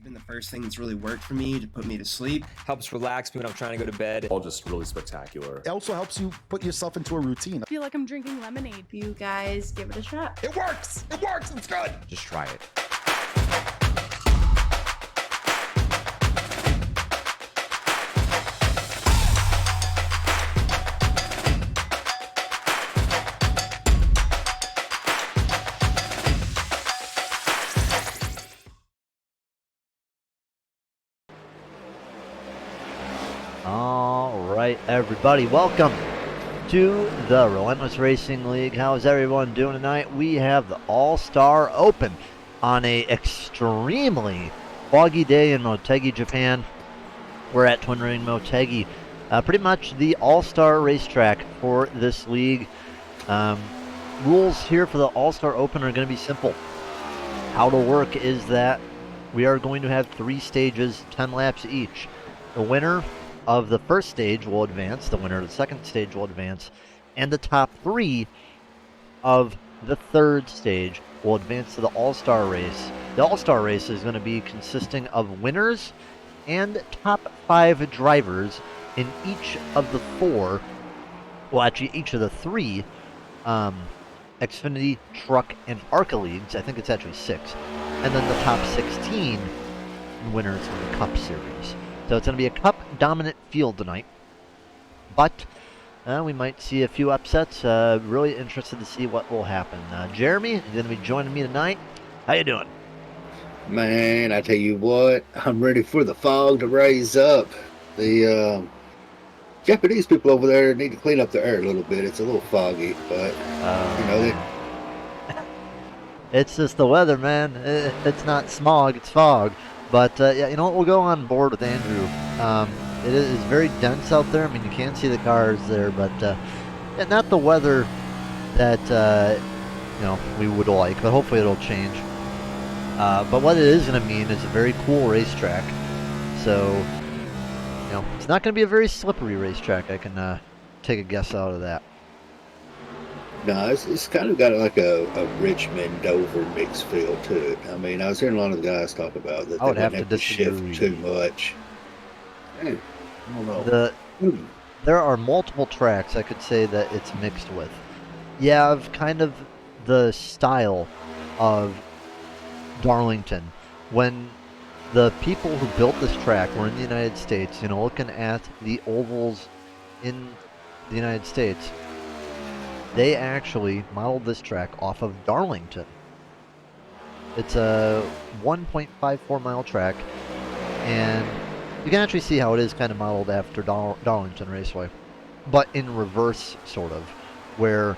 been the first thing that's really worked for me to put me to sleep. Helps relax me when I'm trying to go to bed. All just really spectacular. It also helps you put yourself into a routine. I feel like I'm drinking lemonade. You guys give it a shot. It works! It works! It's good! Just try it. All right, everybody, welcome to the Relentless Racing League. How is everyone doing tonight? We have the All-Star Open on a extremely foggy day in Motegi, Japan. We're at Twin Ring Motegi, pretty much the All-Star racetrack for this league. Rules here for the All-Star Open are going to be simple. How to work is that we are going to have 3 stages, 10 laps each. The winner of the first stage will advance, the winner of the second stage will advance, and the top 3 of the third stage will advance to the All-Star race. The All-Star race is going to be consisting of winners and top 5 drivers in each of the 4, well actually each of the 3 Xfinity, Truck, and ARCA leagues. I think it's actually 6. And then the top 16 winners in the Cup Series. So it's going to be a Cup-dominant field tonight, but we might see a few upsets. Really interested to see what will happen. Jeremy, you're going to be joining me tonight. How you doing? Man, I tell you what, I'm ready for the fog to raise up. The Japanese people over there need to clean up the air a little bit. It's a little foggy, but you know, it's just the weather, man. It's not smog, it's fog. But, yeah, you know what, we'll go on board with Andrew. It is very dense out there. I mean, you can't see the cars there, but not the weather that, you know, we would like, but hopefully it'll change. But what it is going to mean is a very cool racetrack. So, you know, it's not going to be a very slippery racetrack. I can take a guess out of that. no, it's kind of got like a Richmond Dover mix feel to it. I mean, I was hearing a lot of the guys talk about that I would they have wouldn't to have to shift disagree. too much. I don't know. There are multiple tracks I could say that it's mixed with. You have kind of the style of Darlington. When the people who built this track were in the United States, you know, looking at the ovals in the United States, they actually modeled this track off of Darlington. It's a 1.54 mile track, and you can actually see how it is kind of modeled after Darlington Raceway, but in reverse, sort of, where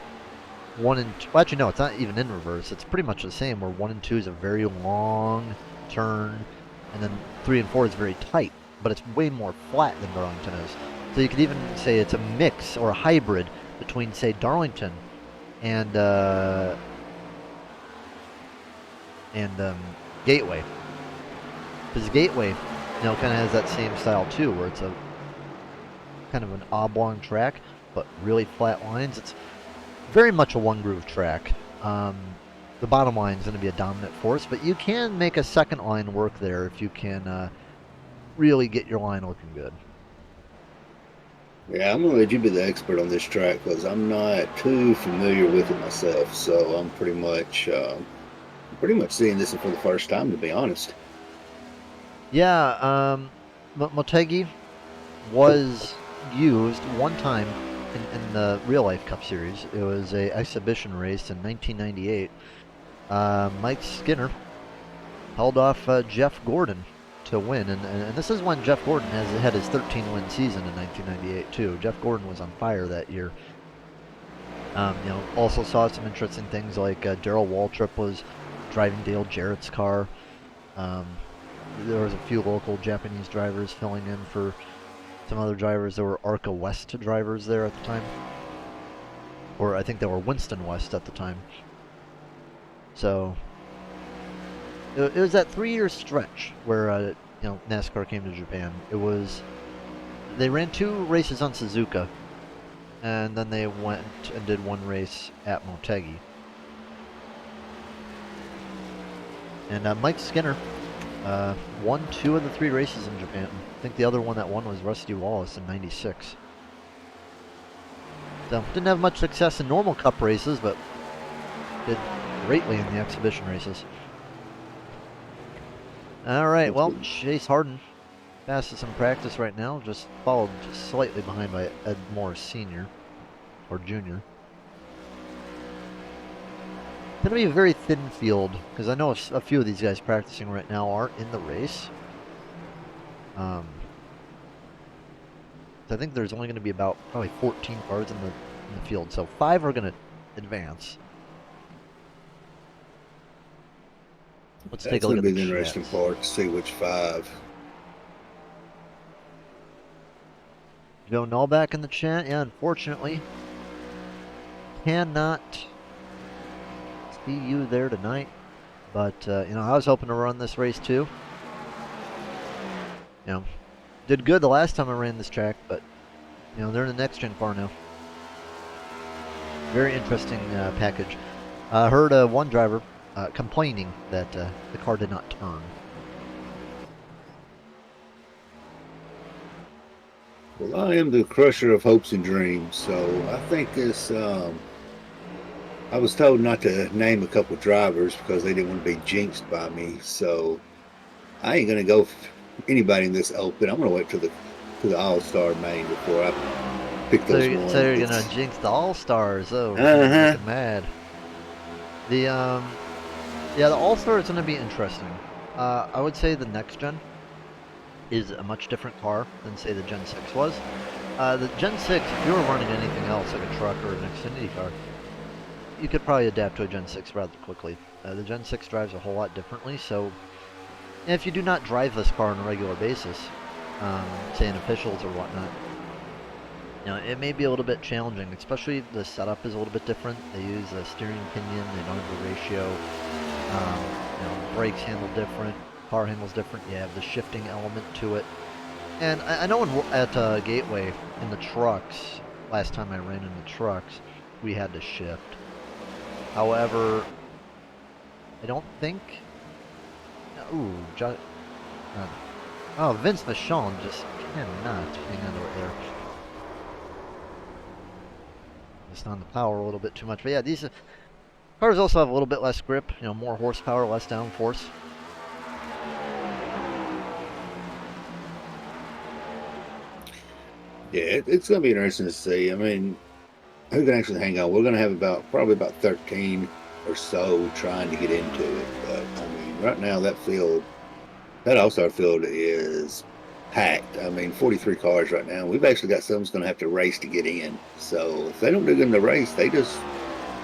1 and 2, well, actually no, it's not even in reverse, it's pretty much the same, where 1 and 2 is a very long turn, and then 3 and 4 is very tight, but it's way more flat than Darlington is. So you could even say it's a mix or a hybrid between, say, Darlington and Gateway. Because Gateway, you know, kind of has that same style too, where it's a kind of an oblong track, but really flat lines. It's very much a one-groove track. The bottom line is going to be a dominant force, but you can make a second line work there if you can really get your line looking good. Yeah, I'm gonna let you be the expert on this track because I'm not too familiar with it myself. So I'm pretty much seeing this for the first time, to be honest. Yeah, Motegi was used one time in the Real Life Cup Series. It was a exhibition race in 1998. Mike Skinner held off Jeff Gordon to win, and this is when Jeff Gordon had his 13-win season in 1998 too. Jeff Gordon was on fire that year. You know, also saw some interesting things like Darrell Waltrip was driving Dale Jarrett's car. There was a few local Japanese drivers filling in for some other drivers. There were ARCA West drivers there at the time, or I think they were Winston West at the time. So it was that 3-year stretch where you know, NASCAR came to Japan. They ran 2 races on Suzuka, and then they went and did 1 race at Motegi. And Mike Skinner Won 2 of the 3 races in Japan. I think the other one that won was Rusty Wallace in '96. So didn't have much success in normal Cup races, but did greatly in the exhibition races. All right, well, Chase Harden fastest in practice right now, just followed just slightly behind by Ed Morris Sr. or Jr. Going to be a very thin field, because I know a few of these guys practicing right now aren't in the race. So I think there's only going to be about probably 14 cars in the field, so 5 are going to advance. Let's take a look at the That's going to be the interesting chats. part, to see which 5. Joe Null back in the chat. Yeah, unfortunately, cannot see you there tonight. But, you know, I was hoping to run this race too. You know, did good the last time I ran this track, but, you know, they're in the next gen car now. Very interesting package. I heard one driver complaining that the car did not turn. Well, I am the crusher of hopes and dreams, so I think this. I was told not to name a couple drivers because they didn't want to be jinxed by me. So I ain't gonna go for anybody in this open. I'm gonna wait till the All-Star main before I pick those ones. So you're gonna jinx the All-Stars? Oh, looking mad. The yeah, the All-Star is gonna be interesting. I would say the next gen is a much different car than say the Gen 6 was. The Gen 6, if you were running anything else like a truck or an Xfinity car, you could probably adapt to a Gen 6 rather quickly. The Gen 6 drives a whole lot differently, so if you do not drive this car on a regular basis, say in officials or whatnot, you know, it may be a little bit challenging, especially the setup is a little bit different. They use a steering pinion, they don't have the ratio, you know, brakes handle different, car handles different, you have the shifting element to it. And I know at Gateway, in the trucks, last time I ran in the trucks, we had to shift. However, I don't think... Ooh, oh, Vince Michon just cannot hang on right there. Just on the power a little bit too much. But yeah, these cars also have a little bit less grip, you know, more horsepower, less downforce. Yeah, it's going to be interesting to see. I mean, who can actually hang on? We're going to have probably about 13 or so trying to get into it. But, I mean, right now that All-Star field is packed. I mean, 43 cars right now. We've actually got some that's going to have to race to get in. So if they don't do good in the race, they just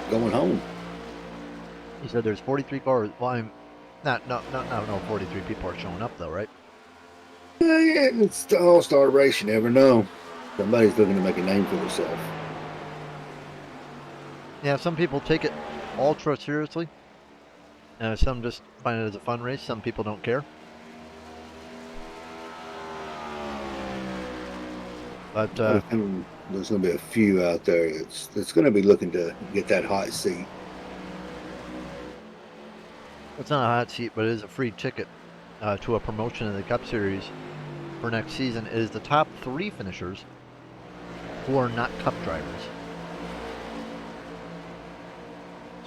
going home. You said there's 43 cars. Well, I'm no 43 people are showing up though, right? Yeah, it's the All-Star race. You never know. Somebody's looking to make a name for themselves. Yeah, some people take it ultra seriously. Some just find it as a fun race. Some people don't care. But there's going to be a few out there that's going to be looking to get that hot seat. It's not a hot seat, but it is a free ticket to a promotion in the Cup Series for next season. It is the top 3 finishers who are not Cup drivers.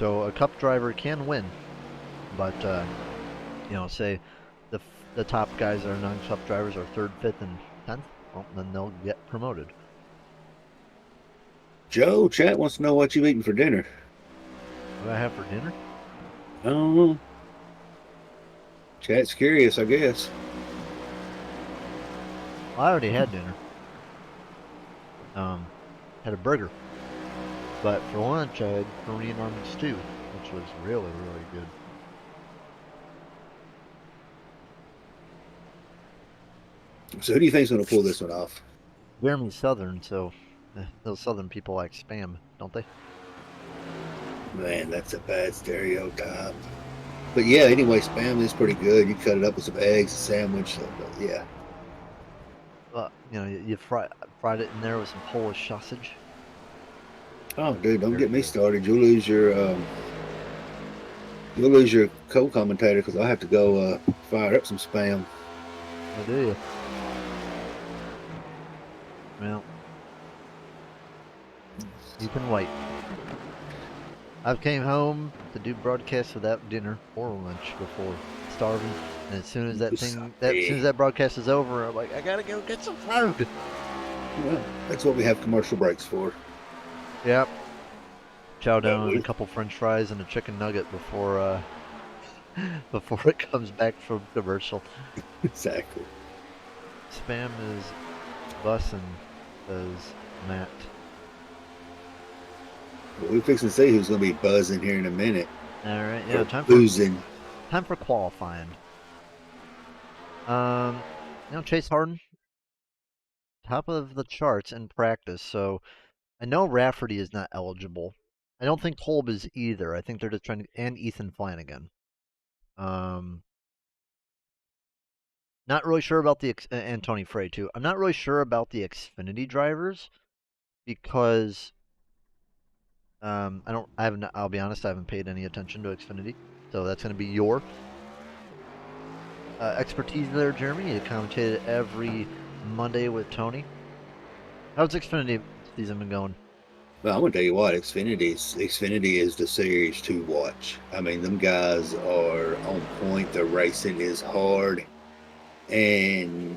So a Cup driver can win, but you know, say the top guys that are non-Cup drivers are 3rd, 5th, and 10th. Well, then they'll get promoted. Joe, chat wants to know what you've eaten for dinner. What do I have for dinner? I don't know. Chat's curious, I guess. Well, I already had dinner. Had a burger. But for lunch, I had Korean ramen stew, which was really, really good. So who do you think's going to pull this one off? Jeremy's Southern, so those Southern people like spam, don't they? Man, that's a bad stereotype. But yeah, anyway, spam is pretty good. You cut it up with some eggs, a sandwich, yeah. Well, you know, you fried it in there with some Polish sausage. Oh, dude, don't get me started. You'll lose your You'll lose your co-commentator because I'll have to go fire up some spam. I do. Well, you can wait. I came home to do broadcasts without dinner or lunch before starving, and as soon as that broadcast is over, I'm like, I gotta go get some food. Well, that's what we have commercial breaks for. Yep. Chow down on we- a couple French fries and a chicken nugget before before it comes back from commercial. Exactly. Spam is bussin', says Matt. Well, we're fixing to see who's going to be buzzing here in a minute. All right, yeah, Or time boozing. for qualifying. Chase Harden, top of the charts in practice. So I know Rafferty is not eligible. I don't think Kolb is either. I think they're just trying to, and Ethan Flanagan. Not really sure about and Tony Frey too. I'm not really sure about the Xfinity drivers because I'll be honest, I haven't paid any attention to Xfinity. So that's going to be your expertise there, Jeremy. You commentated every Monday with Tony. How's Xfinity season been going? Well, I'm going to tell you what, Xfinity is the series to watch. I mean, them guys are on point. Their racing is hard. And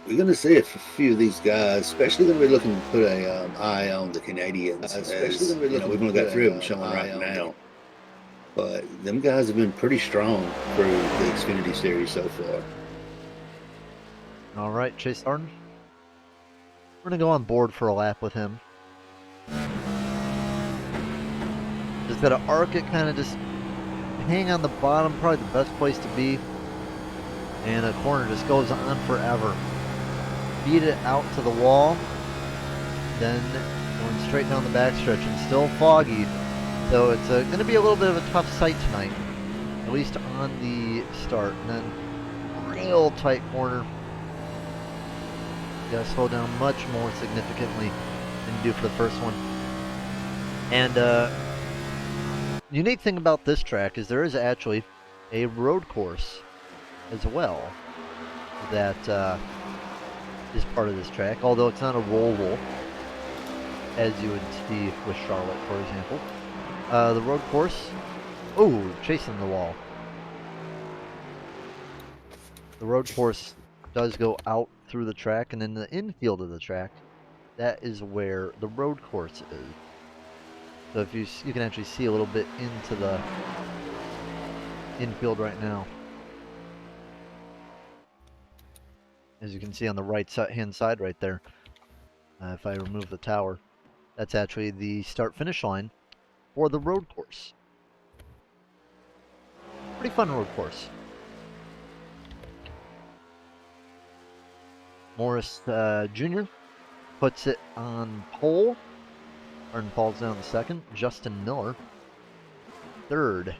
we're going to see a few of these guys, especially going to be looking to put a eye on the Canadians. We've only got 3 of them showing right now. But them guys have been pretty strong through the Xfinity series so far. All right, Chase Harden. We're going to go on board for a lap with him. Just got to arc it, kind of just hang on the bottom, probably the best place to be. And a corner just goes on forever. Beat it out to the wall. Then going straight down the backstretch and still foggy. So it's going to be a little bit of a tough sight tonight. At least on the start. And then real tight corner. You got to slow down much more significantly than you do for the first one. And unique thing about this track is there is actually a road course as well that is part of this track, although it's not a roll as you would see with Charlotte, for example. The road course, chasing the wall. The road course does go out through the track, and in the infield of the track, that is where the road course is. So if you can actually see a little bit into the infield right now. As you can see on the right hand side right there, if I remove the tower, that's actually the start-finish line for the road course. Pretty fun road course. Morris Jr. puts it on pole. Arden falls down to second. Justin Miller, third.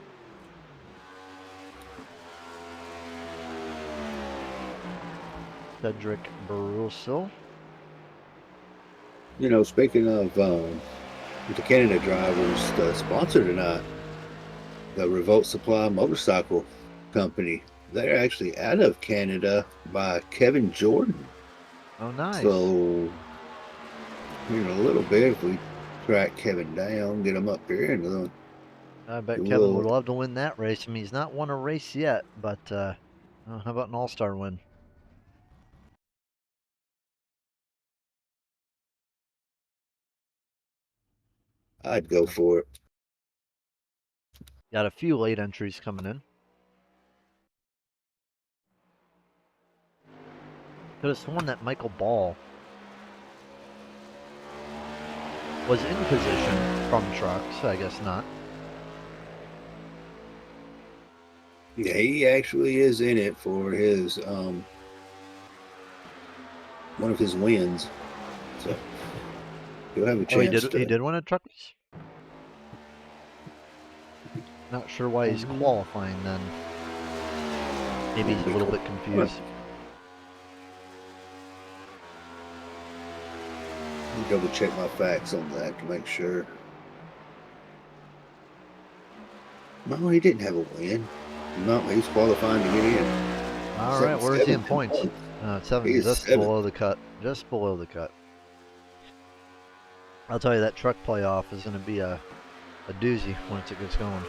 Cedric Barroso. You know, speaking of the Canada drivers, the sponsor tonight, the Revolt Supply Motorcycle Company, they're actually out of Canada by Kevin Jordan. Oh, nice. So, in a little bit, if we track Kevin down, get him up here, and I bet Kevin would love to win that race. I mean, he's not won a race yet, but how about an all-star win? I'd go for it. Got a few late entries coming in. Could have sworn that Michael Ball was in position from trucks. I guess not. Yeah, he actually is in it for his one of his wins. So he'll have a chance. He did win a truck race? Not sure why he's qualifying then. Maybe he's a little bit confused. Let me double check my facts on that to make sure. No, he didn't have a win. No, he's qualifying to get in. All right, where's he in 7 points? 7, He is just 7. below the cut. Just below the cut. I'll tell you, that truck playoff is going to be a doozy once it gets going.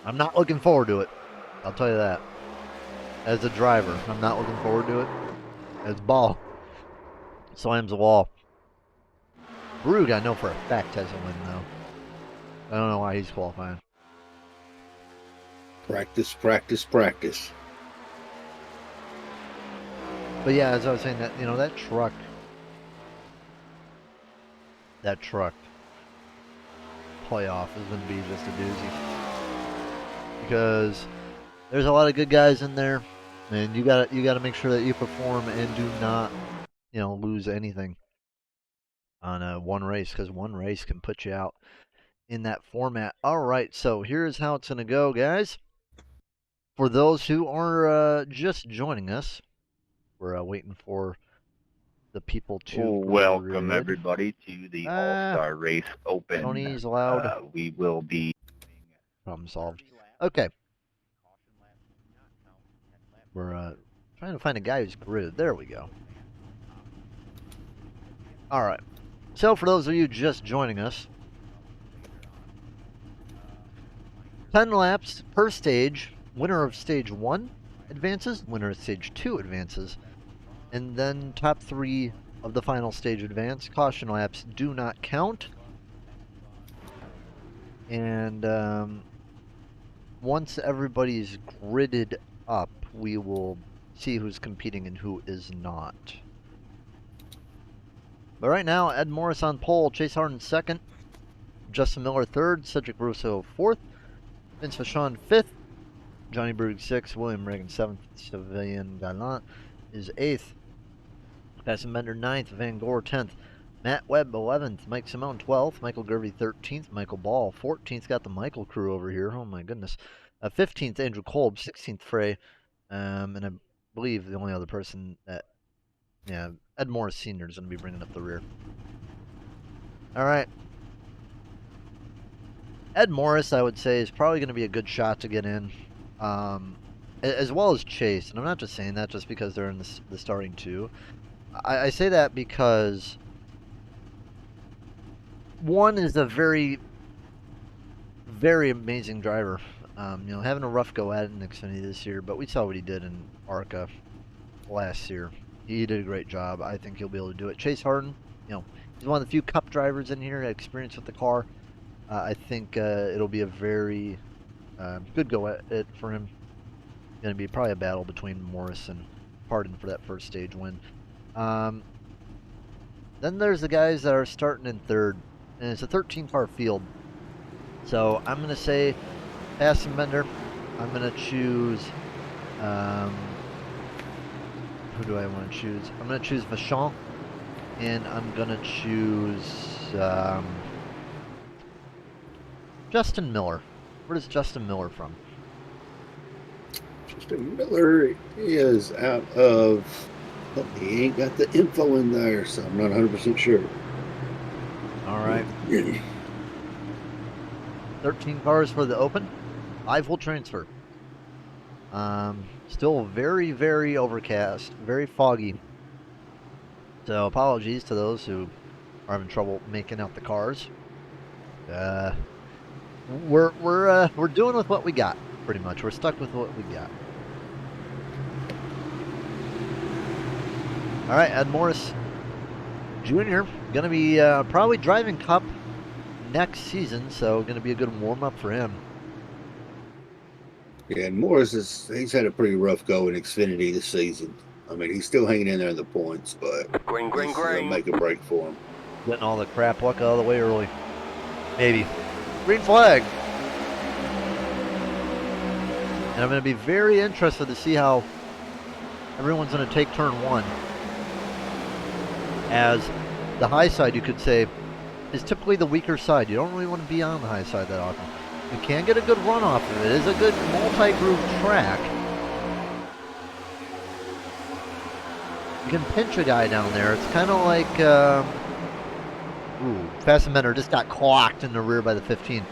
I'm not looking forward to it. I'll tell you that. As a driver, I'm not looking forward to it. As Ball slams the wall. Brugge, I know for a fact, has a win, though. I don't know why he's qualifying. Practice, practice, practice. But yeah, as I was saying, that that truck playoff is going to be just a doozy, because there's a lot of good guys in there, and you gotta make sure that you perform and do not lose anything on one race, because one race can put you out in that format. All right, so here's how it's going to go, guys. For those who are just joining us, we're waiting for the people to welcome grid. everybody to the All-Star Race Open. Tony's loud. We will be Problem solved. Okay. We're trying to find a guy who's gridded. There we go. All right. So for those of you just joining us, 10 laps per stage. Winner of stage 1 advances. Winner of stage 2 advances. And then top 3 of the final stage advance. Caution laps do not count. And once everybody's gridded up, we will see who's competing and who is not. But right now, Ed Morris on pole, Chase Harden second, Justin Miller third, Cedric Russo fourth, Vince Vachon fifth, Johnny Brugge sixth, William Reagan seventh, Civilian Gallant is eighth, Passon Bender ninth, Van Gore 10th, Matt Webb 11th, Mike Simone 12th, Michael Gervey 13th, Michael Ball 14th, got the Michael crew over here, oh my goodness. 15th, Andrew Kolb, 16th, Frey, and I believe the only other person that, yeah, Ed Morris Sr. is going to be bringing up the rear. All right. Ed Morris, I would say, is probably going to be a good shot to get in, as well as Chase. And I'm not just saying that just because they're in the starting two. I say that because one is a very, very amazing driver. Having a rough go at it in Xfinity this year, but we saw what he did in ARCA last year. He did a great job. I think he'll be able to do it. Chase Harden, he's one of the few Cup drivers in here, experience with the car. I think it'll be a very good go at it for him. Going to be probably a battle between Morris and Harden for that first stage win. Then there's the guys that are starting in third, and it's a 13-car field. So I'm going to say Passon Bender. I'm going to choose. Who do I want to choose? I'm going to choose Vachon, and I'm going to choose Justin Miller. Where does Justin Miller from? Justin Miller is out of. Oh, he ain't got the info in there, so I'm not 100% sure. All right. 13 cars for the Open. 5 will transfer. Still very, very overcast, very foggy. So apologies to those who are having trouble making out the cars. We're doing with what we got, pretty much. We're stuck with what we got. All right, Ed Morris Jr. going to be probably driving Cup next season, so going to be a good warm-up for him. Yeah, and Morris he's had a pretty rough go in Xfinity this season. I mean, he's still hanging in there in the points, but green. Make a break for him. Getting all the crap luck out of the way early. Maybe. Green flag. And I'm going to be very interested to see how everyone's going to take turn one. As the high side, you could say, is typically the weaker side. You don't really want to be on the high side that often. You can get a good run off of it. It is a good multi-groove track. You can pinch a guy down there. It's kind of like Ooh, Fast and Bender just got clocked in the rear by the 15. You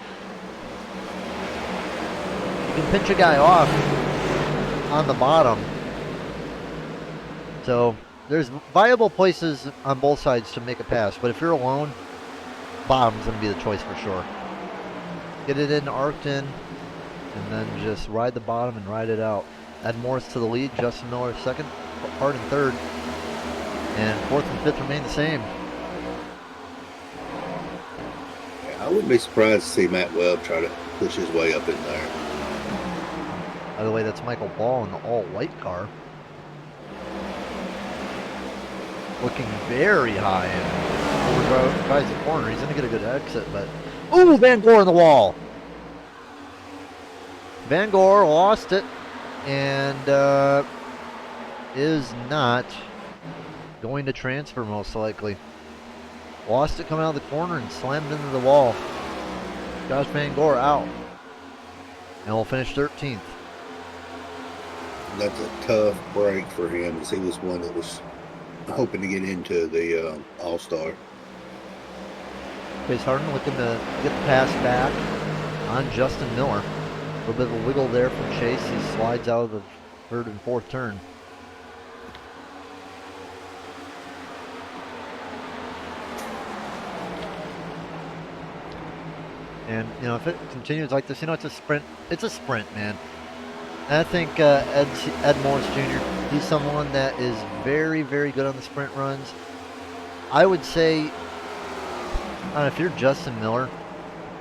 can pinch a guy off on the bottom. So there's viable places on both sides to make a pass, but if you're alone, bottom's going to be the choice for sure. Get it in, arced in, and then just ride the bottom and ride it out. Ed Morris to the lead, Justin Miller second, Hart in third, and fourth and fifth remain the same. I wouldn't be surprised to see Matt Webb try to push his way up in there. By the way, that's Michael Ball in the all-white car. Looking very high and tries the corner. He's going to get a good exit, but... Ooh, Van Gore in the wall! Van Gore lost it and is not going to transfer most likely. Lost it coming out of the corner and slammed into the wall. Josh Van Gore out. And we'll finish 13th. That's a tough break for him, as he was one that was hoping to get into the All-Star. Chase Harden looking to get the pass back on Justin Miller. A little bit of a wiggle there from Chase. He slides out of the third and fourth turn. And, you know, if it continues like this, you know, it's a sprint. It's a sprint, man. And I think Ed Morris Jr., he's someone that is very, very good on the sprint runs. I would say, if you're Justin Miller,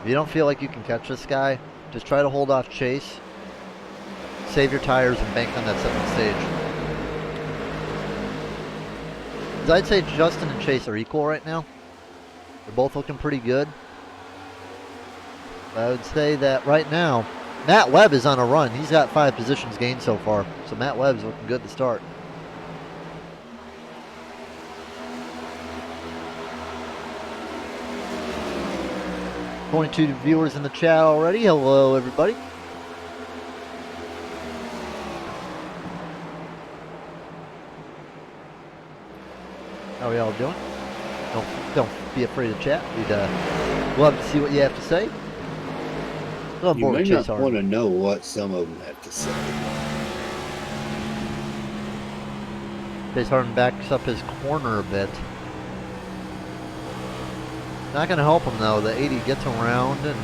if you don't feel like you can catch this guy, just try to hold off Chase, save your tires, and bank on that second stage. 'Cause I'd say Justin and Chase are equal right now. They're both looking pretty good. I would say that right now, Matt Webb is on a run. He's got 5 positions gained so far. So Matt Webb's looking good to start. Going to viewers in the chat already. Hello, everybody. How are y'all doing? Don't be afraid to chat. We'd love to see what you have to say. You may not want to know what some of them have to say. Chase Harden backs up his corner a bit. Not going to help him though. The 80 gets around and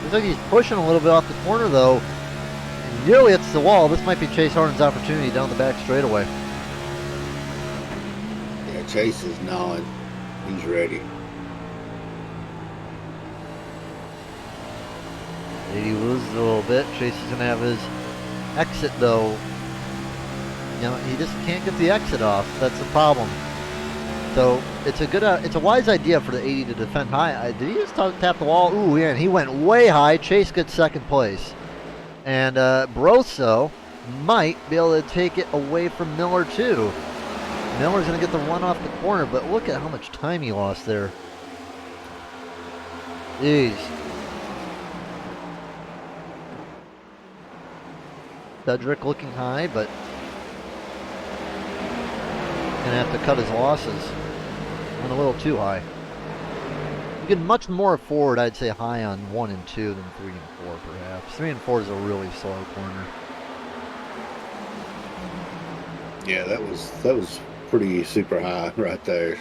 looks like he's pushing a little bit off the corner though. And nearly hits the wall. This might be Chase Harden's opportunity down the back straightaway. Yeah, Chase is gnawing. He's ready. 80 loses a little bit. Chase is going to have his exit though. You know, he just can't get the exit off. That's the problem. So it's a good, it's a wise idea for the 80 to defend high. Did he just tap the wall? Ooh, yeah, and he went way high. Chase gets second place. And Broso might be able to take it away from Miller too. Miller's going to get the run off the corner, but look at how much time he lost there. Jeez. Cedric looking high, but gonna have to cut his losses. Went a little too high. You get much more forward, I'd say, high on 1 and 2 than 3 and 4, perhaps. 3 and 4 is a really slow corner. Yeah, that was pretty super high right there.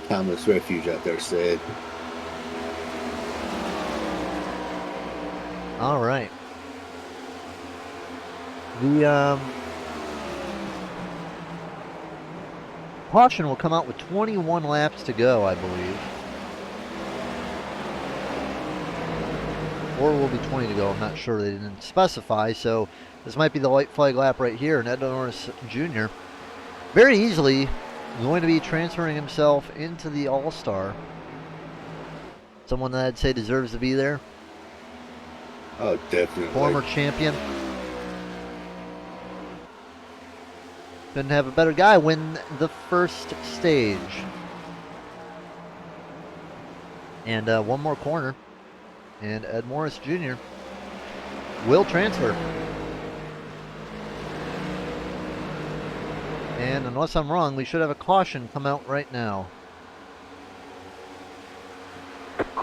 Timeless Refuge out there said. All right. The caution will come out with 21 laps to go, I believe. Or will be 20 to go, I'm not sure. They didn't specify, so this might be the white flag lap right here. And Ed Norris Jr. very easily going to be transferring himself into the All-Star. Someone that I'd say deserves to be there. Oh, definitely. Former champion. Couldn't have a better guy win the first stage. And one more corner. And Ed Morris Jr. will transfer. And unless I'm wrong, we should have a caution come out right now.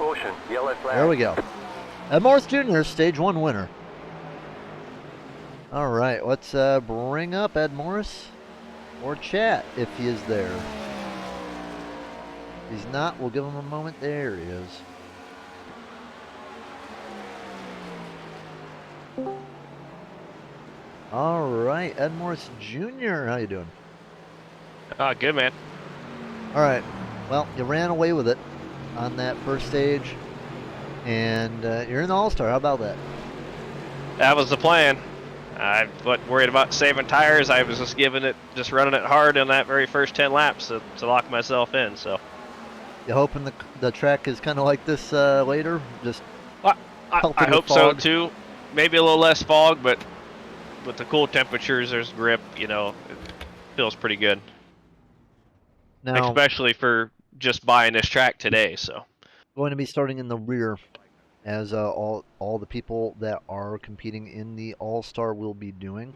Caution, yellow flag. There we go. Ed Morris Jr., stage 1 winner. All right, let's bring up Ed Morris or chat if he is there. If he's not, we'll give him a moment. There he is. All right, Ed Morris Jr., how you doing? Good, man. All right, well, you ran away with it on that first stage, and you're in the All-Star. How about that? That was the plan. I wasn't worried about saving tires. I was just running it hard in that very first 10 laps to lock myself in. So You hoping the track is kind of like this later? Just I pelted with hope so fog? too. Maybe a little less fog, but with the cool temperatures, there's grip. You know, it feels pretty good, Now, especially for just buying this track today. So going to be starting in the rear, as all the people that are competing in the All-Star will be doing.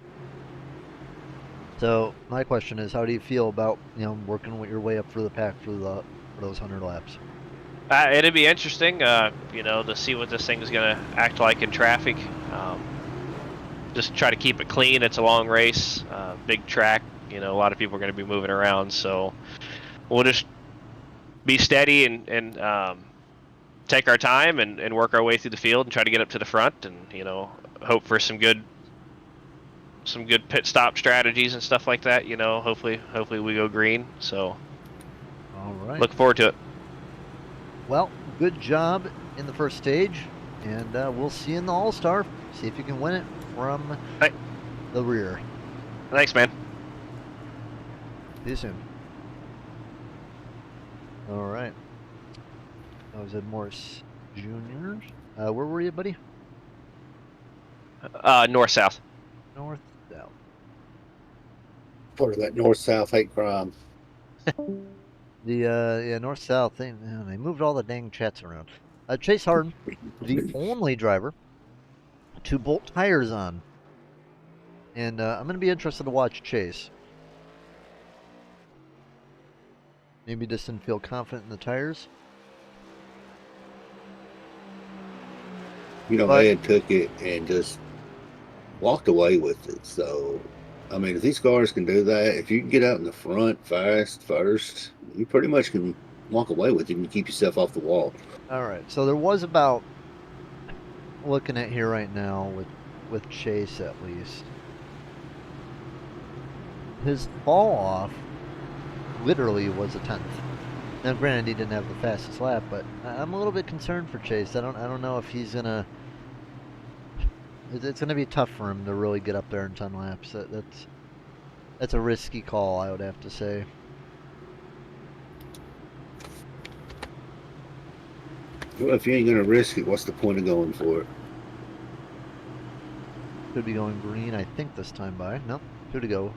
So my question is, how do you feel about working your way up through the pack for those 100 laps? it'd be interesting, to see what this thing's gonna act like in traffic. Just try to keep it clean. It's a long race, big track. A lot of people are going to be moving around, so we'll just be steady and take our time and work our way through the field and try to get up to the front and hope for some good pit stop strategies and stuff like that. Hopefully we go green. So All right. look forward to it. Well, good job in the first stage, and we'll see you in the All-Star. See if you can win it from the rear. Thanks, man. See you soon. All right. That was Ed Morris Jr. Where were you, buddy? North-south. North-south. Part of that north-south hate crime. The north-south thing. They moved all the dang chats around. Chase Harden, the only driver to bolt tires on. And I'm going to be interested to watch Chase. Maybe just didn't feel confident in the tires. Ed took it and just walked away with it. So, I mean, if these cars can do that, if you can get out in the front fast first, you pretty much can walk away with it and keep yourself off the wall. All right, so there was about, looking at here right now with Chase at least, his fall off literally was a 10th. Now, granted, he didn't have the fastest lap, but I'm a little bit concerned for Chase. I don't know if he's gonna. It's gonna be tough for him to really get up there in 10 laps. That's a risky call, I would have to say. Well, if you ain't gonna risk it, what's the point of going for it? Could be going green, I think, this time by. No, should go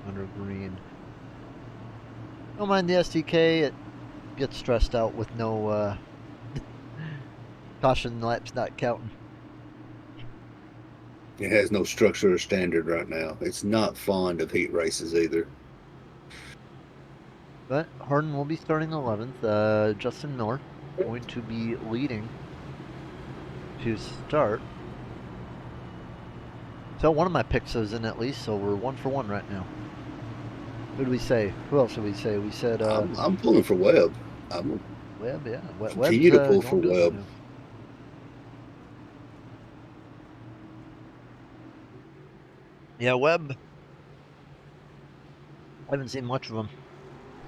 under green. Don't mind the SDK, it gets stressed out with no caution laps not counting. It has no structure or standard right now. It's not fond of heat races either. But Harden will be starting 11th. Justin Miller going to be leading to start. So one of my picks is in at least, so we're 1 for 1 right now. Who do we say? Who else did we say? We said I'm pulling for Webb. Webb, yeah. Continue to pull for Webb. Yeah, Webb. I haven't seen much of him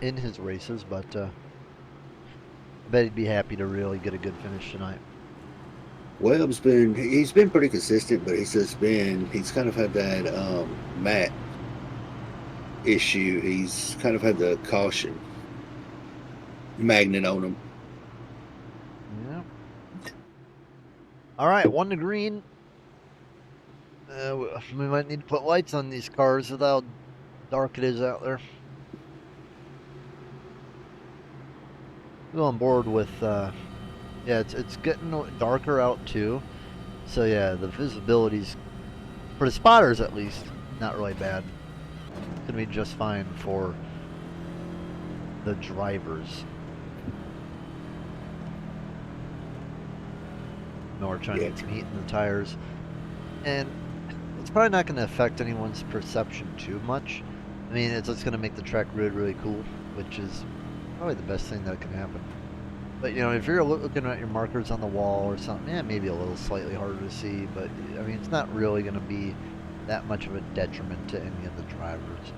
in his races, but I bet he'd be happy to really get a good finish tonight. Webb's he's been pretty consistent, but he's kind of had that mat issue. He's kind of had the caution magnet on him. Yeah. All right, 1 to green. We might need to put lights on these cars with how dark it is out there. Go on board with, yeah, it's getting darker out too. So yeah, the visibility's, for the spotters at least, not really bad. It's gonna be just fine for the drivers. Miller trying to get some heat in the tires. And it's probably not going to affect anyone's perception too much. I mean, it's just going to make the track really, really cool, which is probably the best thing that can happen. But, you know, if you're looking at your markers on the wall or something, maybe a little slightly harder to see, but, I mean, it's not really going to be that much of a detriment to any of the drivers.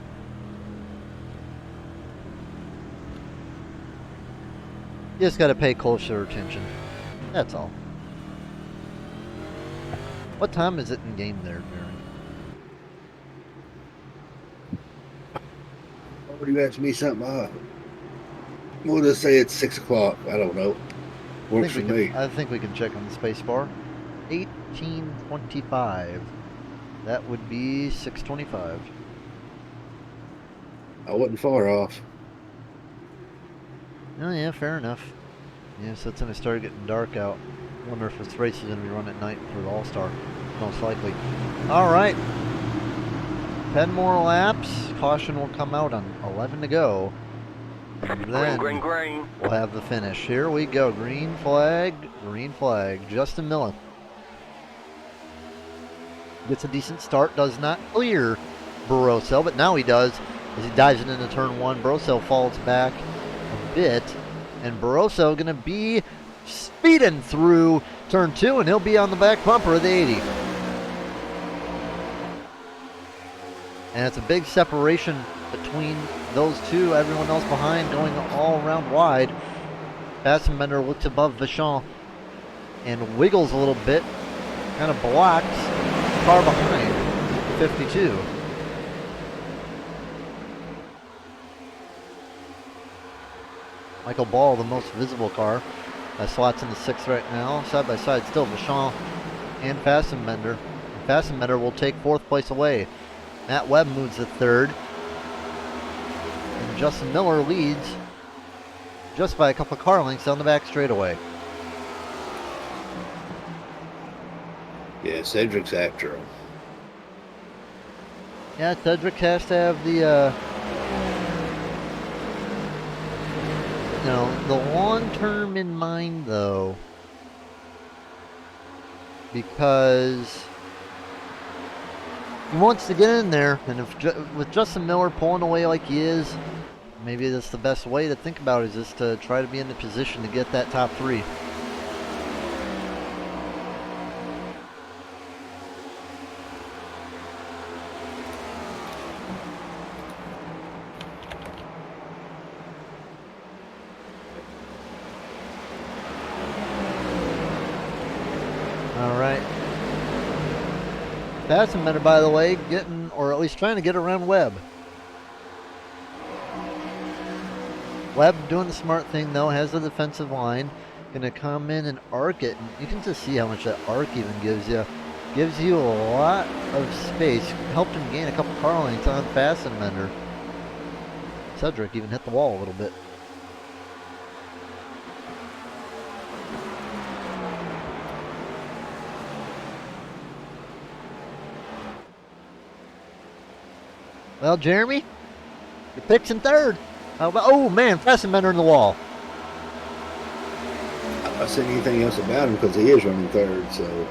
You just got to pay closer attention. That's all. What time is it in game there, Jeremy? What do you ask me something? We'll just say it's 6 o'clock. I don't know. Works for me. I think we can check on the space bar. 1825. That would be 6:25. I wasn't far off. Oh yeah, fair enough. Yeah, so it's gonna start getting dark out. Wonder if this race is gonna be run at night for the All-Star. Most likely. All right. 10 more laps. Caution will come out on 11 to go. And then Green, green, green. we'll have the finish. Here we go. Green flag. Green flag. Justin Miller gets a decent start. Does not clear Barroso, but now he does as he dives into turn 1. Barroso falls back a bit, and Barroso going to be speeding through turn 2, and he'll be on the back bumper of the 80. And it's a big separation between those two. Everyone else behind going all around wide. Fassbender looks above Vachon and wiggles a little bit. Kind of blocks the car behind, 52. Michael Ball, the most visible car, slots in the 6th right now. Side by side still Vachon and Fassbender. Fassbender will take 4th place away. Matt Webb moves to 3rd. And Justin Miller leads just by a couple of car lengths on the back straightaway. Yeah, Cedric's after him. Yeah, Cedric has to have the, the long term in mind, though, because he wants to get in there, and if with Justin Miller pulling away like he is, maybe that's the best way to think about it, is just to try to be in the position to get that top 3. All right. Fassbender, by the way, getting, or at least trying to get around Webb. Webb doing the smart thing, though, has the defensive line. Going to come in and arc it. And you can just see how much that arc even gives you. Gives you a lot of space. Helped him gain a couple car lengths on Fassbender. Cedric even hit the wall a little bit. Well, Jeremy, your pick's in 3rd. Oh, man, Fassbender in the wall. I'm not saying anything else about him because he is running 3rd, so.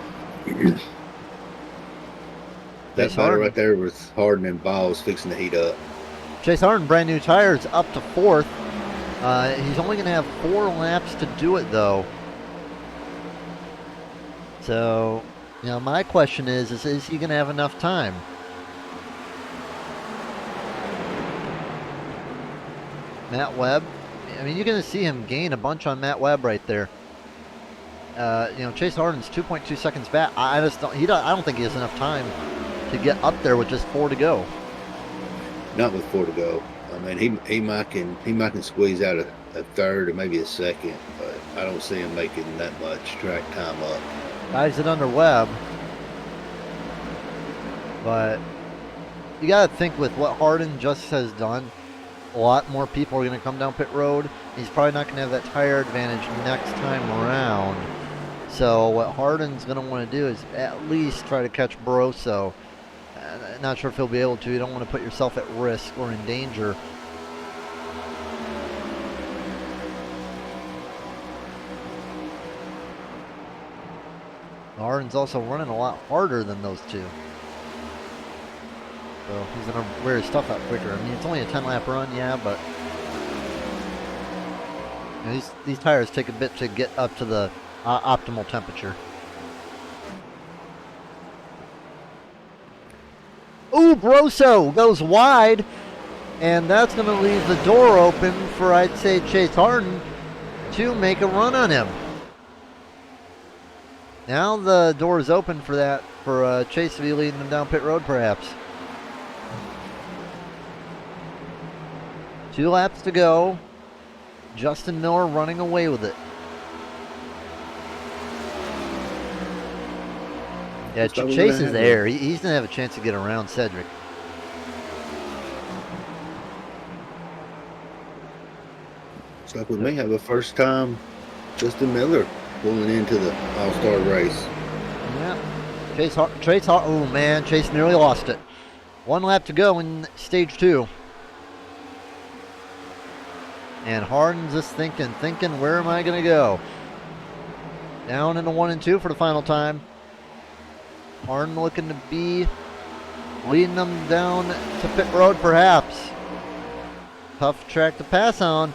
That battle right there with Harden and Balls fixing to heat up. Chase Harden, brand new tires, up to 4th. He's only going to have 4 laps to do it, though. So, my question is he going to have enough time? Matt Webb, I mean, you're going to see him gain a bunch on Matt Webb right there. Chase Harden's 2.2 seconds back. I don't think he has enough time to get up there with just 4 to go. Not with 4 to go. I mean, he might can squeeze out a 3rd or maybe a 2nd, but I don't see him making that much track time up. Guys it under Webb, but you got to think with what Harden just has done. A lot more people are going to come down pit road. He's probably not going to have that tire advantage next time around. So what Harden's going to want to do is at least try to catch Barroso. Not sure if he'll be able to. You don't want to put yourself at risk or in danger. Harden's also running a lot harder than those two. So he's going to wear his stuff out quicker. I mean, it's only a 10-lap run, yeah, but you know, these tires take a bit to get up to the optimal temperature. Ooh, Broso goes wide, and that's going to leave the door open for, I'd say, Chase Harden to make a run on him. Now the door is open for that, for Chase to be leading them down pit road, perhaps. 2 laps to go. Justin Miller running away with it. Yeah, Chase is there. He's going to have a chance to get around Cedric. Looks like we may have a first time Justin Miller pulling into the All-Star race. Yeah. Chase, oh man, Chase nearly lost it. 1 lap to go in stage 2. And Harden's just thinking, where am I going to go? Down into 1 and 2 for the final time. Harden looking to be leading them down to pit road, perhaps. Tough track to pass on.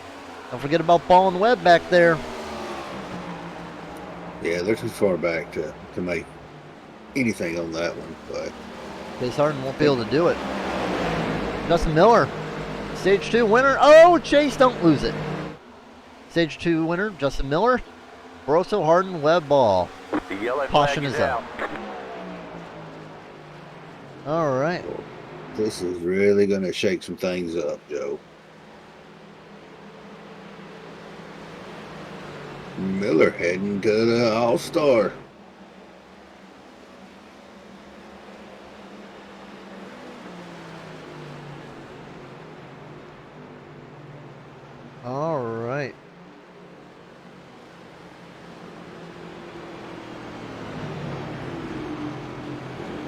Don't forget about Ball and Webb back there. Yeah, they're too far back to make anything on that one, but Chase Harden won't be able to do it. Justin Miller, stage 2 winner. Oh, Chase, don't lose it. Stage 2 winner, Justin Miller. Broso, Harden, Webb, Ball. Caution is out. All right. this is really going to shake some things up, Joe. Miller heading to the All-Star. All right.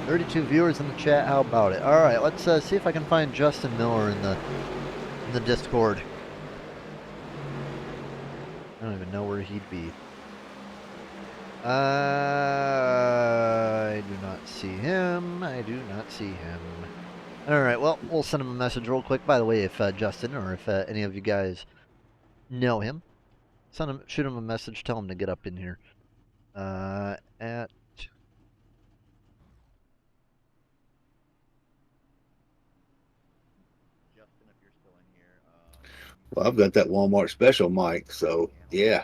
$32 viewers in the chat. How about it? All right, let's see if I can find Justin Miller in the Discord. I don't even know where he'd be. I do not see him. I do not see him. All right, well, we'll send him a message real quick. By the way, if Justin or if any of you guys know him, shoot him a message. Tell him to get up in here. At Well, I've got that Walmart special mic, so yeah.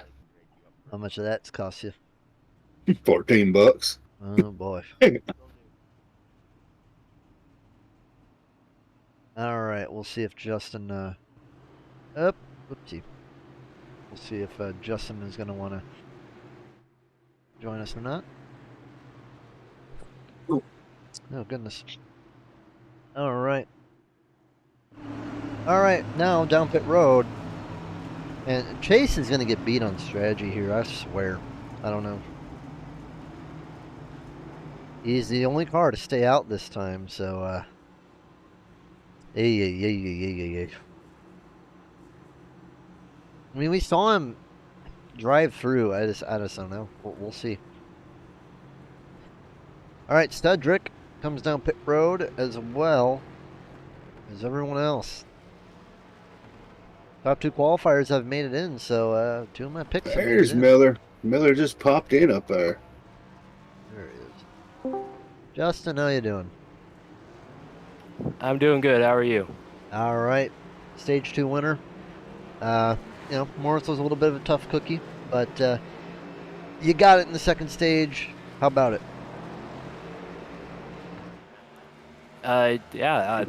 how much of that's cost you? $14. Oh boy. All right, we'll see if Justin. Whoopsie. We'll see if Justin is going to want to join us or not. Oh goodness. All right. All right, now down pit road, and Chase is going to get beat on strategy here. I swear. I don't know. He's the only car to stay out this time, so I mean, we saw him drive through. I just don't know. We'll see. All right, Studrick comes down pit road as well as everyone else. Top 2 qualifiers have made it in, so 2 of my picks. There's Miller. Miller just popped in up there. There he is. Justin, how you doing? I'm doing good. How are you? All right, stage 2 winner. You know, Morris was a little bit of a tough cookie, but you got it in the second stage. How about it? Yeah.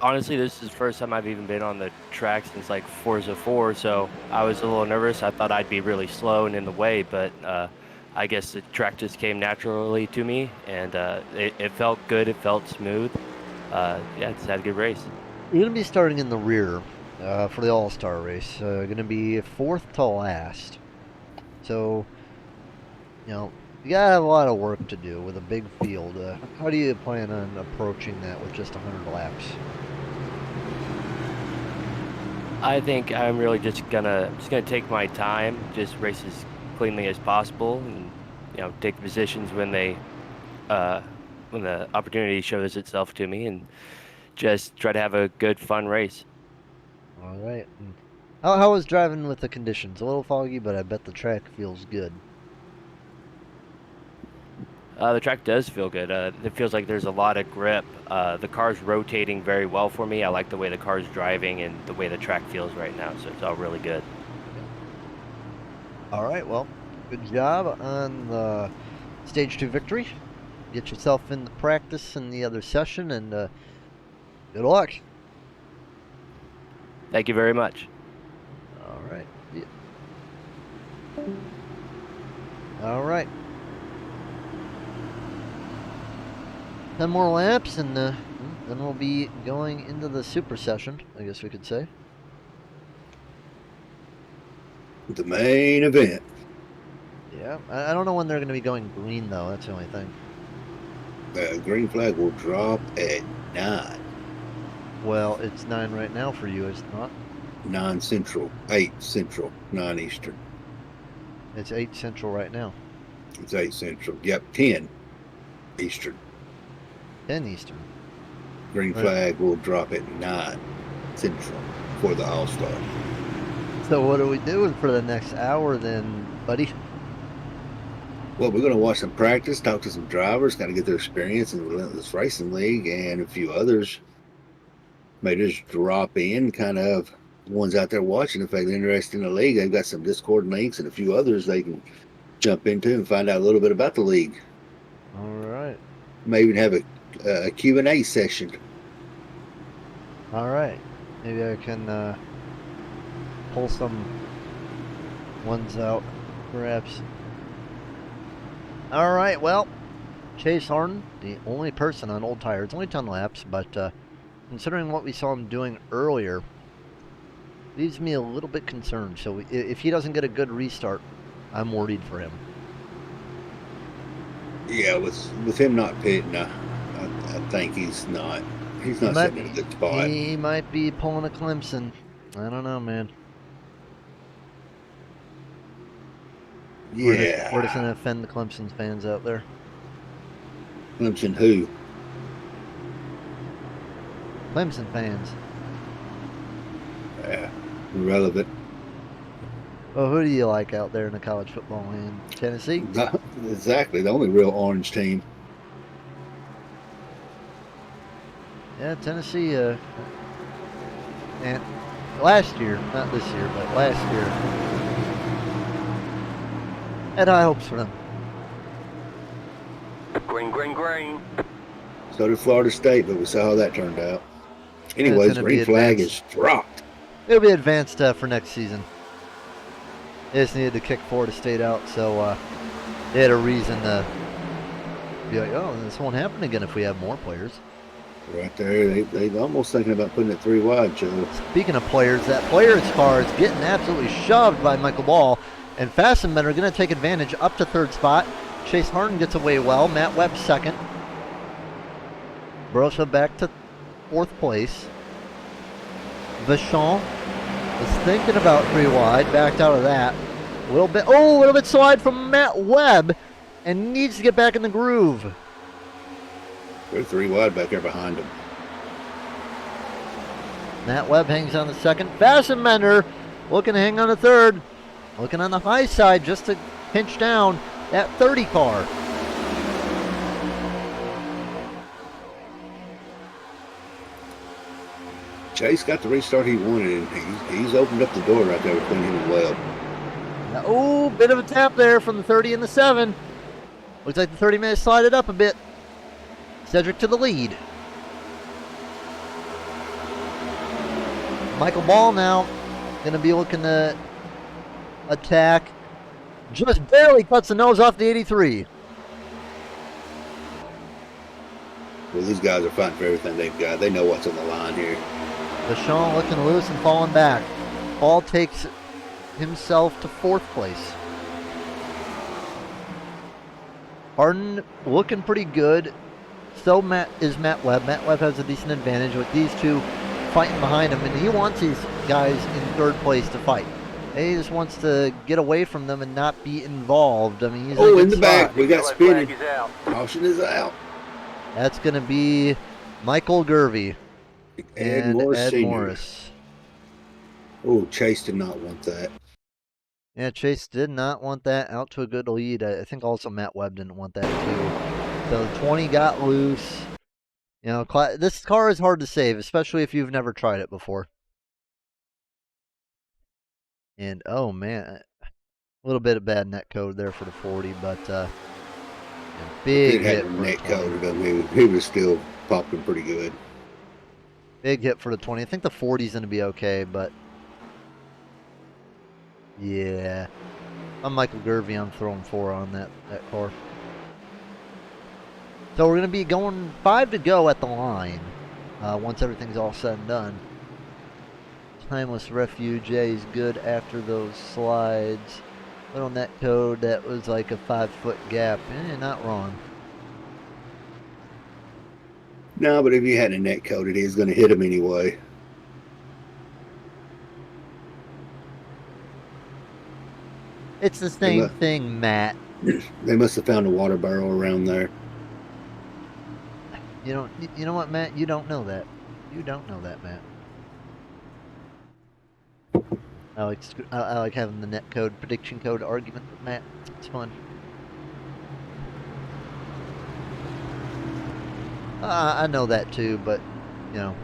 Honestly, this is the first time I've even been on the track since like Forza 4, so I was a little nervous. I thought I'd be really slow and in the way, but I guess the track just came naturally to me, and it felt good. It felt smooth. Yeah, just had a good race. You're going to be starting in the rear for the All-Star race. Going to be 4th to last. So, you know, you got to have a lot of work to do with a big field. How do you plan on approaching that with just 100 laps? I think I'm really just gonna take my time, just race as cleanly as possible, and take the positions when the opportunity shows itself to me, and just try to have a good, fun race. All right. And how was driving with the conditions? A little foggy, but I bet the track feels good. The track does feel good. It feels like there's a lot of grip. The car's rotating very well for me. I like the way the car's driving and the way the track feels right now, so it's all really good. All right, well, good job on the Stage 2 victory. Get yourself in the practice in the other session, and good luck. Thank you very much. All right. Yeah. All right. 10 more laps, and then we'll be going into the super session, I guess we could say. The main event. Yeah, I don't know when they're going to be going green, though. That's the only thing. The green flag will drop at 9. Well, it's 9 right now for you, is it not? 9 Central, 8 Central, 9 Eastern. It's 8 Central right now. It's 8 Central. Yep, 10 Eastern. 10 Eastern. Green Right. flag will drop at 9 Central for the All-Star. So what are we doing for the next hour then, buddy? Well, we're going to watch some practice, talk to some drivers, kind of get their experience in the Relentless Racing League, and a few others may just drop in, kind of ones out there watching. If they're interested in the league, they've got some Discord links and a few others they can jump into and find out a little bit about the league. All right. Maybe even have a Q&A session. All right. Maybe I can pull some ones out, perhaps. All right, well, Chase Harden, the only person on old tire. It's only 10 laps, but considering what we saw him doing earlier, leaves me a little bit concerned. So if he doesn't get a good restart, I'm worried for him. Yeah, with him not pitting, I think he's not sitting in a good spot. He might be pulling a Clemson. I don't know, man. Yeah. We're just going to offend the Clemson fans out there. Clemson who? Clemson fans. Yeah, irrelevant. Well, who do you like out there in the college football land? Tennessee? Exactly, the only real orange team. Yeah, Tennessee, and last year, not this year, but last year, had high hopes for them. Green, green, green. So did Florida State, but we saw how that turned out. Anyways, gonna be green flag is advanced. dropped. It'll be advanced for next season. They just needed to kick Florida State out, so they had a reason to be like, oh, this won't happen again if we have more players. Right there, they almost thinking about putting it 3 wide, Joe. Speaking of players, that player's car is getting absolutely shoved by Michael Ball, and Fastenbender are going to take advantage up to 3rd spot. Chase Harden gets away well. Matt Webb 2nd. Brosa back to 4th place. Vachon was thinking about 3 wide, backed out of that. A little bit slide from Matt Webb, and needs to get back in the groove. They're 3 wide back there behind them. Matt Webb hangs on the 2nd. Fastenbender looking to hang on the 3rd. Looking on the high side just to pinch down that 30 car. Chase got the restart he wanted, and he's opened up the door right there between him and Webb. Oh, bit of a tap there from the 30 and the 7. Looks like the 30 may have slided up a bit. Cedric to the lead. Michael Ball now going to be looking to attack. Just barely cuts the nose off the 83. Well, these guys are fighting for everything they've got. They know what's on the line here. Vachon looking loose and falling back. Ball takes himself to 4th place. Harden looking pretty good. So is Matt Webb. Matt Webb has a decent advantage with these two fighting behind him, and he wants these guys in 3rd place to fight. He just wants to get away from them and not be involved. I mean, he's Oh, in a in good the back. spot. We got spinning. Caution is out. That's going to be Michael Gervey Ed and Morris Ed Sr. Morris. Oh, Chase did not want that. Yeah, Chase did not want that out to a good lead. I think also Matt Webb didn't want that too. So the 20 got loose. You know, this car is hard to save, especially if you've never tried it before. And oh man, a little bit of bad net code there for the 40, but big If it hit had for a the net 20. coated him, he was still popping pretty good. Big hit for the 20. I think the 40 is going to be okay, but yeah. I'm Michael Gervey. I'm throwing 4 on that car. So we're going to be going 5 to go at the line once everything's all said and done. Timeless Refuge, yeah, he's good after those slides. But on that code, that was like a 5-foot gap. Not wrong. No, but if he had a net coated, he was going to hit him anyway. It's the same thing, Matt. They must have found a water barrel around there. You know what, Matt? You don't know that. You don't know that, Matt. I like having the net code, prediction code argument with Matt. It's fun. I know that too, but, you know,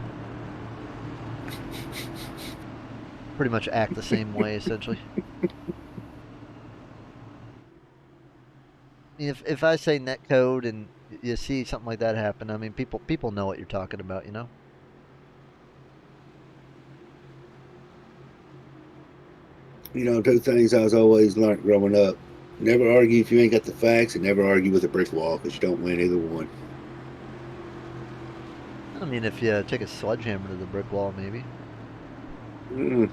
pretty much act the same way, essentially. If I say net code and you see something like that happen, I mean, people know what you're talking about, you know? You know, 2 things I was always learned growing up. Never argue if you ain't got the facts, and never argue with a brick wall, because you don't win either one. I mean, if you take a sledgehammer to the brick wall, maybe. Mm.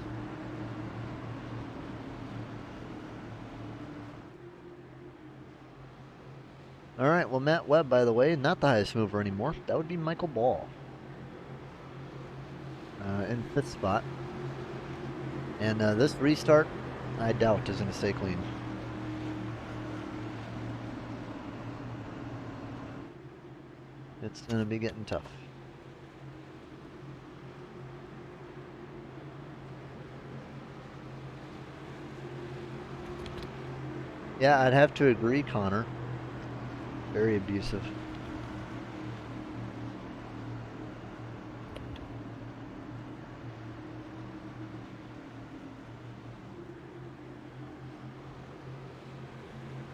All right, well, Matt Webb, by the way, not the highest mover anymore. That would be Michael Ball. In 5th spot. And this restart, I doubt, is going to stay clean. It's going to be getting tough. Yeah, I'd have to agree, Connor. Very abusive.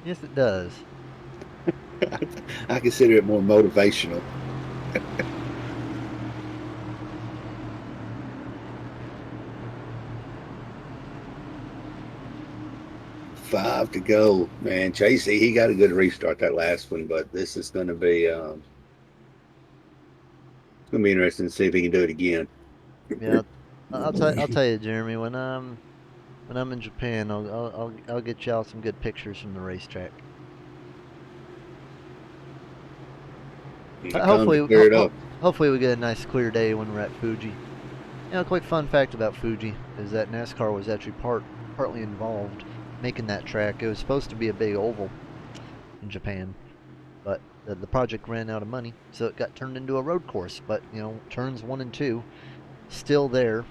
Yes, it does. I consider it more motivational. Five to go, man. Chasey, he got a good restart that last one, but this is going to be interesting to see if he can do it again. Yeah, I'll tell you, Jeremy. When I'm in Japan, I'll get you out some good pictures from the racetrack. Hopefully we get a nice clear day when we're at Fuji. You know, a quick fun fact about Fuji is that NASCAR was actually partly involved making that track. It was supposed to be a big oval in Japan, but the project ran out of money, so it got turned into a road course. But you know, turns 1 and 2 still there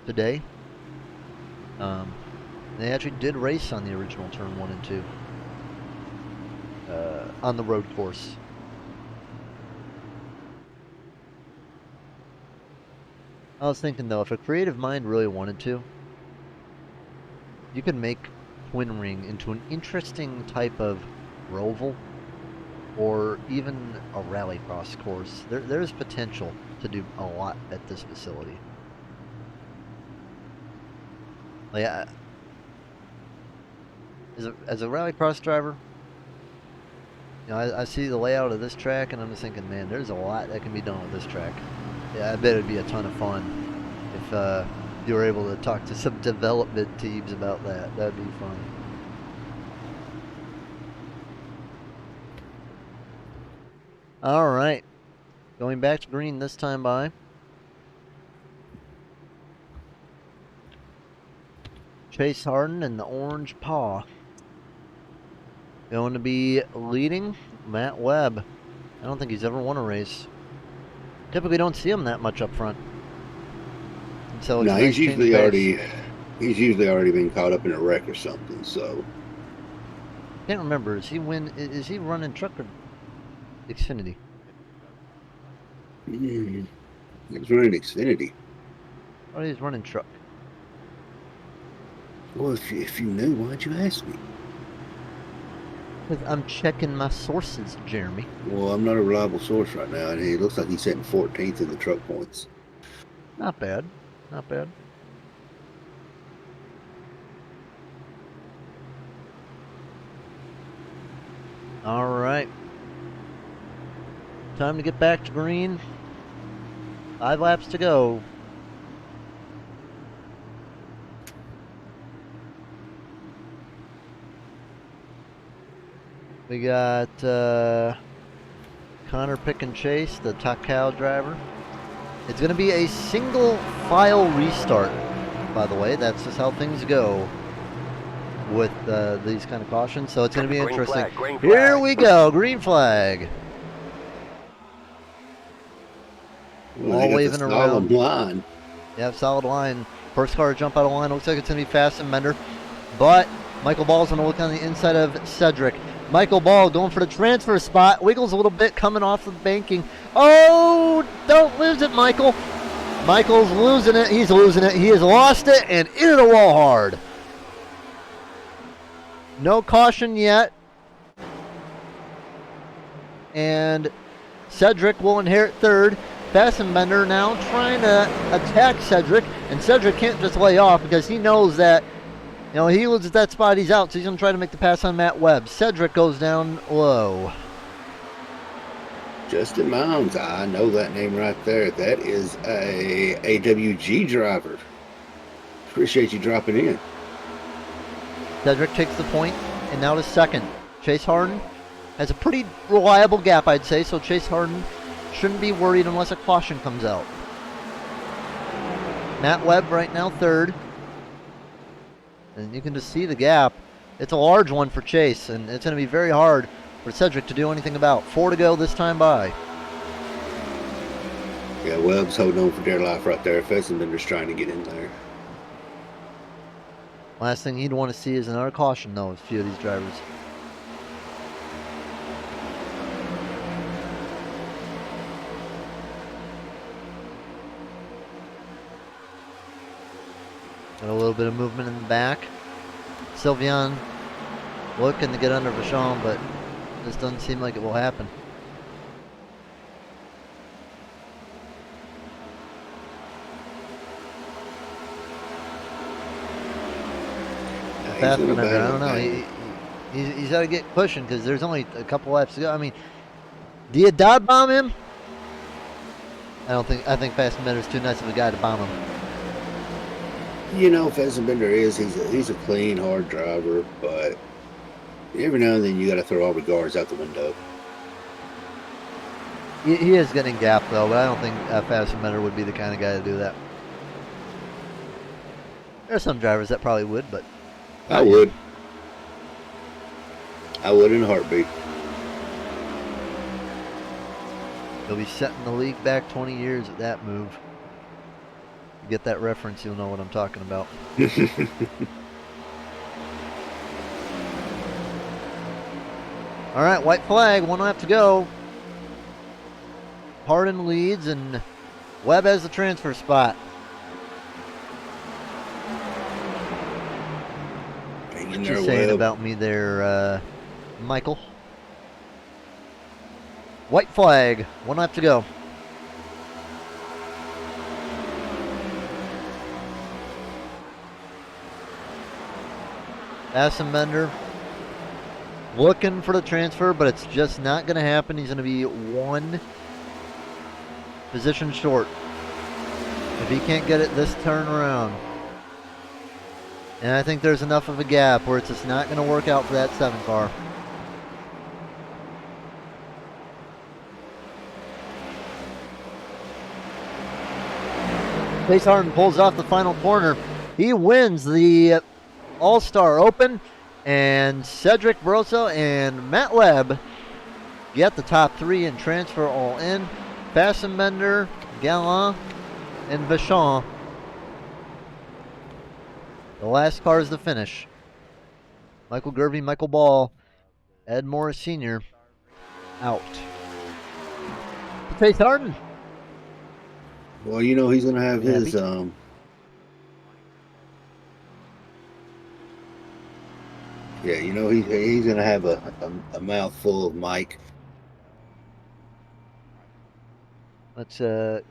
today. They actually did race on the original turn 1 and 2 on the road course. I was thinking though, if a creative mind really wanted to, you could make Twin Ring into an interesting type of roval or even a rallycross course. There's potential to do a lot at this facility. Like, as a rallycross driver, you know, I see the layout of this track and I'm just thinking, man, there's a lot that can be done with this track. Yeah, I bet it'd be a ton of fun if you were able to talk to some development teams about that. That'd be fun. All right, going back to green this time by Chase Harden and the Orange Paw. Going to be leading Matt Webb. I don't think he's ever won a race. Typically don't see him that much up front. And so it's No, a nice change of pace. he's usually already been caught up in a wreck or something. So Can't remember. Is he running truck or Xfinity? he's running Xfinity. Or he's running truck? Well, if you knew, why'd you ask me? Because I'm checking my sources, Jeremy. Well, I'm not a reliable source right now, and it looks like he's sitting 14th in the truck points. Not bad. Not bad. All right. Time to get back to green. 5 laps to go. We got Connor Pick and Chase, the Takao driver. It's going to be a single file restart, by the way. That's just how things go with these kind of cautions. So it's going to be interesting. Green flag. Here we go. Green flag. Well, All they got waving the around. solid line. Yep, solid line. First car to jump out of line. Looks like it's going to be Fast and Bender. But Michael Ball's going to look on the inside of Cedric. Michael Ball going for the transfer spot. Wiggles a little bit coming off the banking. Oh, don't lose it, Michael. Michael's losing it. He's losing it. He has lost it and into the wall hard. No caution yet. And Cedric will inherit third. Fassenbender now trying to attack Cedric. And Cedric can't just lay off because he knows that, you know, he loses that spot, he's out. So he's going to try to make the pass on Matt Webb. Cedric goes down low. Justin Mounds, I know that name right there. That is a AWG driver. Appreciate you dropping in. Cedric takes the point, and now to second. Chase Harden has a pretty reliable gap, I'd say, so Chase Harden shouldn't be worried unless a caution comes out. Matt Webb right now third. And you can just see the gap. It's a large one for Chase, and it's going to be very hard for Cedric to do anything about. 4 to go this time by. Yeah, Webb's holding on for dear life right there. Fessenbender's trying to get in there. Last thing he'd want to see is another caution, though, with a few of these drivers. Got a little bit of movement in the back. Sylvian looking to get under Vachon, but this doesn't seem like it will happen. Fast Bender, I don't know. He's got to get pushing because there's only a couple laps to go. I mean, do you dive bomb him? I think Fast Bender's too nice of a guy to bomb him. You know, Fessenbender he's a clean, hard driver, but every now and then you got to throw all regards out the window. He is getting gapped though, but I don't think Fassenbender would be the kind of guy to do that. There are some drivers that probably would, but I would. I would in a heartbeat. He'll be setting the league back 20 years at that move. You get that reference, you'll know what I'm talking about. All right, white flag, 1 lap to go. Harden leads, and Webb has the transfer spot. What you saying about me there, Michael? White flag, 1 lap to go. Fassenbender looking for the transfer, but it's just not going to happen. He's going to be 1 position short if he can't get it this turn around. And I think there's enough of a gap where it's just not going to work out for that 7 car. Chase Harden pulls off the final corner. He wins the All-Star Open, and Cedric Broso and Matt Webb get the top 3 and transfer all in. Fassenbender, Gallant, and Vachon. The last car is the finish. Michael Gervey, Michael Ball, Ed Morris Sr. out. Chase Harden. Well, you know he's gonna have Yeah, his Yeah, you know he's gonna have a mouthful of Mike. Let's see.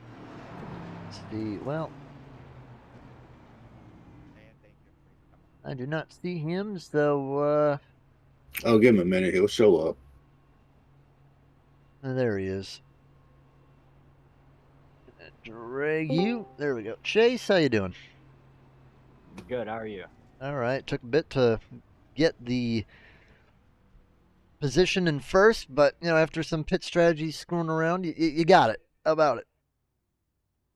Well, I do not see him, so Oh, give him a minute. He'll show up. there he is. Drag you. There we go. Chase, how you doing? Good. How are you? All right. Took a bit to get the position in first, but after some pit strategies screwing around, you got it. How about it?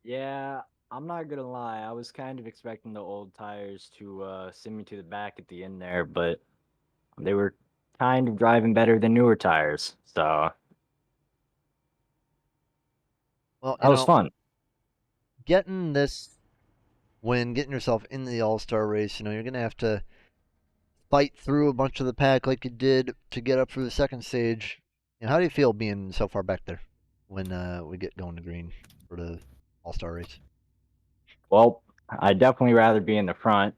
Yeah, I'm not gonna lie. I was kind of expecting the old tires to send me to the back at the end there, but they were kind of driving better than newer tires. So Well, that was fun. Getting this win, getting yourself into the All-Star race, you're going to have to fight through a bunch of the pack like you did to get up through the second stage. How do you feel being so far back there when we get going to green for the All-Star race? Well, I'd definitely rather be in the front.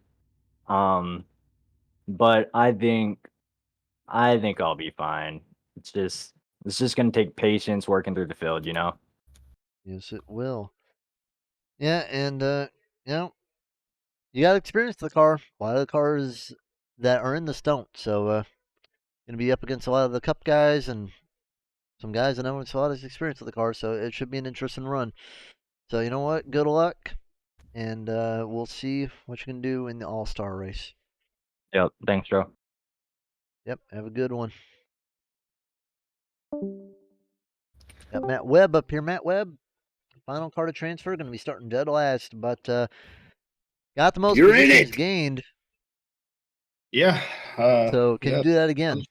But I think I'll be fine. It's just gonna take patience working through the field, you know? Yes, it will. Yeah, and you got to experience the car. A lot of the cars that are in this don't. So going to be up against a lot of the Cup guys and some guys that have a lot of experience with the car. So it should be an interesting run. So you know what? Good luck, and we'll see what you can do in the All-Star race. Yep. Thanks, Joe. Yep. Have a good one. Got Matt Webb up here. Matt Webb, final car to transfer. Going to be starting dead last, but got the most You're in positions it. gained. Yeah. So can you do that again?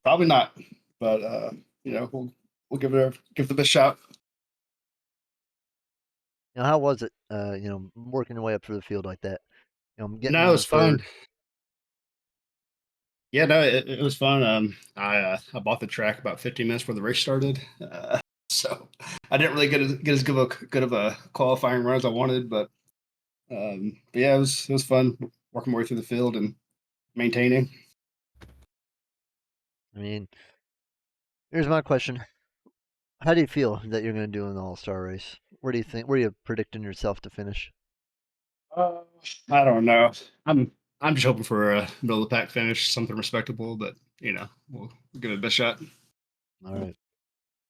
Probably not, but we'll give the best shot. How was it? Working your way up through the field like that. Getting No, it was fun. third. Yeah, no, it was fun. I bought the track about 15 minutes before the race started, so I didn't really get as good of a qualifying run as I wanted. But yeah, it was fun working my way through the field and maintaining. I mean, here's my question: how do you feel that you're going to do in the All-Star race? Where do you think? Where are you predicting yourself to finish? I don't know. I'm just hoping for a middle of the pack finish, something respectable. But we'll give it the best shot. All right.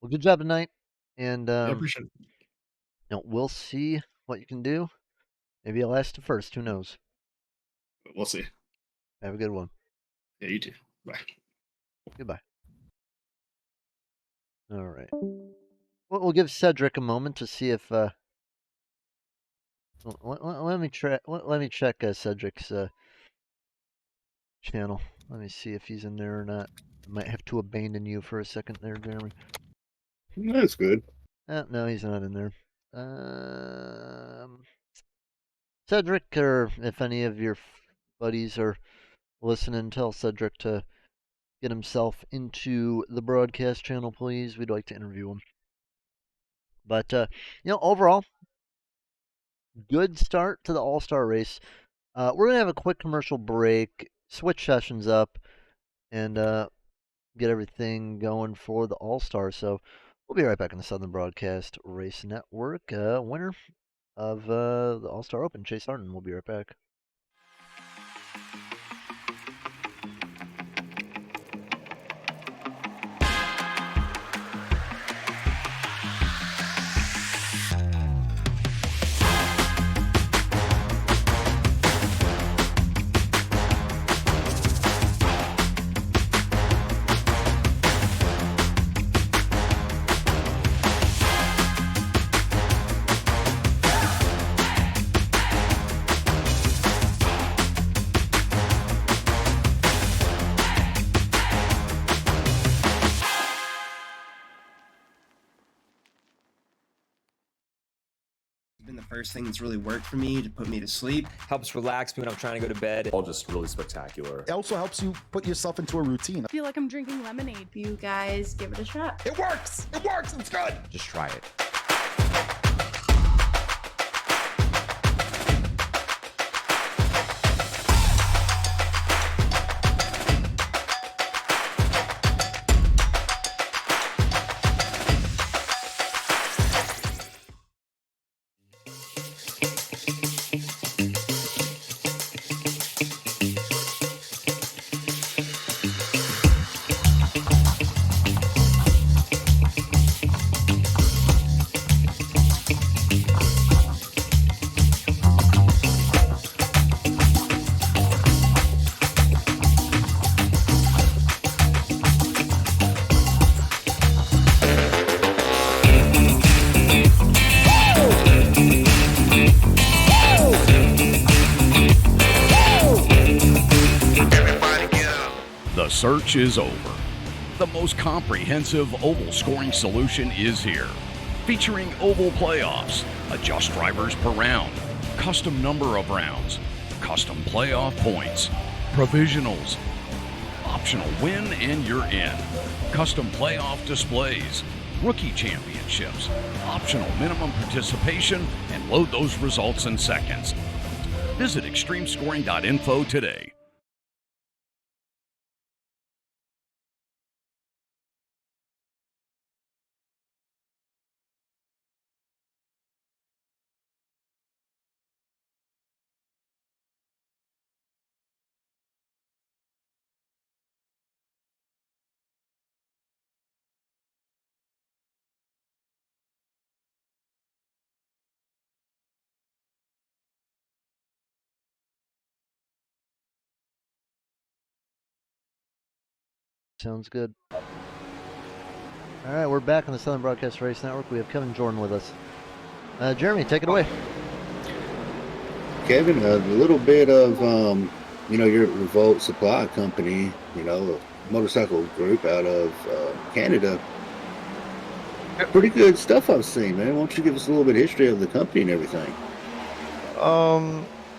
Well, good job tonight, and I appreciate it. we'll see what you can do. Maybe you'll last to first. Who knows? We'll see. Have a good one. Yeah, you too. Bye. Goodbye. All right. We'll give Cedric a moment to see if. Let me check Cedric's channel. Let me see if he's in there or not. I might have to abandon you for a second there, Jeremy. That's good. No, he's not in there. Cedric, or if any of your buddies are listening, tell Cedric to get himself into the broadcast channel, please. We'd like to interview him. But overall, good start to the All-Star race. We're gonna have a quick commercial break, switch sessions up, and get everything going for the All-Star. So we'll be right back on the Southern Broadcast Race Network. Winner of the All-Star Open, Chase Harden. We'll be right back. First thing that's really worked for me to put me to sleep. Helps relax me when I'm trying to go to bed. All just really spectacular. It also helps you put yourself into a routine. I feel like I'm drinking lemonade. You guys give it a shot. It works! It works! It's good! Just try it. The search is over. The most comprehensive oval scoring solution is here. Featuring oval playoffs, adjust drivers per round, custom number of rounds, custom playoff points, provisionals, optional win and you're in, custom playoff displays, rookie championships, optional minimum participation, and load those results in seconds. Visit extremescoring.info today. Sounds good. All right, we're back on the Southern Broadcast Race Network. We have Kevin Jordan with us. Jeremy, take it away. Kevin, a little bit of, your Revolt Supply Company, a motorcycle group out of Canada. Pretty good stuff I've seen, man. Why don't you give us a little bit of history of the company and everything?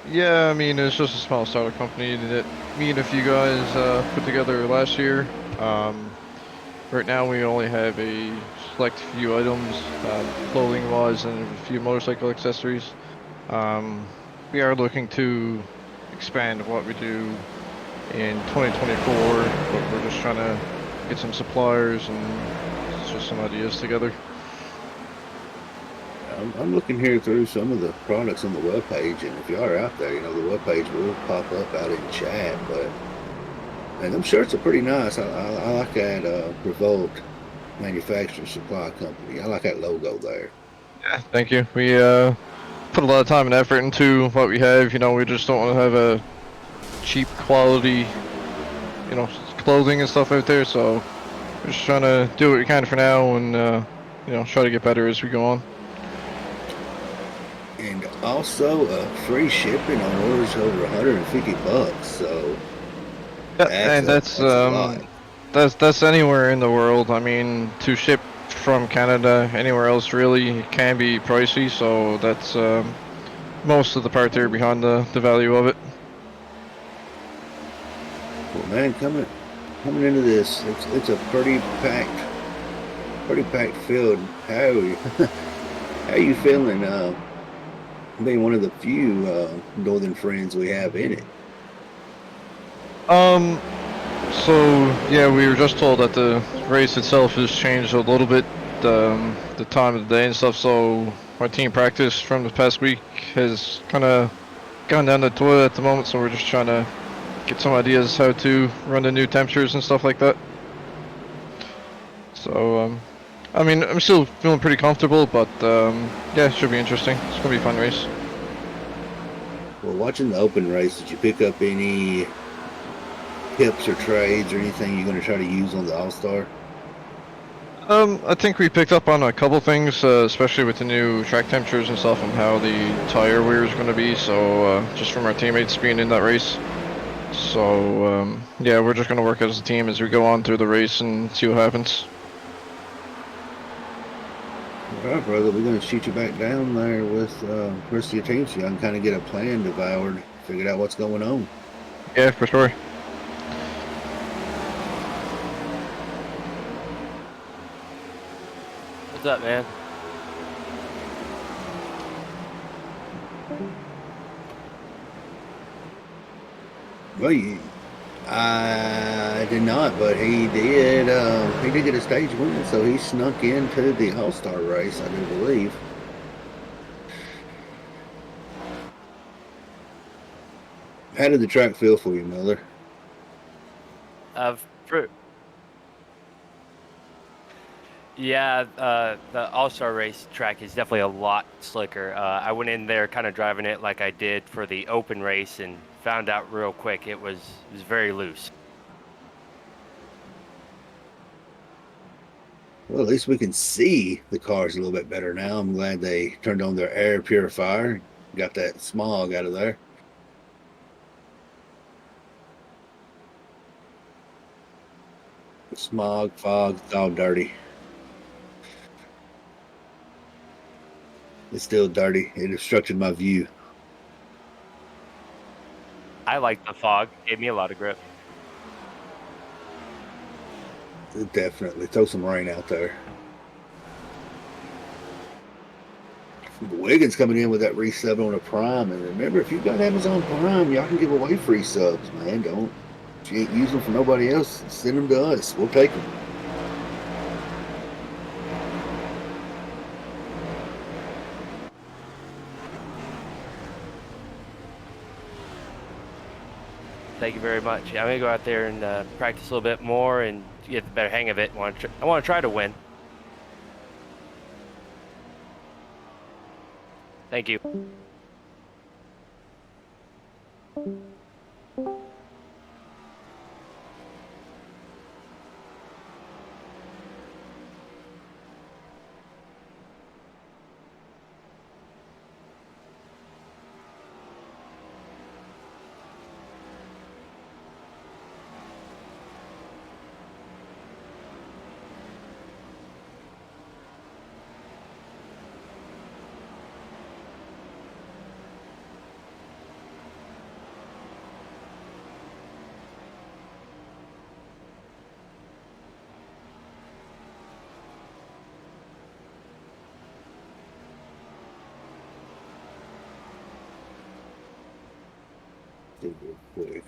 Yeah, I mean, it's just a small startup company that me and a few guys put together last year. Right now we only have a select few items, clothing-wise, and a few motorcycle accessories. We are looking to expand what we do in 2024, but we're just trying to get some suppliers and just some ideas together. I'm looking here through some of the products on the webpage, and if you are out there, the webpage will pop up out in chat, but man, them shirts are pretty nice. I like that Revolt Manufacturing Supply Company. I like that logo there. Yeah, thank you. We put a lot of time and effort into what we have. We just don't want to have a cheap quality, clothing and stuff out there, so we're just trying to do what we can for now and, try to get better as we go on. And also free shipping on orders over $150, so that's anywhere in the world. I mean, to ship from Canada anywhere else really can be pricey, so that's most of the part there behind the value of it. Well, man, coming into this, it's a pretty packed field. How are you feeling? Being one of the few Northern friends we have in it. So yeah, we were just told that the race itself has changed a little bit, the time of the day and stuff. So our team practice from the past week has kind of gone down the toilet at the moment. So we're just trying to get some ideas how to run the new temperatures and stuff like that. So I mean, I'm still feeling pretty comfortable, but yeah, it should be interesting. It's gonna be a fun race. Well, watching the open race, did you pick up any tips or trades or anything you're going to try to use on the All-Star? I think we picked up on a couple things, especially with the new track temperatures and stuff, and how the tire wear is going to be. So just from our teammates being in that race. So yeah, we're just going to work as a team as we go on through the race and see what happens. All right, brother, we're gonna shoot you back down there with the rest of your team so you can kind of get a plan devoured, figured out what's going on. Yeah, for sure. What's up, man? Well, I did not, but he did. He did get a stage win, so he snuck into the All-Star race, I do believe. How did the track feel for you, Miller? Yeah, the All-Star race track is definitely a lot slicker. I went in there kind of driving it like I did for the open race and found out real quick it was very loose. Well, at least we can see the cars a little bit better now. I'm glad they turned on their air purifier, got that smog out of there. Smog, fog, it's all dirty. It's still dirty. It obstructed my view. I like the fog. Gave me a lot of grip. Definitely. Throw some rain out there. Wiggins coming in with that resub on a Prime. And remember, if you've got Amazon Prime, y'all can give away free subs, man. Don't. If you ain't using them for nobody else, send them to us. We'll take them. Thank you very much. I'm gonna go out there and practice a little bit more and get the better hang of it. I want to try to win. Thank you. Real quick.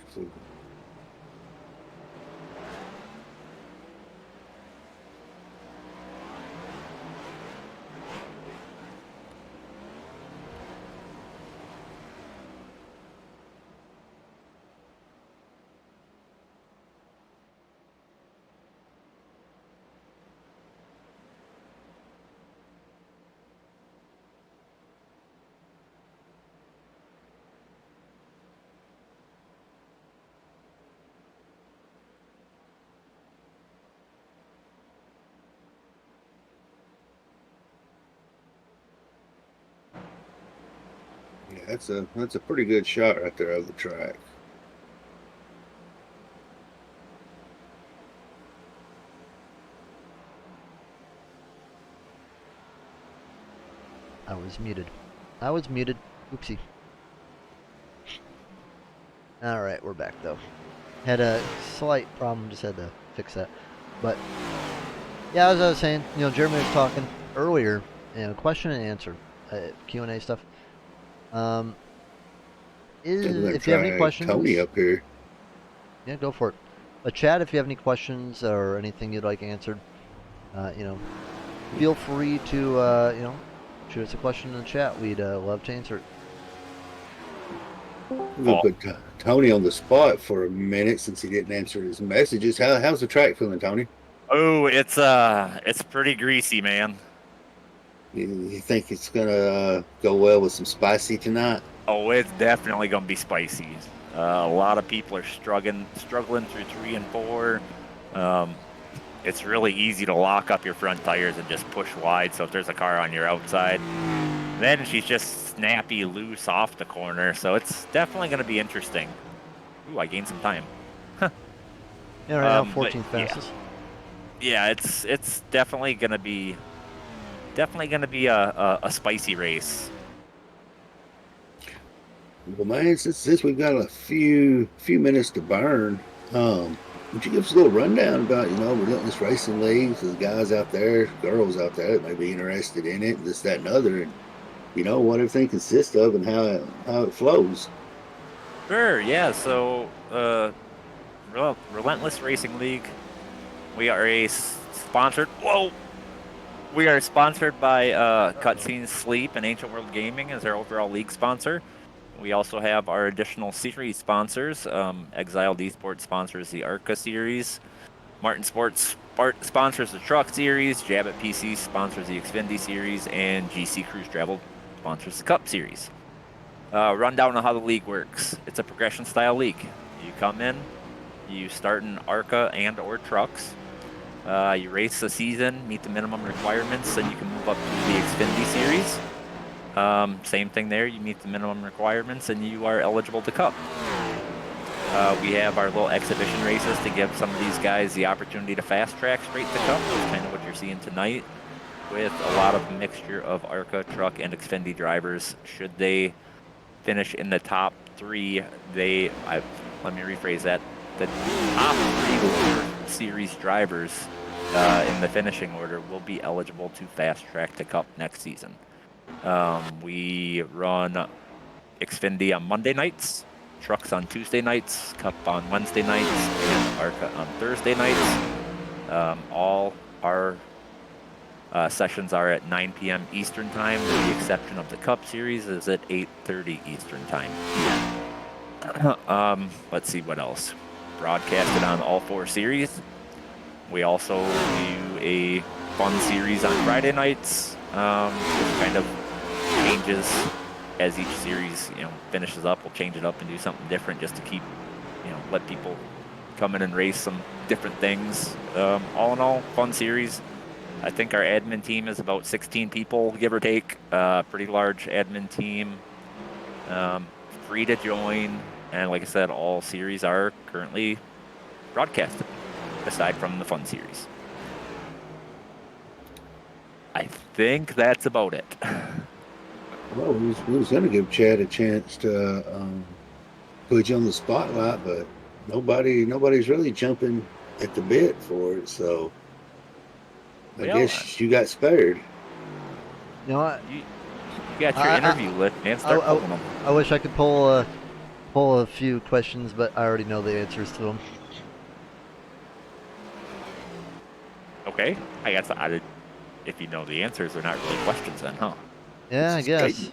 Yeah, that's a pretty good shot right there of the track. I was muted. I was muted. Oopsie. Alright, we're back though. Had a slight problem, just had to fix that. But, yeah, as I was saying, you know, Jeremy was talking earlier, you know, question and answer, Q&A stuff. If you have any questions... Tony up here. Yeah, go for it. But chat, if you have any questions or anything you'd like answered, you know, feel free to, you know, shoot us a question in the chat. We'd love to answer it. We'll put Tony on the spot for a minute since he didn't answer his messages. How's the track feeling, Tony? Oh, it's pretty greasy, man. You think it's gonna go well with some spicy tonight? Oh, it's definitely gonna be spicy. A lot of people are struggling through 3 and 4. It's really easy to lock up your front tires and just push wide. So if there's a car on your outside, then she's just snappy loose off the corner. So it's definitely going to be interesting. Ooh, I gained some time. Yeah, right now 14th fastest. Yeah, it's definitely going to be definitely going to be a spicy race. Well, man, since we've got a few minutes to burn, would you give us a little rundown about Relentless Racing Leagues, the guys out there, girls out there that may be interested in it, this, that, and other, and what everything consists of and how it flows. Sure, yeah. So, Relentless Racing League, we are sponsored. Whoa! We are sponsored by Cutscenes Sleep and Ancient World Gaming as our overall league sponsor. We also have our additional series sponsors. Exiled Esports sponsors the ARCA series. Martin Sports sponsors the Truck series. Jabbit PC sponsors the Xfinity series. And GC Cruise Travel sponsors the Cup series. Rundown on how the league works. It's a progression style league. You come in, you start in ARCA and or trucks. You race the season, meet the minimum requirements, then you can move up to the Xfinity series. Same thing there, you meet the minimum requirements and you are eligible to Cup. We have our little exhibition races to give some of these guys the opportunity to fast track straight to Cup, which is kind of what you're seeing tonight, with a lot of mixture of ARCA, truck, and Xfinity drivers. Should they finish in the top 3, let me rephrase that, the top 3 lower series drivers in the finishing order will be eligible to fast track to Cup next season. We run Xfinity on Monday nights, trucks on Tuesday nights, Cup on Wednesday nights, and ARCA on Thursday nights. All our sessions are at 9 p.m. Eastern Time, with the exception of the Cup Series is at 8:30 Eastern Time. Let's see what else. Broadcasted on all 4 series. We also do a fun series on Friday nights, which kind of changes as each series finishes up. We'll change it up and do something different just to keep let people come in and race some different things. All in all, fun series. I think our admin team is about 16 people, give or take. Pretty large admin team. Free to join. And like I said, all series are currently broadcasted, aside from the fun series. I think that's about it. Well, we was going to give Chad a chance to put you on the spotlight, but nobody's really jumping at the bit for it, so I guess you got spared. You know what? You got your interview list, man. Start pulling them. I wish I could pull a few questions, but I already know the answers to them. Okay, I guess if you know the answers, they're not really questions then, huh? Yeah, I guess.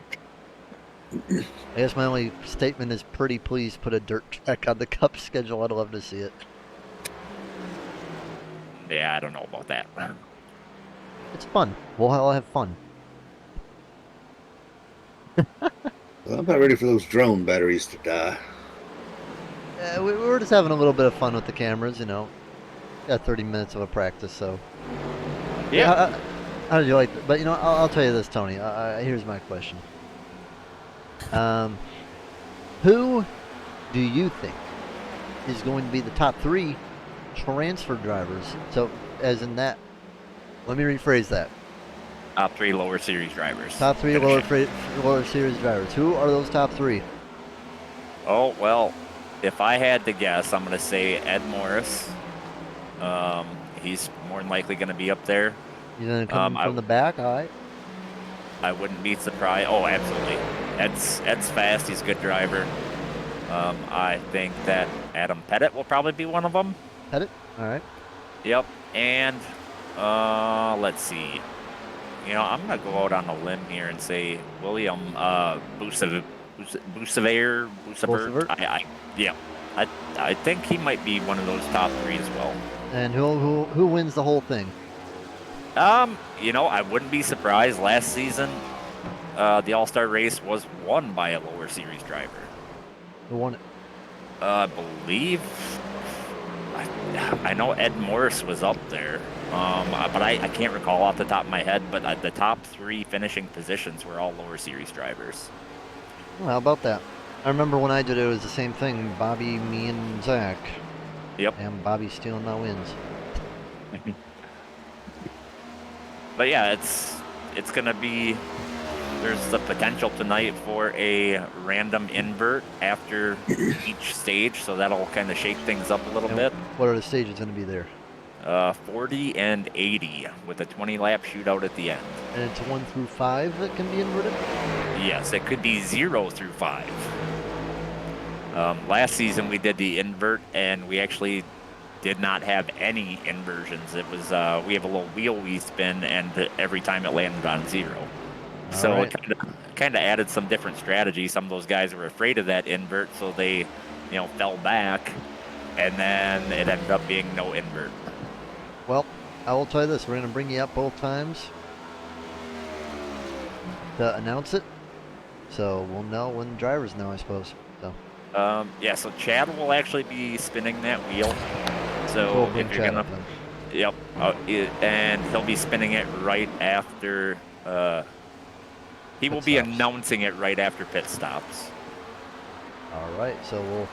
I guess my only statement is pretty please put a dirt track on the Cup schedule. I'd love to see it. Yeah, I don't know about that. It's fun. We'll all have fun. Well, I'm about ready for those drone batteries to die. Yeah, we're just having a little bit of fun with the cameras, Got 30 minutes of a practice, so. Yeah. How did you like that? But I'll tell you this, Tony. Here's my question. Who do you think is going to be the top 3 transfer drivers? So, as in that, let me rephrase that. Top 3 lower series drivers. Top 3 lower series drivers. Who are those top 3? Oh, well, if I had to guess, I'm going to say Ed Morris. He's more than likely going to be up there. He's going to come from the back, all right? I wouldn't be surprised. Oh, absolutely. Ed's fast. He's a good driver. I think that Adam Pettit will probably be one of them. Pettit? All right. Yep. And let's see. I'm going to go out on a limb here and say William Bucever. I think he might be one of those top 3 as well. And who wins the whole thing? I wouldn't be surprised. Last season, the All-Star race was won by a lower series driver. Who won it? I believe. I know Ed Morris was up there, but I can't recall off the top of my head. But the top 3 finishing positions were all lower series drivers. Well, how about that? I remember when I did it, it was the same thing. Bobby, me, and Zach. Yep. And Bobby stealing my wins. But yeah, it's it's gonna be. There's the potential tonight for a random invert after each stage, so that'll kind of shake things up a little bit. What are the stages going to be there? 40 and 80 with a 20-lap shootout at the end. And it's 1 through 5 that can be inverted? Yes, it could be 0 through 5. Last season we did the invert, and we actually did not have any inversions. It was we have a little wheel we spin, and every time it landed on 0. So right. it kind of added some different strategies. Some of those guys were afraid of that invert, so they, fell back, and then it ended up being no invert. Well, I will tell you this: we're going to bring you up both times to announce it, so we'll know when the drivers know, I suppose. So. Yeah. So Chad will actually be spinning that wheel. So We'll if you're gonna, yep, and he'll be spinning it right after. He will be announcing it right after pit stops. All right, so we'll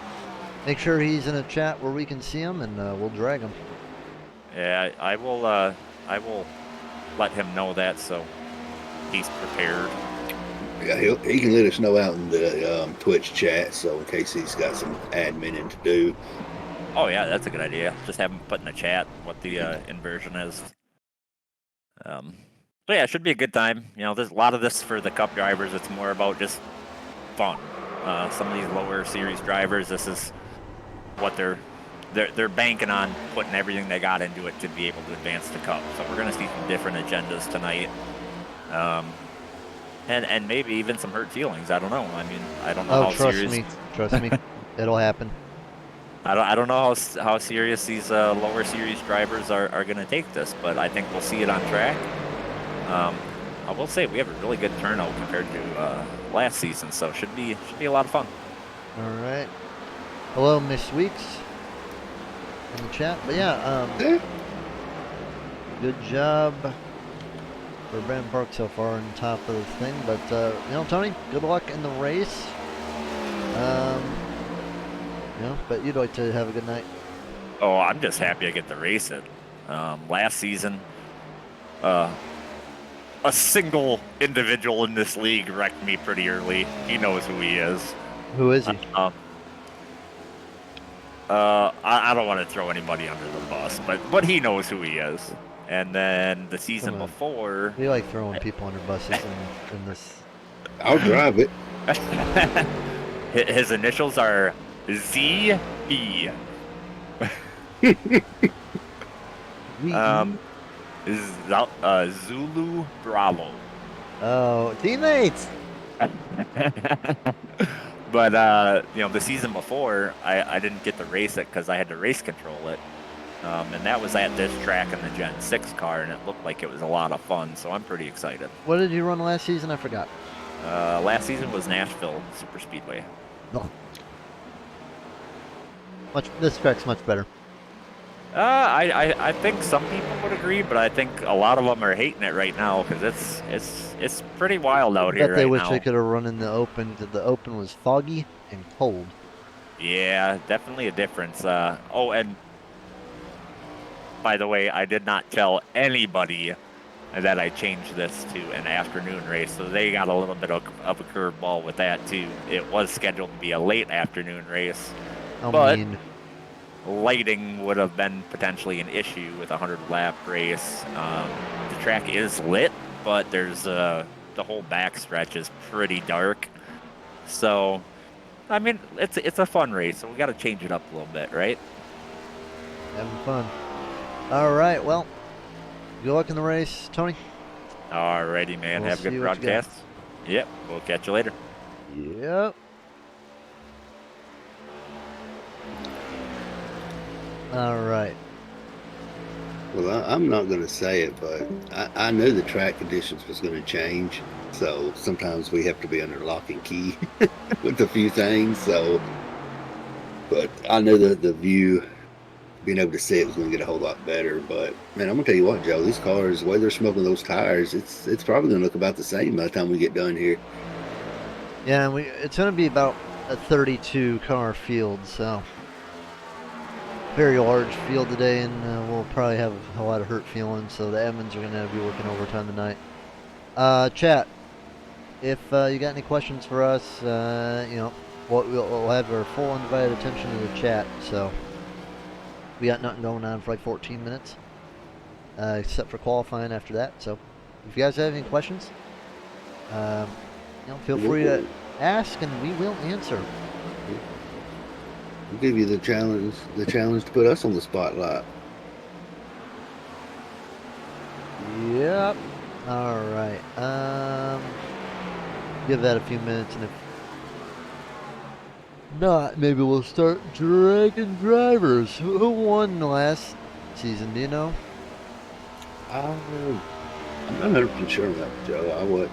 make sure he's in a chat where we can see him, and we'll drag him. Yeah, I will let him know that so he's prepared. Yeah, he can let us know out in the Twitch chat, so in case he's got some adminning to do. Oh yeah, that's a good idea. Just have him put in the chat what the inversion is. So yeah, it should be a good time. There's a lot of this for the Cup drivers. It's more about just fun. Some of these lower series drivers, this is what they're banking on, putting everything they got into it to be able to advance the Cup. So we're going to see some different agendas tonight, and maybe even some hurt feelings. I don't know. I mean, I don't know how serious. Trust me, it'll happen. I don't know how serious these lower series drivers are going to take this, but I think we'll see it on track. I will say we have a really good turnout compared to last season, so should be a lot of fun. All right. Hello, Miss Weeks, in the chat. But yeah, good job for Brandon Park so far on top of the thing. But Tony, good luck in the race. But you'd like to have a good night. Oh, I'm just happy I get to race it. Last season, a single individual in this league wrecked me pretty early. He knows who he is. Who is he? I don't want to throw anybody under the bus, but he knows who he is. And then the season before, we like throwing people under buses in this. I'll drive it. His initials are ZB. Zulu Bravo. Oh, teammates! But the season before, I didn't get to race it because I had to race control it, and that was at this track in the Gen 6 car, and it looked like it was a lot of fun. So I'm pretty excited. What did you run last season? I forgot. Last season was Nashville Super Speedway. Oh. This track's much better. I think some people would agree, but I think a lot of them are hating it right now because it's pretty wild out here right now. I bet they wish they could have run in the open. The open was foggy and cold. Yeah, definitely a difference. Oh, and by the way, I did not tell anybody that I changed this to an afternoon race, so they got a little bit of a curveball with that too. It was scheduled to be a late afternoon race, but lighting would have been potentially an issue with a 100-lap race. The track is lit, but there's the whole back stretch is pretty dark. So, I mean, it's a fun race, so we got to change it up a little bit, right? Having fun. All right, well, good luck in the race, Tony. Alrighty, man. Have a good broadcast. Yep, we'll catch you later. Yep. All right. Well, I'm not going to say it, but I knew the track conditions was going to change. So sometimes we have to be under lock and key with a few things. So, but I knew the view, being able to see it was going to get a whole lot better. But man, I'm going to tell you what, Joe, these cars, the way they're smoking those tires, it's probably going to look about the same by the time we get done here. Yeah, it's going to be about a 32 car field, so very large field today, and we'll probably have a lot of hurt feelings. So the admins are going to be working overtime tonight. Chat. If you got any questions for us, we'll have our full undivided attention to the chat. So we got nothing going on for like 14 minutes, except for qualifying after that. So if you guys have any questions, feel free to ask, and we will answer. We'll give you the challenge to put us on the spotlight. Yep. All right. Give that a few minutes, and if not, maybe we'll start dragging drivers. Who won last season? Do you know? I'm not 100% sure of that, Joe. I wasn't.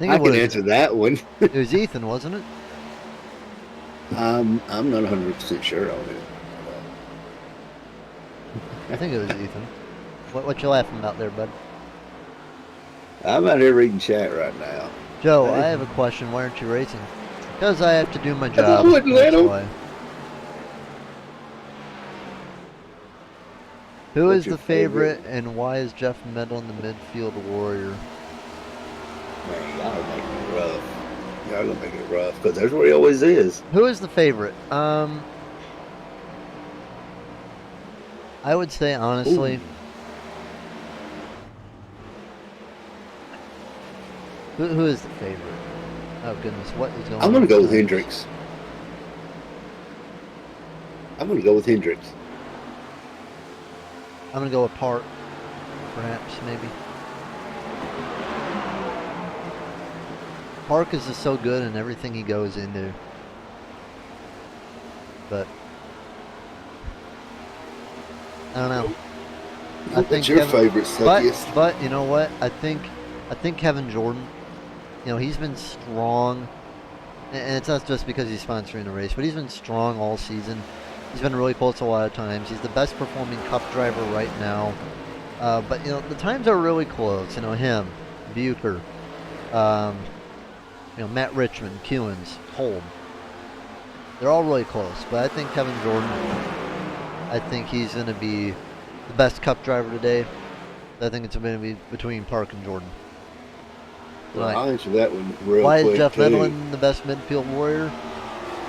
I can answer that one. It was Ethan, wasn't it? I'm not 100% sure on it. I think it was Ethan. What you laughing about there, bud? I'm out here reading chat right now. Joe, I have a question. Why aren't you racing? Because I have to do my job. I wouldn't let him. Why. Who is the favorite, and why is Jeff Medlin the midfield warrior? Man, y'all are making it rough. Y'all are gonna make it rough because that's where he always is. Who is the favorite? I would say honestly. Who is the favorite? Oh goodness, what is going on? I'm gonna go with Hendricks. I'm gonna go with Hendricks. I'm gonna go with Park, perhaps, maybe. Park is just so good in everything he goes into. But I don't know. I think your favorite, but you know what? I think Kevin Jordan. He's been strong, and it's not just because he's sponsoring the race, but he's been strong all season. He's been really close a lot of times. He's the best performing Cup driver right now. But the times are really close. Him, Bucher, Matt Richmond, Kewins, Holm. They're all really close. But I think Kevin Jordan. I think he's going to be the best Cup driver today. I think it's going to be between Park and Jordan. Well, I'll answer that one real quick. Why is Jeff Medlin the best midfield warrior?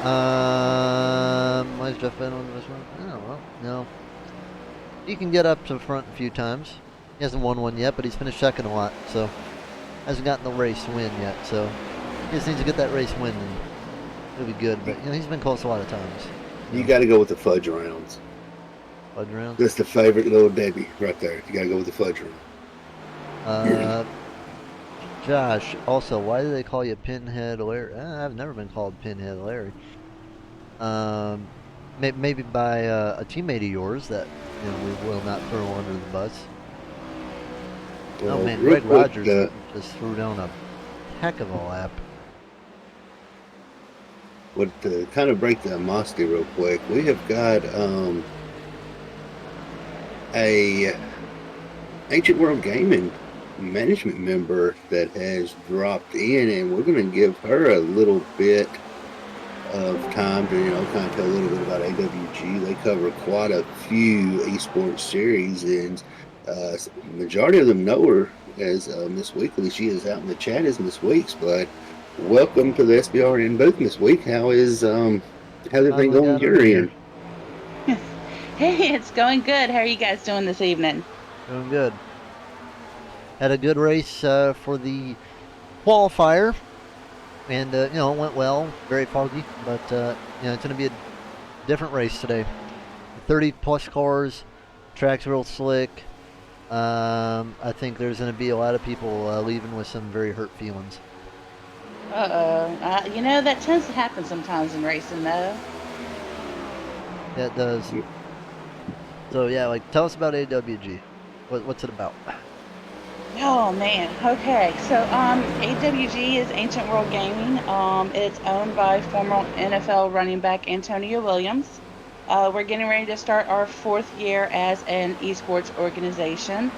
Why is Jeff Medlin the best one? Oh, well, no. He can get up to the front a few times. He hasn't won one yet, but he's finished second a lot, so hasn't gotten the race win yet. So he just needs to get that race win, and it'll be good. But he's been close a lot of times. You got to go with the fudge rounds. Fudge rounds. That's the favorite little Debbie right there. You got to go with the fudge round. Josh, also, why do they call you Pinhead Larry? I've never been called Pinhead Larry. Maybe by a teammate of yours that we will not throw under the bus. Oh man, Greg Rogers just threw down a heck of a lap. To kind of break the animosity real quick, we have got a Ancient World Gaming management member that has dropped in, and we're going to give her a little bit of time to kind of tell a little bit about AWG. They cover quite a few esports series, and majority of them know her as Miss Weekly. She is out in the chat as Miss Weeks, but welcome to the SBRN booth, Miss Week. How's everything going your end? Hey, it's going good. How are you guys doing this evening? Doing good. Had a good race for the qualifier, and it went well. Very foggy, but it's going to be a different race today. 30+ cars, track's real slick. I think there's going to be a lot of people leaving with some very hurt feelings. That tends to happen sometimes in racing, though. Yeah, it does. So yeah, tell us about AWG. What's it about? Oh man, okay. So AWG is Ancient World Gaming. It's owned by former NFL running back Antonio Williams. We're getting ready to start our 4th year as an esports organization.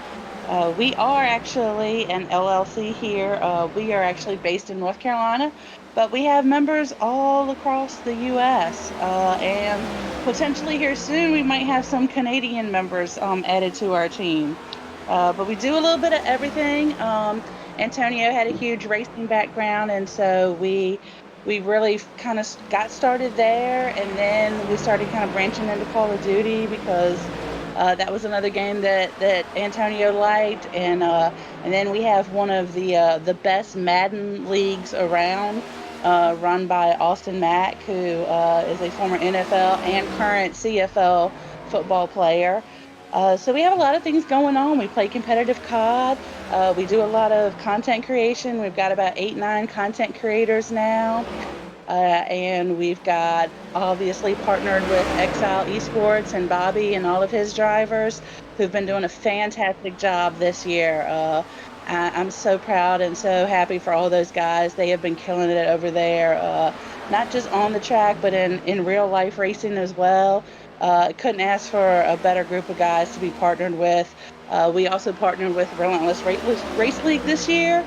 We are actually an LLC here. We are actually based in North Carolina, but we have members all across the U.S. And potentially here soon, we might have some Canadian members added to our team. But we do a little bit of everything. Antonio had a huge racing background, and so we really kind of got started there, and then we started kind of branching into Call of Duty because that was another game that Antonio liked, and then we have one of the best Madden leagues around, run by Austin Mack, who is a former NFL and current CFL football player. So we have a lot of things going on. We play competitive COD. We do a lot of content creation. We've got about 8, 9 content creators now. And we've got obviously partnered with Exile Esports and Bobby and all of his drivers who've been doing a fantastic job this year. I'm so proud and so happy for all those guys. They have been killing it over there, not just on the track, but in real life racing as well. Couldn't ask for a better group of guys to be partnered with. We also partnered with Relentless Race League this year.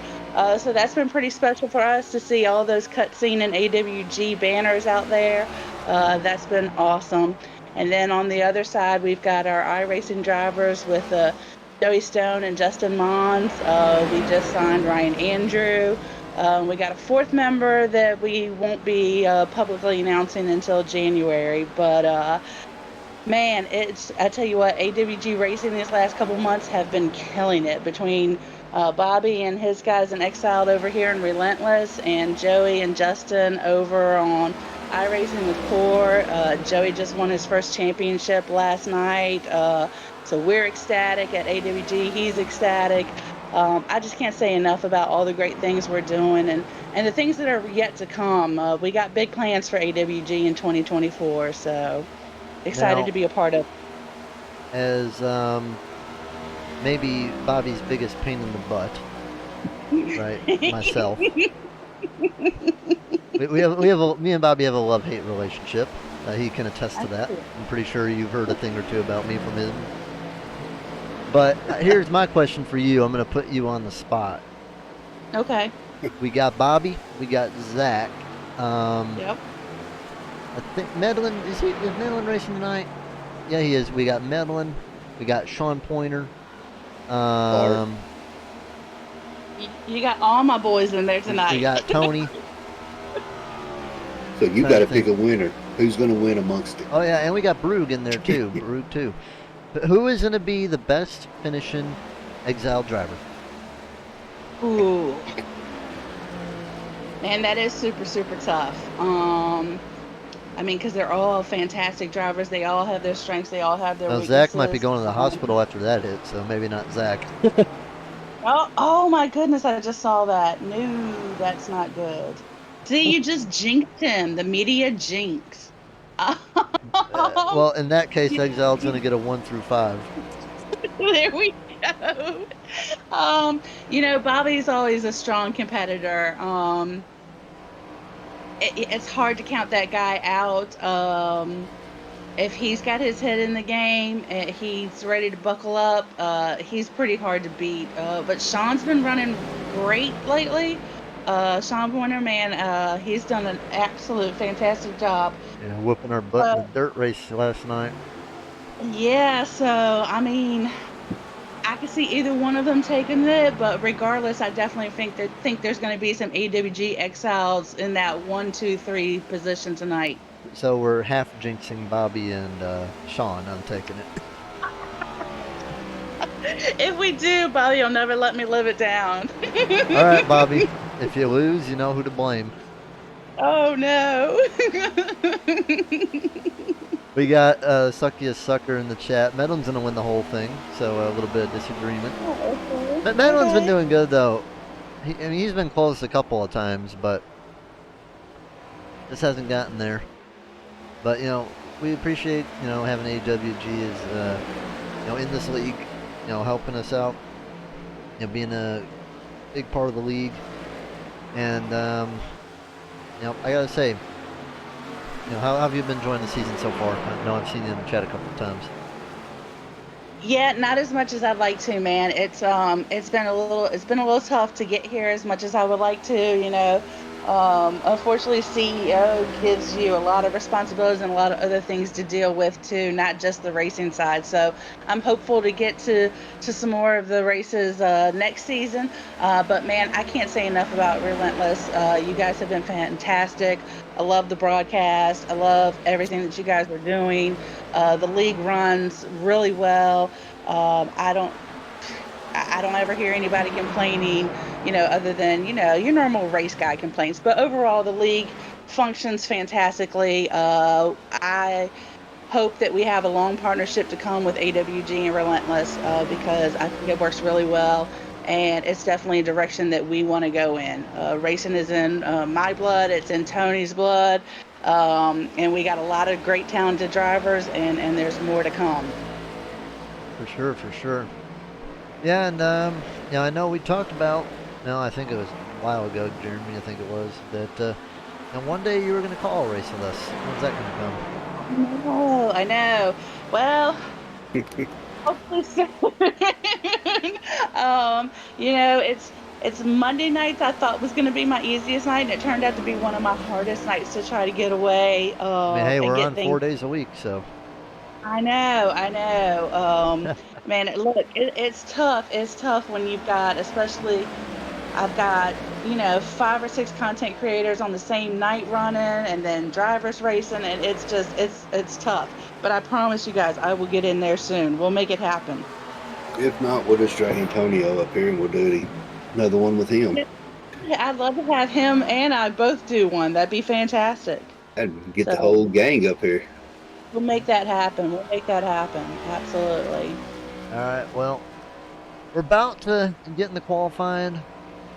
So that's been pretty special for us to see all those cutscene and AWG banners out there. That's been awesome. And then on the other side, we've got our iRacing drivers with Joey Stone and Justin Mons. We just signed Ryan Andrew. We got a fourth member that we won't be publicly announcing until January. But man, I tell you what, AWG Racing these last couple months have been killing it between Bobby and his guys in Exiled over here in Relentless, and Joey and Justin over on iRacing with Core. Joey just won his first championship last night. So we're ecstatic at AWG. He's ecstatic. I just can't say enough about all the great things we're doing and the things that are yet to come. We got big plans for AWG in 2024, so excited Now, to be a part of. As maybe Bobby's biggest pain in the butt, right? Myself. Me and Bobby have a love-hate relationship. He can attest to that. I'm pretty sure you've heard a thing or two about me from him. But here's my question for you. I'm going to put you on the spot. Okay. We got Bobby. We got Zach. Yep. I think Medlin, is Medlin racing tonight? Yeah, he is. We got Medlin. We got Sean Pointer. You got all my boys in there tonight. We got Tony. So you got to pick a winner. Who's going to win amongst it? Oh yeah, and we got Brug in there too. Brug too. But who is going to be the best finishing Exile driver? Ooh. Man, that is super, super tough. I mean, because they're all fantastic drivers. They all have their strengths. They all have their weaknesses. Zach might be going to the hospital after that hit, so maybe not Zach. Oh my goodness, I just saw that. No, that's not good. See, you just jinxed him. The media jinx. Well, in that case, Exile's going to get a 1 through 5. There we go. Bobby's always a strong competitor. It's hard to count that guy out. If he's got his head in the game, he's ready to buckle up. He's pretty hard to beat. But Sean's been running great lately. Sean Pointer, man, he's done an absolute fantastic job. Yeah, whooping our butt in the dirt race last night. Yeah, so I mean, I could see either one of them taking it, but regardless, I definitely think there's going to be some AWG Exiles in that 1, 2, 3 position tonight. So we're half jinxing Bobby and Sean. I'm taking it. If we do, Bobby will never let me live it down. All right, Bobby. If you lose, you know who to blame. Oh no. We got Suckiest Sucker in the chat. Medlin's going to win the whole thing, so a little bit of disagreement. But Medlin's been doing good, though. He's been close a couple of times, but just hasn't gotten there. But, we appreciate, having AWG as, in this league, helping us out, being a big part of the league. And, I gotta say, how have you been enjoying the season so far? I know I've seen you in the chat a couple of times. Yeah, not as much as I'd like to, man. It's been a little tough to get here as much as I would like to, you know. Unfortunately, CEO gives you a lot of responsibilities and a lot of other things to deal with too, not just the racing side. So I'm hopeful to get to some more of the races next season. But man, I can't say enough about Relentless. You guys have been fantastic. I love the broadcast. I love everything that you guys are doing. The league runs really well. I don't I don't ever hear anybody complaining, you know, other than, you know, your normal race guy complaints. But overall, the league functions fantastically. I hope that we have a long partnership to come with AWG and Relentless because I think it works really well. And it's definitely a direction that we want to go in. Racing is in my blood, it's in Tony's blood. And we got a lot of great talented drivers, and there's more to come. For sure, for sure. Yeah, and I know we talked about. No, I think it was a while ago, Jeremy. I think it was that. And one day you were going to call a race with us. When's that going to come? I know. Well, hopefully soon. You know, it's Monday nights I thought was going to be my easiest night, and it turned out to be one of my hardest nights to try to get away I mean, hey, and we're get on things. 4 days a week, so. I know, I know. Man, look, it's tough. It's tough when you've got, especially I've got, you know, 5 or 6 content creators on the same night running and then drivers racing, and it's just it's tough. But I promise you guys, I will get in there soon. We'll make it happen. If not, we'll just drag Antonio up here and we'll do another one with him. Yeah, I'd love to have him and I both do one. That'd be fantastic. And get the whole So gang up here. we'll make that happen. We'll make that happen. Absolutely. All right. Well, we're about to get in the qualifying.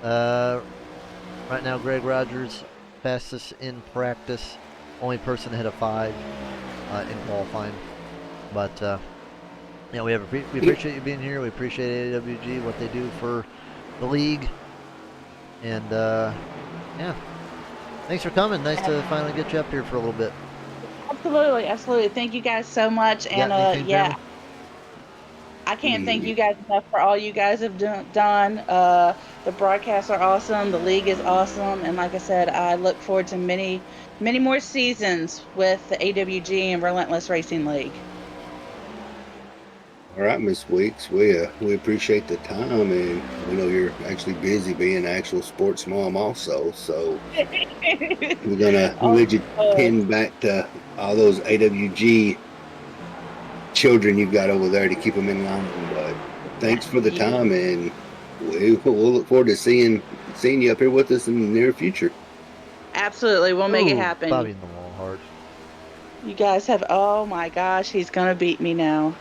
Right now, Greg Rogers fastest in practice, only person ahead of 5 in qualifying. But yeah, we appreciate you being here. We appreciate AWG, what they do for the league, and yeah, thanks for coming. Nice to finally get you up here for a little bit. Absolutely, absolutely. Thank you guys so much. You got And anything, yeah, Jeremy? I can't thank you guys enough for all you guys have done. The broadcasts are awesome. The league is awesome. And like I said, I look forward to many, many more seasons with the AWG and Relentless Racing League. All right, Miss Weeks, we appreciate the time, and we know you're actually busy being an actual sports mom also. So we're gonna let you pin back to all those AWG children you've got over there to keep them in line. But thanks for the time, and we'll look forward to seeing you up here with us in the near future. Absolutely, we'll make it happen. Bobby in the wall hard. You guys have. Oh my gosh, he's gonna beat me now.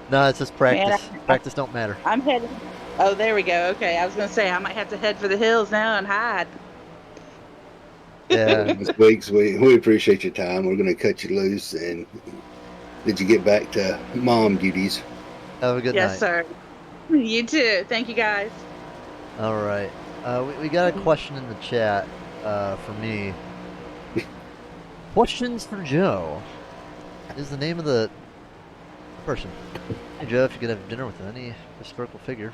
No, it's just practice. Man, Practice don't matter. I'm headed. Oh, there we go. Okay, I was gonna say I might have to head for the hills now and hide. Yeah. Miss Weeks, we appreciate your time. We're gonna cut you loose, and did you get back to mom duties? Have a good night. Yes, sir. You too. Thank you, guys. All right. We got a question in the chat for me. Questions for Joe is the name of the person. Hey, Joe, if you could have dinner with any historical figure,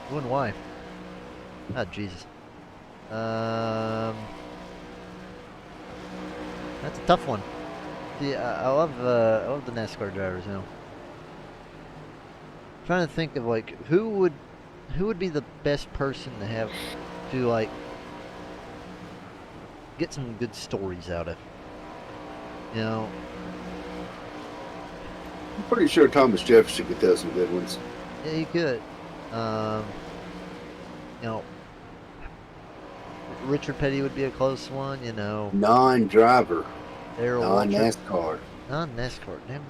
who and why? Ah, Jesus. That's a tough one. See, I love the NASCAR drivers, you know. I'm trying to think of like who would be the best person to have to like get some good stories out of. You know. I'm pretty sure Thomas Jefferson could tell some good ones. Yeah, he could. You know, Richard Petty would be a close one. You know, non-driver, non-NASCAR, non-NASCAR. Damn.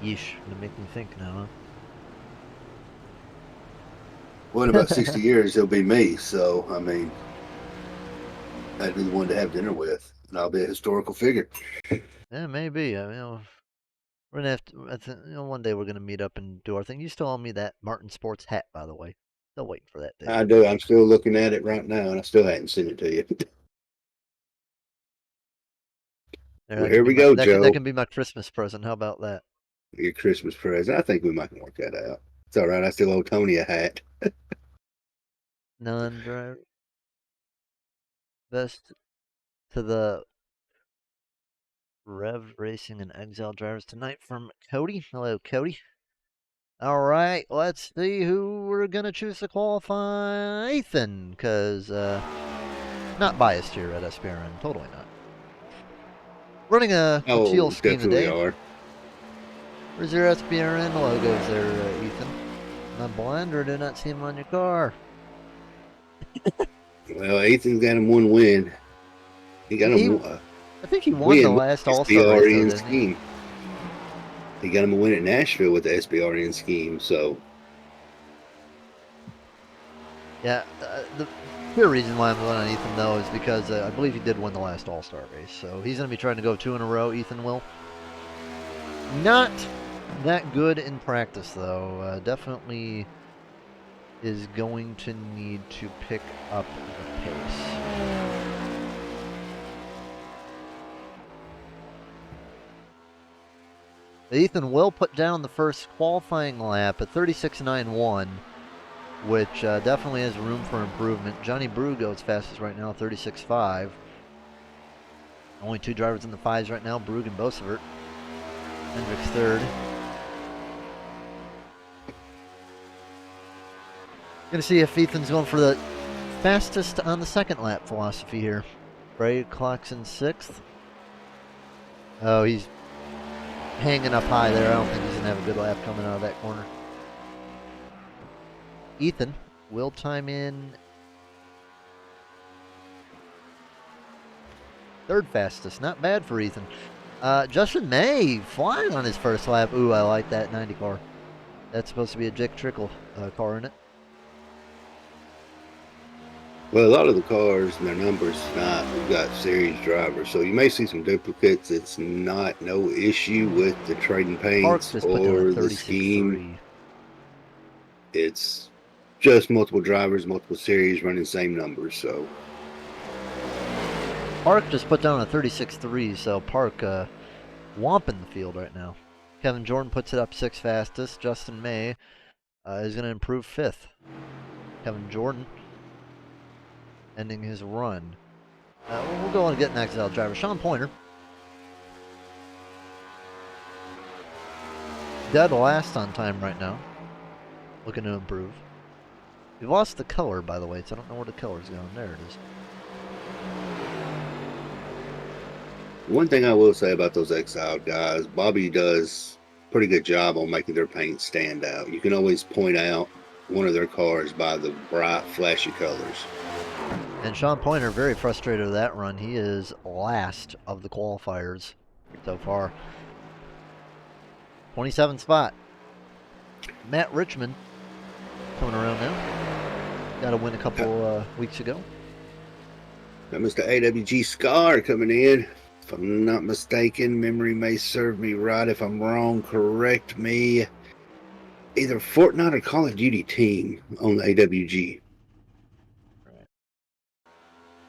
Yeesh, gonna make me think now, huh? Well, in about 60 years, it'll be me. So, I mean, I'd be the one to have dinner with, and I'll be a historical figure. Yeah, maybe. I mean, we're gonna have to. One day we're gonna meet up and do our thing. You still owe me that Martin Sports hat, by the way. Still waiting for that day. I do. I'm still looking at it right now, and I still hadn't sent it to you. There, Well, here we go, Joe. That can be my Christmas present. How about that? Your Christmas present. I think we might work that out. It's all right. I still owe Tony a hat. Non-driver. Best to the Rev Racing and Exile drivers tonight from Cody. Hello, Cody. All right, let's see who we're gonna choose to qualify. Ethan, because not biased here at SPRN, totally not. Running a teal scheme definitely today. are. Where's your SPRN logos there, Ethan? Am I blind or do not see them on your car? Well, Ethan's got him one win. He got him. I think he won the last All-Star race, though, didn't he? He got him a win at Nashville with the SBRN scheme. So, yeah, the clear reason why I'm going on Ethan though is because I believe he did win the last All-Star race, so he's going to be trying to go 2 in a row. Ethan will. Not that good in practice though. Definitely is going to need to pick up the pace. Ethan will put down the first qualifying lap at 36.91, which definitely has room for improvement. Johnny Brew goes fastest right now, 36.5. Only 2 drivers in the 5s right now, Brugge and Bosevert. Hendricks third. Gonna see if Ethan's going for the fastest on the second lap philosophy here. Bray clocks in 6th. Oh, he's hanging up high there. I don't think he's going to have a good lap coming out of that corner. Ethan will time in 3rd fastest. Not bad for Ethan. Justin May flying on his first lap. Ooh, I like that 90 car. That's supposed to be a Dick Trickle car in it. well, a lot of the cars and their numbers not. We've got series drivers, so you may see some duplicates. It's not no issue with the trading paints or the scheme. It's just multiple drivers, multiple series running the same numbers. So Park just put down a 36.3, so Park whomping the field right now. Kevin Jordan puts it up 6th fastest. Justin May is going to improve 5th. Kevin Jordan ending his run. We'll go and get an Exile driver. Sean Pointer. Dead last on time right now. Looking to improve. We lost the color, by the way, so I don't know where the color's going. There it is. one thing I will say about those Exile guys, Bobby does a pretty good job on making their paint stand out. You can always point out one of their cars by the bright, flashy colors. And Sean Pointer, very frustrated with that run. He is last of the qualifiers so far. 27th spot. Matt Richmond coming around now. Got a win a couple weeks ago. Got Mr. AWG Scar coming in. If I'm not mistaken, memory may serve me right. If I'm wrong, correct me. Either Fortnite or Call of Duty team on the AWG.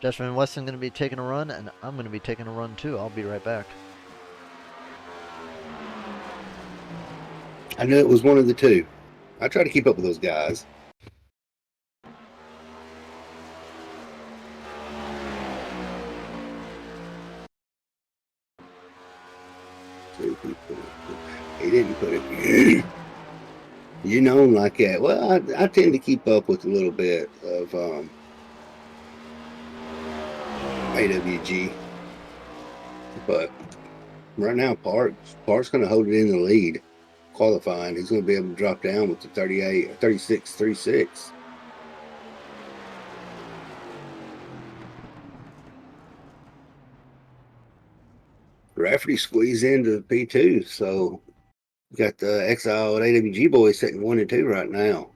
Justin Weston going to be taking a run, and I'm going to be taking a run too. I'll be right back. I knew it was one of the two. I try to keep up with those guys. He didn't put it. You know, like that. Well, I tend to keep up with a little bit of AWG, but right now Park's going to hold it in the lead. Qualifying, he's going to be able to drop down with the 36.36. Rafferty squeezed into P2, so we got the Exile and AWG boys sitting 1 and 2 right now.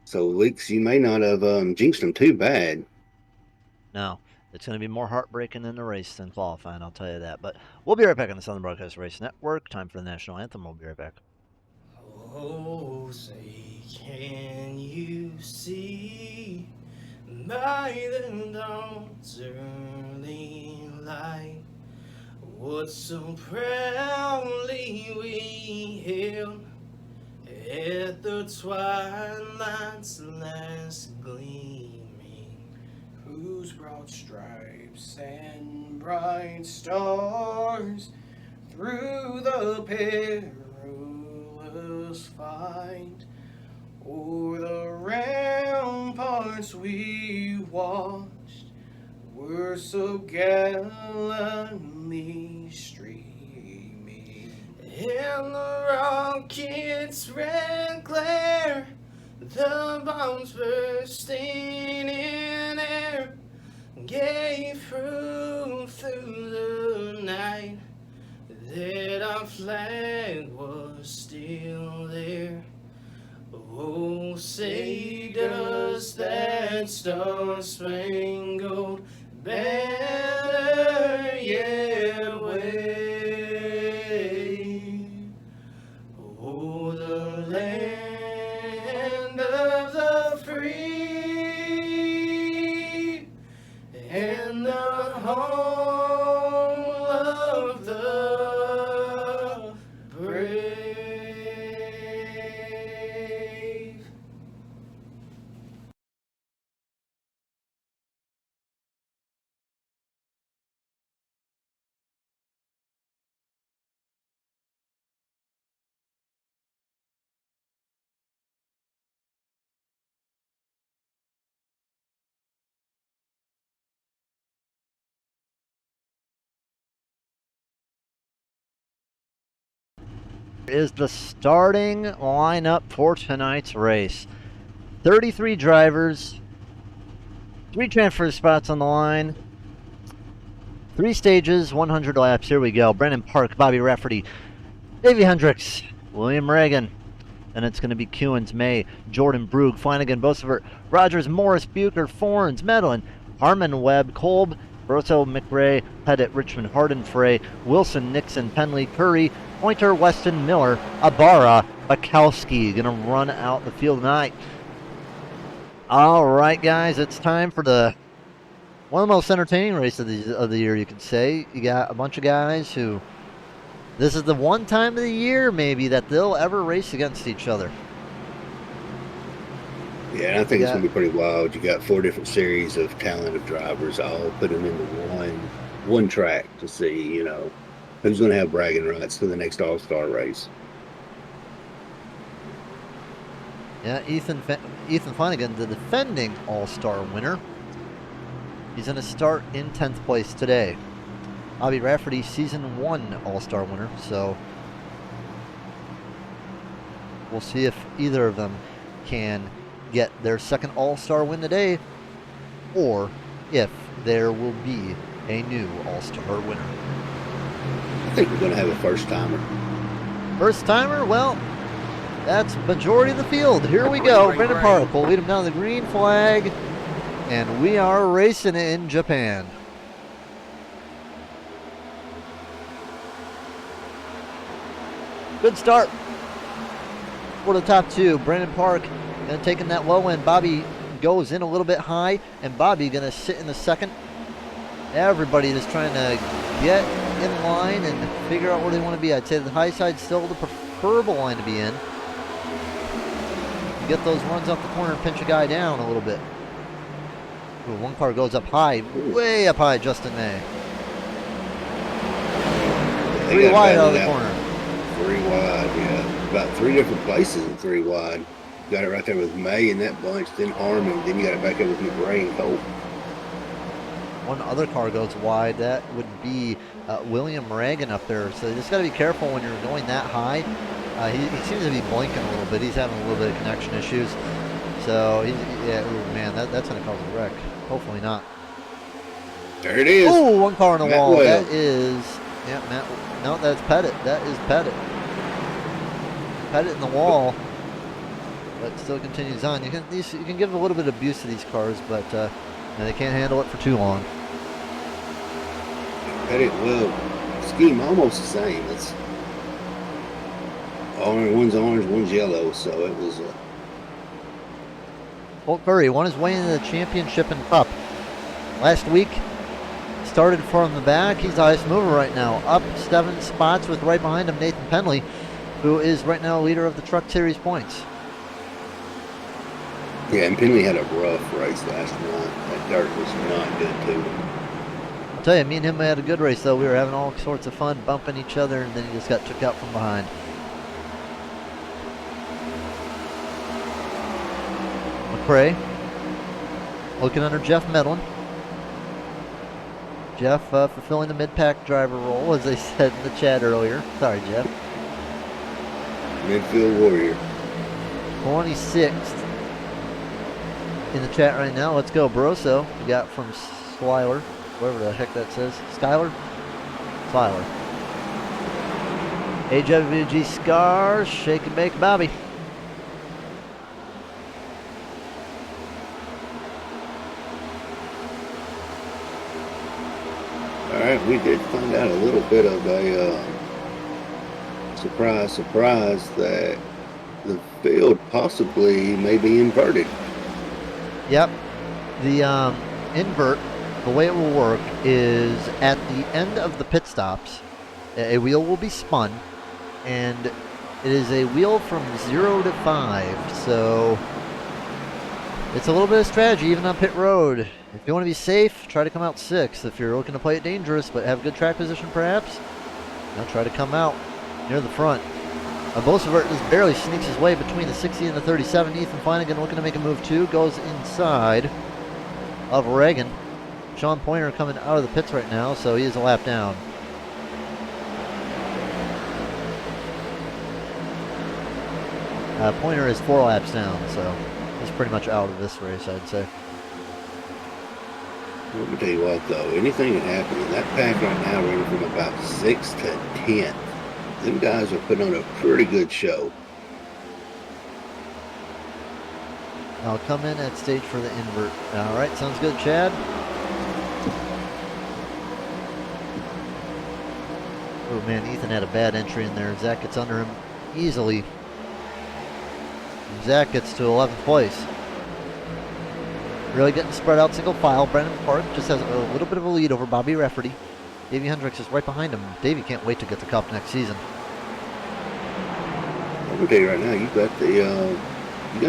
So Weeks, you may not have jinxed them too bad. No, it's going to be more heartbreaking in the race than qualifying, I'll tell you that. But we'll be right back on the Southern Broadcast Race Network. Time for the national anthem. We'll be right back. Oh, say Can you see by the dawn's early light what so proudly we hailed at the twilight's last gleaming, whose broad stripes and bright stars through the perilous fight o'er the ramparts we watched were so gallantly streaming, and the rocket's red glare, the bombs bursting in air, gave proof through the night that our flag was still there. Oh, say does that star-spangled banner yet wave? Oh, the land of the free and the home of the brave. Is the starting lineup for tonight's race. 33 drivers, 3 transfer spots on the line, 3 stages, 100 laps. Here we go. Brennan Park, Bobby Rafferty, Davey Hendricks, William Reagan. Then it's going to be Kewins, May, Jordan Brugge, Flanagan, Bosevert, Rogers, Morris, Bucher, Forns, Medlin, Harmon, Webb, Kolb, Broso, McRae, Pettit, Richmond, Hardin, Frey, Wilson, Nixon, Penley, Curry, Pointer, Weston, Miller, Ibarra, Bukowski. Going to run out the field tonight. All right, guys, it's time for one of the most entertaining races of the year, you could say. You got a bunch of guys who, this is the one time of the year maybe that they'll ever race against each other. Yeah, and I think it's going to be pretty wild. You got 4 different series of talented drivers all put them into one track to see, who's going to have bragging rights to the next All-Star race. Yeah, Ethan Flanagan, the defending All-Star winner. He's going to start in 10th place today. Bobby Rafferty, Season 1 All-Star winner, so we'll see if either of them can get their second All-Star win today, or if there will be a new All-Star winner. I think we're going to have a first-timer. First-timer? Well, that's majority of the field. Here we go. Brendan Park will lead him down the green flag, and we are racing in Japan. Good start for the top 2. Brandon Park going to take in that low end. Bobby goes in a little bit high, and Bobby going to sit in the second. Everybody is trying to get in line and figure out where they want to be. I'd say the high side still the preferable line to be in. Get those runs off the corner and pinch a guy down a little bit. Ooh, one car goes up high, way up high, Justin May. 3 wide out of the corner. 3 wide, yeah. About 3 different places in 3 wide. Got it right there with May in that bunch, then Harmon, then you got it back up with McRae and Cole. One other car goes wide. That would be William Reagan up there. So you just got to be careful when you're going that high. He seems to be blinking a little bit. He's having a little bit of connection issues. So, ooh, man, that's going to cause a wreck. Hopefully not. There it is. Ooh, one car on the Matt wall. Will. That is, yeah, Matt. No, that's Pettit. That is Pettit. Pettit in the wall. But still continues on. You can give a little bit of abuse to these cars, but they can't handle it for too long. Pettit will scheme almost the same. It's one's orange, one's yellow, so it was Colt Curry won his way into the championship and cup. Last week, started from the back. He's the highest mover right now. Up 7 spots with right behind him Nathan Penley, who is right now leader of the Truck Series points. Yeah, and Penley had a rough race last night. That dirt was not good to him. I'll tell you, me and him had a good race, though. We were having all sorts of fun, bumping each other, and then he just got took out from behind. McRae looking under Jeff Medlin. Jeff fulfilling the mid-pack driver role, as they said in the chat earlier. Sorry, Jeff. Midfield warrior. 26th in the chat right now. Let's go, Broso. We got from Slyler, whatever the heck that says. Skyler? Slyler. AWG Scars, Shake and Bake Bobby. Alright, we did find out a little bit of a surprise that the field possibly may be inverted. Yep. The invert, the way it will work is at the end of the pit stops, a wheel will be spun, and it is a wheel from 0 to 5, so it's a little bit of strategy even on pit road. If you want to be safe, try to come out 6th. If you're looking to play it dangerous but have good track position perhaps, try to come out near the front. Bolsevert just barely sneaks his way between the 60 and the 37. Ethan Flanagan looking to make a move too. Goes inside of Reagan. Sean Pointer coming out of the pits right now, so he is a lap down. Pointer is 4 laps down, so he's pretty much out of this race, I'd say. Let me tell you what, though, anything can happen. In that pack right now, running from about 6th to 10th. Them guys are putting on a pretty good show. I'll come in at stage for the invert. All right, sounds good, Chad. Oh man, Ethan had a bad entry in there. Zach gets under him easily. Zach gets to 11th place. Really getting spread out single file. Brennan Park just has a little bit of a lead over Bobby Rafferty. Davey Hendricks is right behind him. Davey can't wait to get the cup next season. I'm gonna tell you right now, you got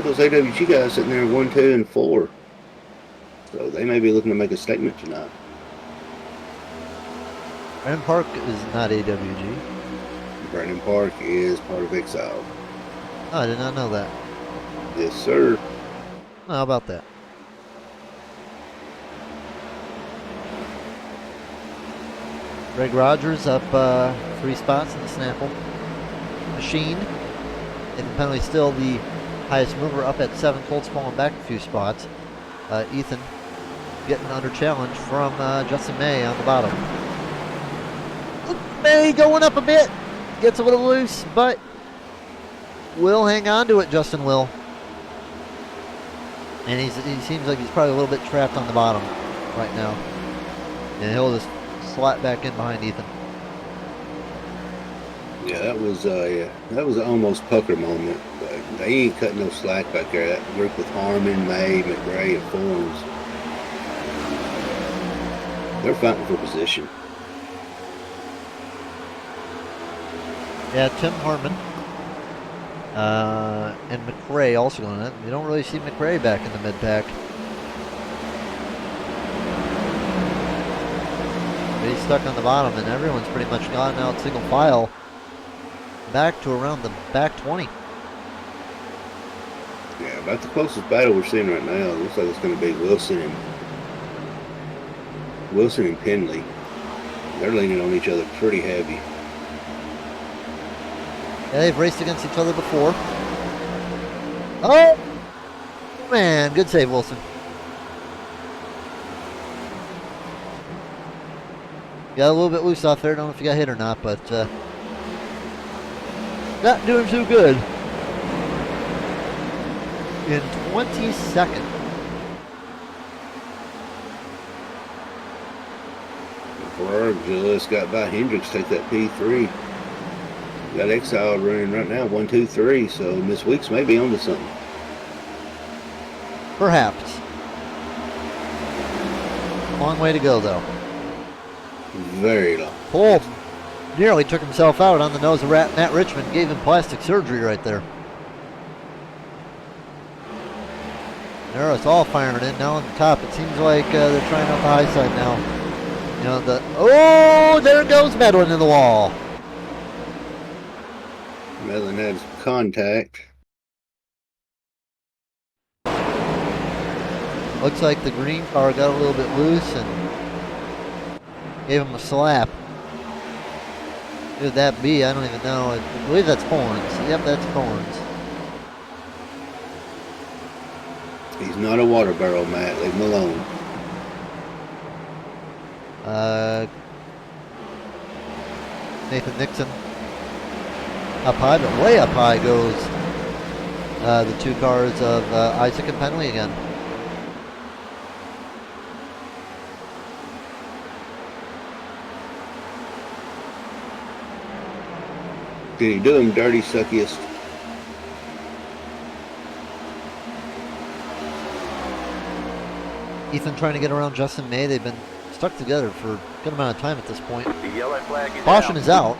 those AWG guys sitting there in 1, 2, and 4. So they may be looking to make a statement tonight. Brennan Park is not AWG. Brennan Park is part of Exile. Oh, I did not know that. Yes, sir. How about that? Greg Rogers up 3 spots in the Snapple machine. Nathan Penley still the highest mover up at 7. Colt's falling back a few spots. Ethan getting under challenge from Justin May on the bottom. May going up a bit. Gets a little loose, but will hang on to it, Justin will. And he seems like he's probably a little bit trapped on the bottom right now. And he'll just slot back in behind Ethan. Yeah, that was an almost pucker moment, but they ain't cutting no slack back there. That group with Harmon, May, McRae, and Forms, they're fighting for position. Yeah, Tim Harmon and McRae also going in. You don't really see McRae back in the mid-pack. He's stuck on the bottom, and everyone's pretty much gone out single file back to around the back 20. Yeah, about the closest battle we're seeing right now. It looks like it's going to be Wilson and Penley. They're leaning on each other pretty heavy. Yeah, they've raced against each other before. Oh, man, good save, Wilson. Got a little bit loose off there. Don't know if you got hit or not, but not doing too good. In 22nd. Ferrari just got by Hendricks, take that P3. Got Exile running right now, 1, 2, 3. So Miss Weeks may be onto something. Perhaps. Long way to go, though. Very long. Kolb nearly took himself out on the nose of Matt Richmond. Gave him plastic surgery right there. They're all firing in now on the top. It seems like they're trying out the high side now. You know, oh, there goes Medlin in the wall. Medlin had some contact. Looks like the green car got a little bit loose and gave him a slap. Who would that be? I don't even know. I believe that's Horns. Yep, that's Horns. He's not a water barrel, Matt. Leave him alone. Nathan Nixon. Up high, but way up high goes the two cars of Isaac and Penley again. Did he do him dirty, suckiest? Ethan trying to get around Justin May. They've been stuck together for a good amount of time at this point. The yellow flag is Caution out. is out.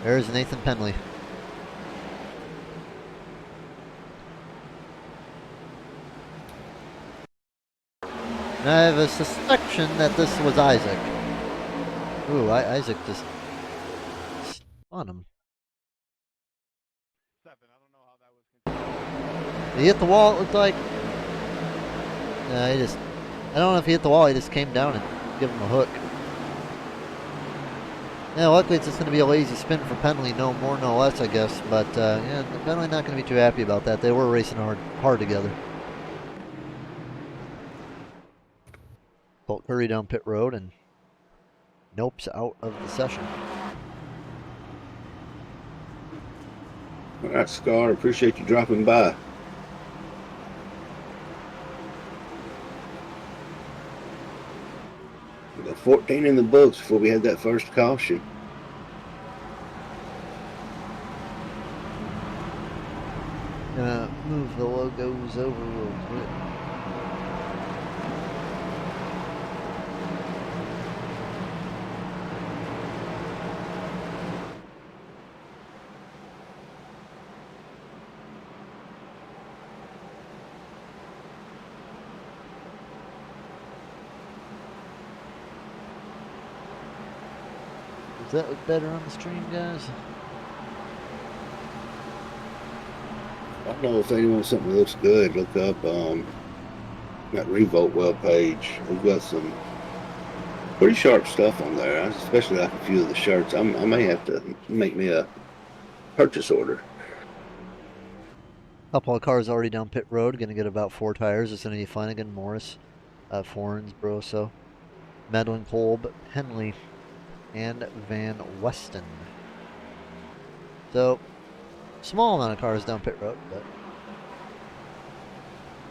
There's Nathan Penley. And I have a suspicion that this was Isaac. Ooh, Isaac just spun him. He hit the wall, it looked like. He just, I don't know if he hit the wall, he just came down and gave him a hook. Yeah, luckily it's just going to be a lazy spin for Penley, no more, no less, I guess. But, yeah, Penley not going to be too happy about that. They were racing hard together. Colt Curry down pit road and Nope's out of the session. All right, Scar. Appreciate you dropping by. We got 14 in the books before we had that first caution. Gonna move the logos over real quick. Does that look better on the stream, guys? I don't know if anyone something that looks good. Look up that Revolt web page. We've got some pretty sharp stuff on there. I especially like a few of the shirts. I may have to make me a purchase order. Couple of cars already down pit road. Gonna get about 4 tires. It's gonna be Flanagan, Morris, Forens, Broso, Medlin, Kolb, Penley, and Van Weston. So, small amount of cars down pit road, but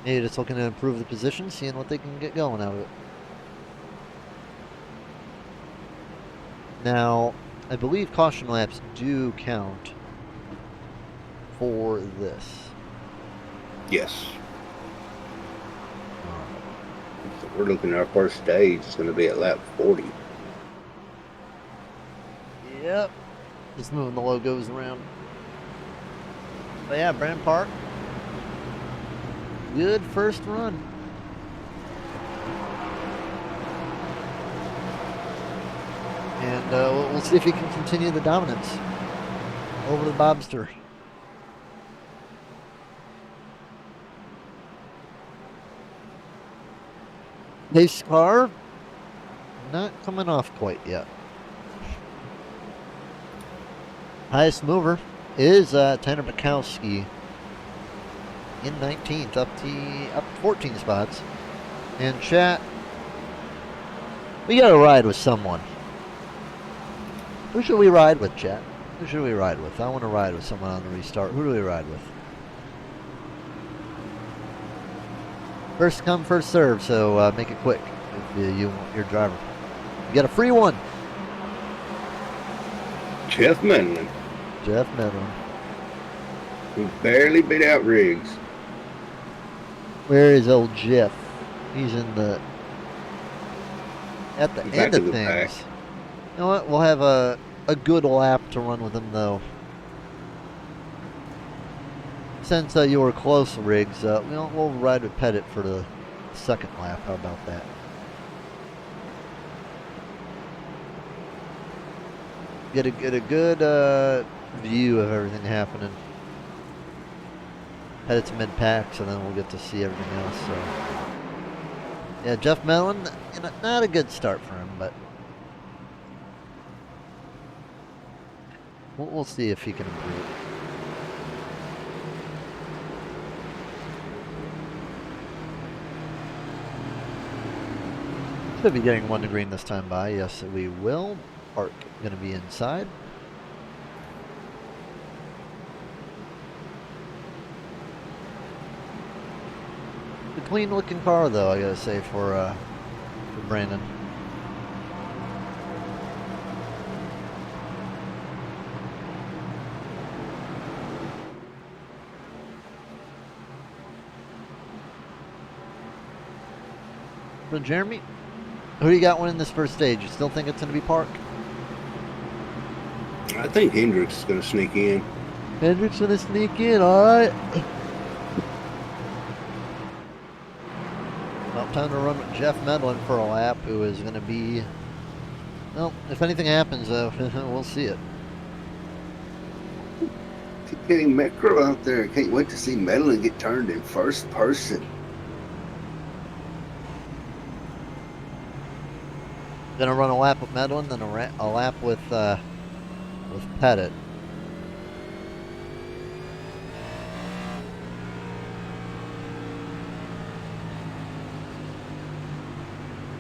maybe just looking to improve the position, seeing what they can get going out of it. Now, I believe caution laps do count for this. Yes. So we're looking at our first stage. It's going to be at lap 40. Yep. Just moving the logos around. But yeah, Brand Park. Good first run. And we'll see if he can continue the dominance over the Bobster. Pace car, not coming off quite yet. Highest mover is Tanner Bukowski in 19th, up 14 spots. And chat, we gotta ride with someone. Who should we ride with, chat? Who should we ride with? I want to ride with someone on the restart. Who do we ride with? First come, first serve, so make it quick if you want your driver. You got a free one. Jeff Medlin. Jeff Medlin. We barely beat out Riggs. Where is old Jeff? He's in the at the He's end back of in the pack. things. You know what? We'll have a good lap to run with him though. Since you were close, Riggs, we'll ride with Pettit for the second lap. How about that? Get a good view of everything happening. Pettit's mid-pack, so then we'll get to see everything else. So, yeah, Jeff Mellon, not a good start for him, but we'll see if he can improve. Should be getting 1 to green this time by. Yes, we will. Park going to be inside. A clean looking car though, I gotta say, for Brandon. So Jeremy, who do you got winning this first stage? You still think it's going to be Park? I think Hendricks is going to sneak in. Hendricks going to sneak in, alright. Well, time to run with Jeff Medlin for a lap, who is going to be... Well, if anything happens, we'll see it. Keep getting Metro out there. I can't wait to see Medlin get turned in first person. Gonna run a lap with Medlin, then a lap with Pettit.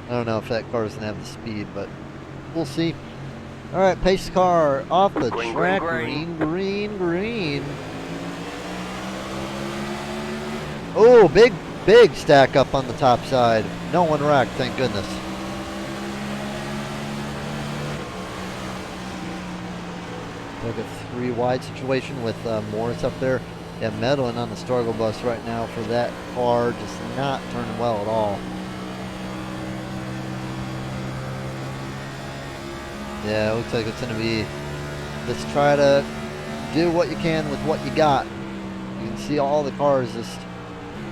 I don't know if that car doesn't have the speed, but we'll see. All right, pace car off the track. Green. Oh, big stack up on the top side. No one wrecked, thank goodness. Like a 3 wide situation with Morris up there. Yeah, Medlin on the struggle bus right now for that car, just not turning well at all. Yeah, it looks like it's going to be, let's try to do what you can with what you got. You can see all the cars just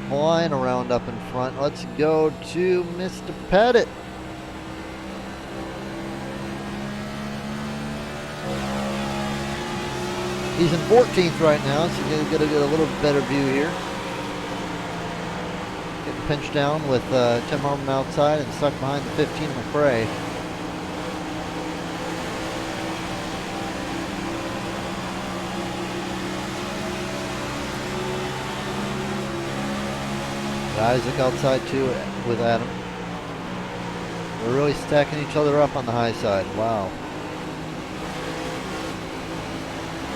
flying around up in front. Let's go to Mr. Pettit. He's in 14th right now, so you're going to get a little better view here. Getting pinched down with Tim Harmon outside and stuck behind the 15 McRae. Isaac outside too with Adam. We're really stacking each other up on the high side. Wow.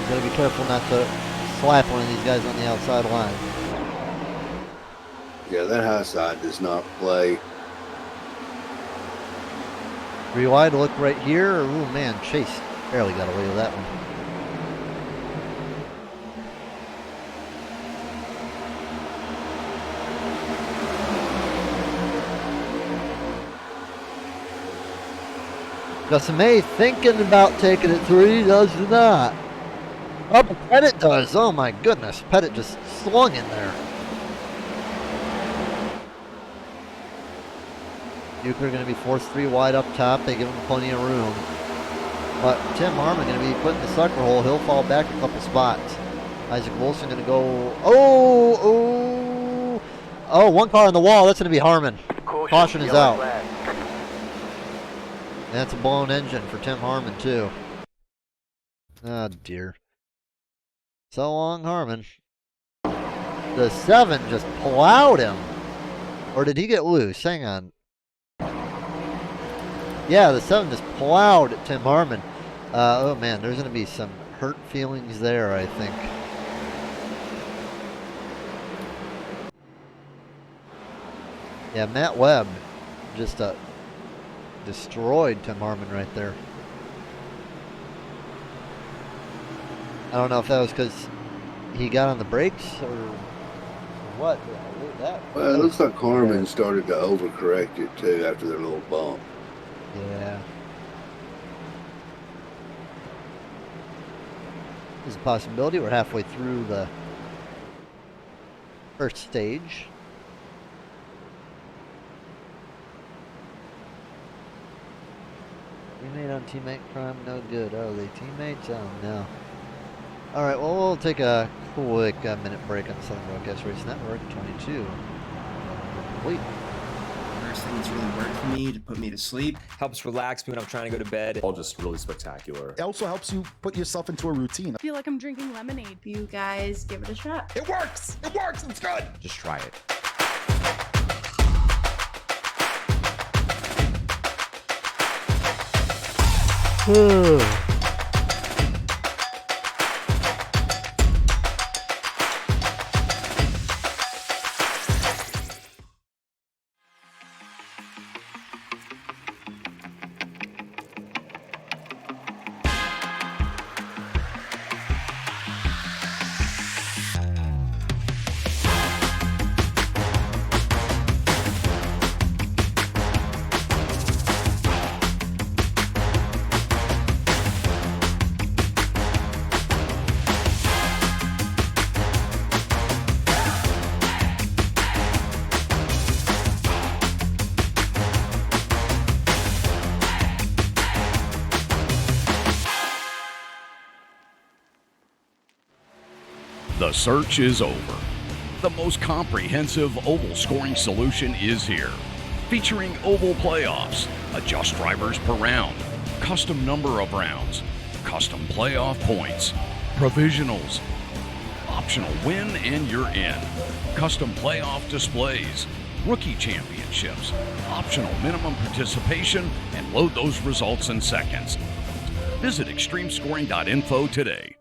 Gotta be careful not to slap one of these guys on the outside line. Yeah, that high side does not play. 3 wide, look right here. Oh man, Chase barely got away with that one. Justin May thinking about taking it 3, does not. Oh, but Pettit does. Oh my goodness. Pettit just slung in there. Euchre going to be forced 3 wide up top. They give him plenty of room. But Tim Harmon going to be put in the sucker hole. He'll fall back a couple spots. Isaac Wilson going to go. Oh, one car on the wall. That's going to be Harmon. Caution is out. That's a blown engine for Tim Harmon, too. Oh, dear. So long, Harmon. The 7 just plowed him. Or did he get loose? Hang on. Yeah, the 7 just plowed at Tim Harmon. Oh, man, there's going to be some hurt feelings there, I think. Yeah, Matt Webb just destroyed Tim Harmon right there. I don't know if that was because he got on the brakes or what? Well, it looks like Harmon started to overcorrect it too after their little bump. Yeah. There's a possibility. We're halfway through the first stage. Teammate on teammate crime, no good. Oh, they teammates? Oh, no. Alright, well, we'll take a quick minute break on the Southern Broadcast Race Network. 22. Complete. First thing that's really worked for me to put me to sleep. Helps relax me when I'm trying to go to bed. All just really spectacular. It also helps you put yourself into a routine. I feel like I'm drinking lemonade. You guys give it a shot. It works! It works! It's good! Just try it. The search is over. The most comprehensive oval scoring solution is here. Featuring oval playoffs, adjust drivers per round, custom number of rounds, custom playoff points, provisionals, optional win and you're in, custom playoff displays, rookie championships, optional minimum participation, and load those results in seconds. Visit extremescoring.info today.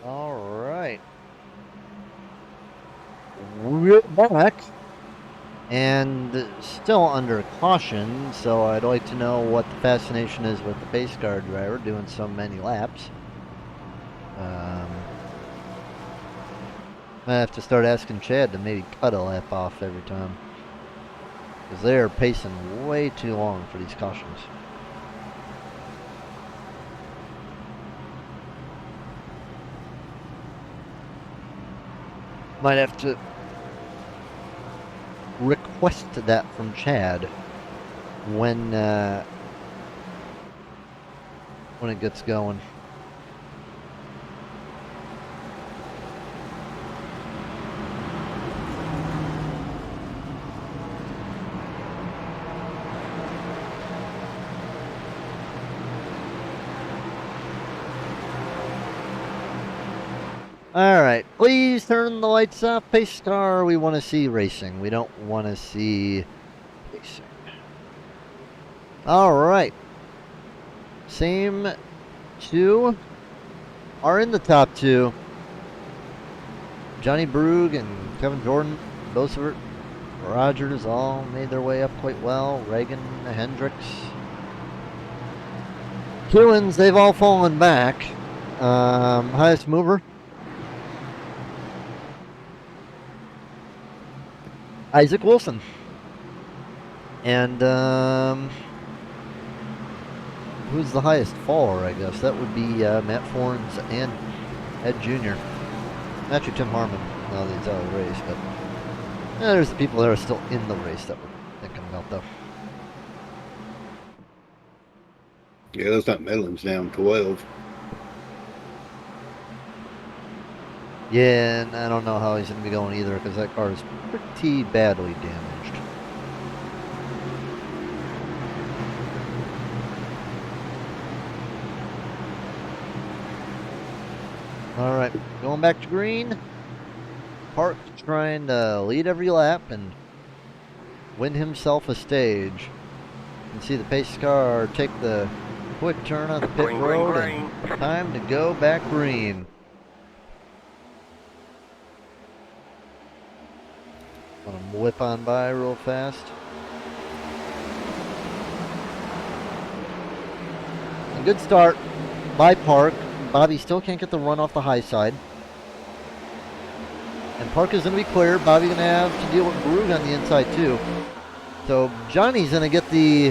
Alright. We're back. And still under caution, so I'd like to know what the fascination is with the pace car driver doing so many laps. I have to start asking Chad to maybe cut a lap off every time. Because they are pacing way too long for these cautions. Might have to request that from Chad when it gets going. Alright, please turn the lights off. Pace car, we want to see racing. We don't want to see racing. Alright. Same two are in the top two. Johnny Brugge and Kevin Jordan, Bosevert, Rogers all made their way up quite well. Reagan, Hendricks. Kewins, they've all fallen back. Highest mover. Isaac Wilson. And who's the highest faller, I guess? That would be Matt Forns and Ed Jr. Actually, Tim Harmon, now that he's out of the race, but there's the people that are still in the race that we're thinking about, though. Yeah, those not Midlands down 12. Yeah, and I don't know how he's going to be going either because that car is pretty badly damaged. All right, going back to green. Park's trying to lead every lap and win himself a stage. You can see the pace car take the quick turn on the pit road, and time to go back green. Let him whip on by real fast. A good start by Park. Bobby still can't get the run off the high side. And Park is going to be clear. Bobby's going to have to deal with Brug on the inside too. So Johnny's going to get the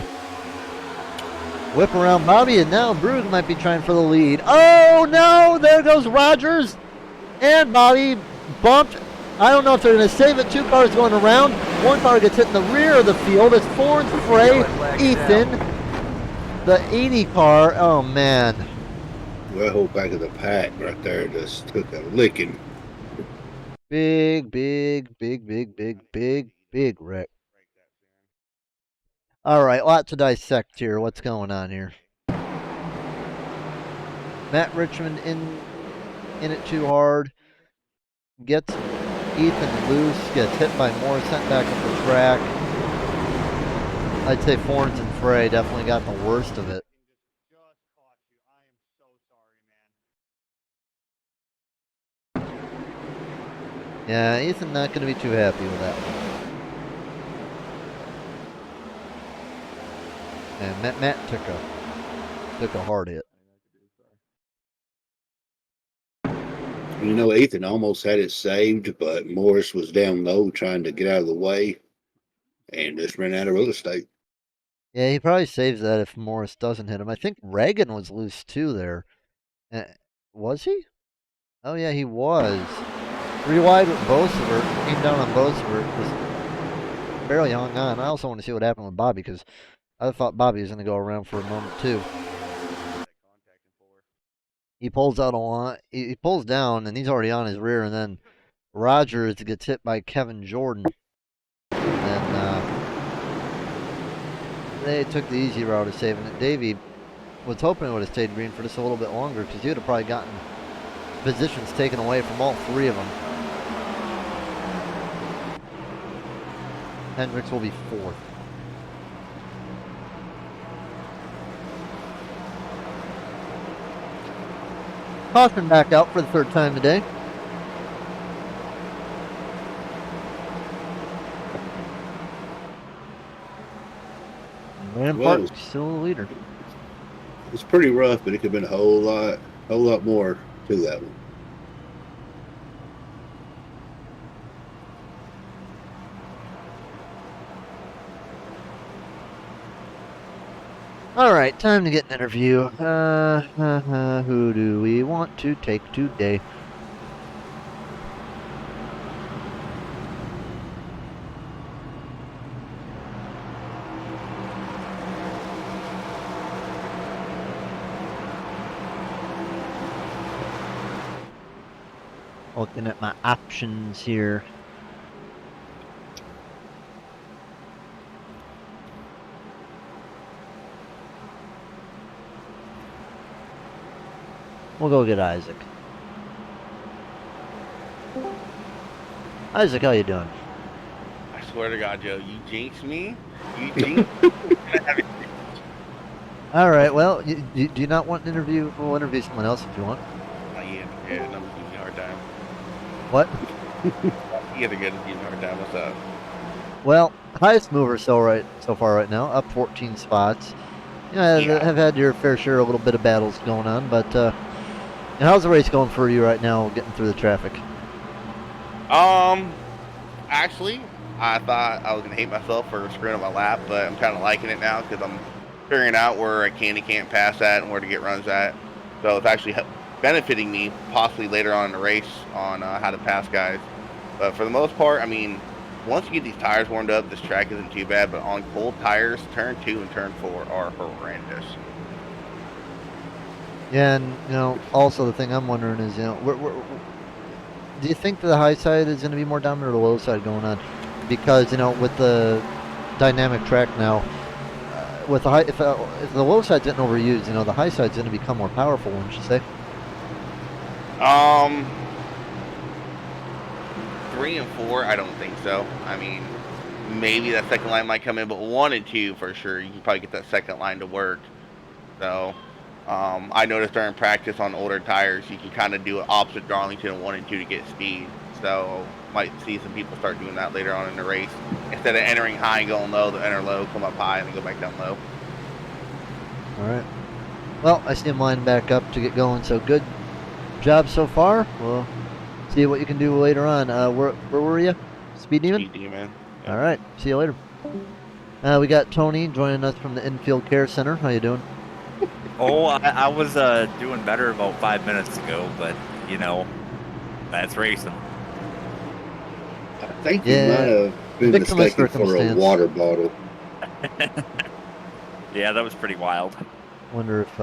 whip around Bobby, and now Brug might be trying for the lead. Oh no! There goes Rogers! And Bobby bumped. I don't know if they're going to save it. Two cars going around. One car gets hit in the rear of the field. It's Ford, Frey, Ethan, the 80 car. Oh man. Well, whole back of the pack right there just took a licking. Big wreck. All right, lot to dissect here. What's going on here? Matt Richmond in it too hard. Gets Ethan loose. Gets hit by Moore. Sent back up the track. I'd say Forns and Frey definitely got the worst of it. Yeah, Ethan not going to be too happy with that one. And Matt took a hard hit. You know, Ethan almost had it saved, but Morris was down low trying to get out of the way and just ran out of real estate. Yeah, he probably saves that if Morris doesn't hit him. I think Reagan was loose too there. Was he? Oh yeah, he was. 3 wide with Bosevert. Came down on Bosevert. Was barely hung on. I also want to see what happened with Bobby because I thought Bobby was going to go around for a moment too. He pulls out a line. He pulls down and he's already on his rear, and then Rogers gets hit by Kevin Jordan. And they took the easy route of saving it. Davey was hoping it would have stayed green for just a little bit longer because he would have probably gotten positions taken away from all 3 of them. Hendricks will be 4th. Caution back out for the 3rd time today. And Well, Park still the leader. It's pretty rough, but it could have been a whole lot more to that one. All right, time to get an interview. Who do we want to take today? Looking at my options here. We'll go get Isaac. Isaac, how you doing? I swear to God, Joe, you jinxed me. You jinxed. All right. Well, do you not want an interview? We'll interview someone else if you want. Yeah, I'm giving you a hard time. What? Yeah, they're giving you a hard time. What's up? Well, highest mover so far right now, up 14 spots. You know, have had your fair share, a little bit of battles going on, but how's the race going for you right now, getting through the traffic? Actually, I thought I was gonna hate myself for screwing up my lap, but I'm kind of liking it now because I'm figuring out where I can and can't pass at and where to get runs at. So it's actually benefiting me possibly later on in the race on how to pass guys. But for the most part, I mean, once you get these tires warmed up, this track isn't too bad. But on cold tires, turn 2 and turn 4 are horrendous. Yeah, and also the thing I'm wondering is, do you think the high side is going to be more dominant or the low side going on? Because, you know, with the dynamic track now, with the high, if the low side's getting overused, you know, the high side's going to become more powerful, wouldn't you say? 3 and 4, I don't think so. I mean, maybe that second line might come in, but 1 and 2 for sure. You can probably get that second line to work. So, I noticed during practice on older tires, you can kind of do it opposite Darlington 1 and 2 to get speed. So, might see some people start doing that later on in the race. Instead of entering high and going low, they'll enter low, come up high, and then go back down low. All right. Well, I see him lining back up to get going, so good job so far. We'll see what you can do later on. Where were you? Speed Demon? Speed Demon. All right. See you later. We got Tony joining us from the Infield Care Center. How you doing? Oh, I was doing better about 5 minutes ago, but, you know, that's racing. I think you might have been mistaken for a water bottle. Yeah, that was pretty wild. Wonder if,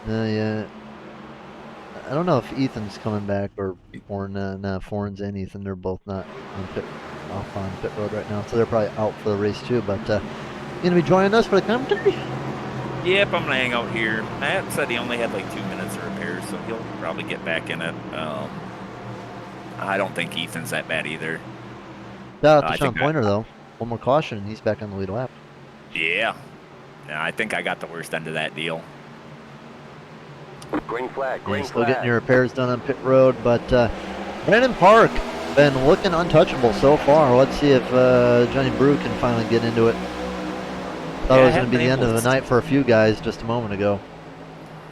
yeah. I don't know if Ethan's coming back or Foreign's and Ethan. They're both not off on pit road right now, so they're probably out for the race too. But you gonna be joining us for the commentary? Yep, I'm gonna hang out here. Matt said he only had like 2 minutes of repair, so he'll probably get back in it. I don't think Ethan's that bad either. Shout out to Sean Pointer though. One more caution, and he's back on the lead lap. Yeah. No, I think I got the worst end of that deal. Green flag, Yeah, still getting your repairs done on pit road, but Brandon Park been looking untouchable so far. Let's see if Johnny Brew can finally get into it. Thought it was going to be the end of the night for a few guys just a moment ago.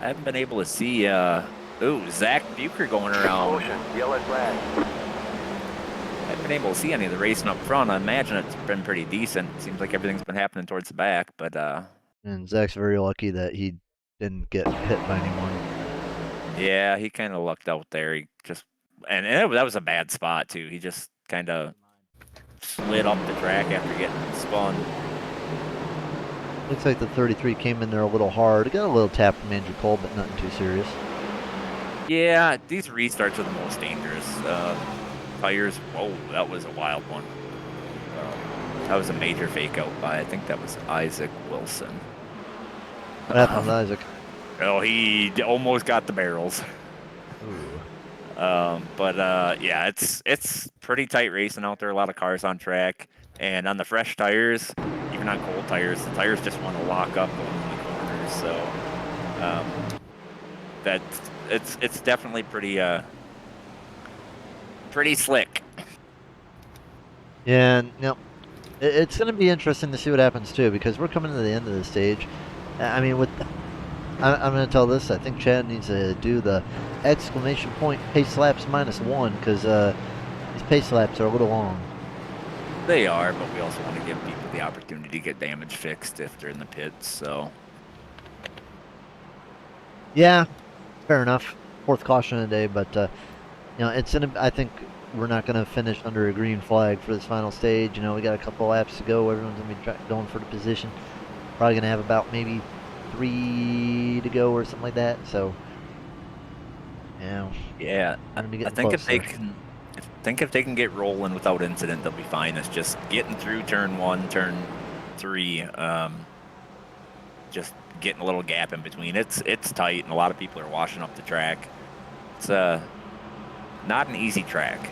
I haven't been able to see, Zach Bucher going around. Yellow flag. I haven't been able to see any of the racing up front. I imagine it's been pretty decent. Seems like everything's been happening towards the back, but And Zach's very lucky that he didn't get hit by anyone. yeah, he kind of lucked out there. He just that was a bad spot too. He just kind of slid up the track after getting spun. Looks like the 33 came in there a little hard. Got a little tap from Andrew Cole, but nothing too serious. Yeah, these restarts are the most dangerous. Tires, whoa, that was a wild one. That was a major fake out by, I think that was Isaac Wilson. What happened with Isaac? Oh, he almost got the barrels. Yeah, it's pretty tight racing out there. A lot of cars on track, and on the fresh tires, even on cold tires, the tires just want to lock up going in the corners. So it's definitely pretty slick. Yeah, and, you know, it's going to be interesting to see what happens too, because we're coming to the end of the stage. I mean, I'm going to tell this. I think Chad needs to do the exclamation point pace laps -1 because these pace laps are a little long. They are, but we also want to give people the opportunity to get damage fixed if they're in the pits. So yeah, fair enough. 4th caution a day, but you know, I think we're not going to finish under a green flag for this final stage. You know, we got a couple laps to go. Everyone's going to be going for the position. Probably going to have about maybe 3 to go or something like that. So, you know, yeah, I think if they can get rolling without incident, they'll be fine. It's just getting through turn 1, turn 3, just getting a little gap in between. It's tight, and a lot of people are washing up the track. It's not an easy track.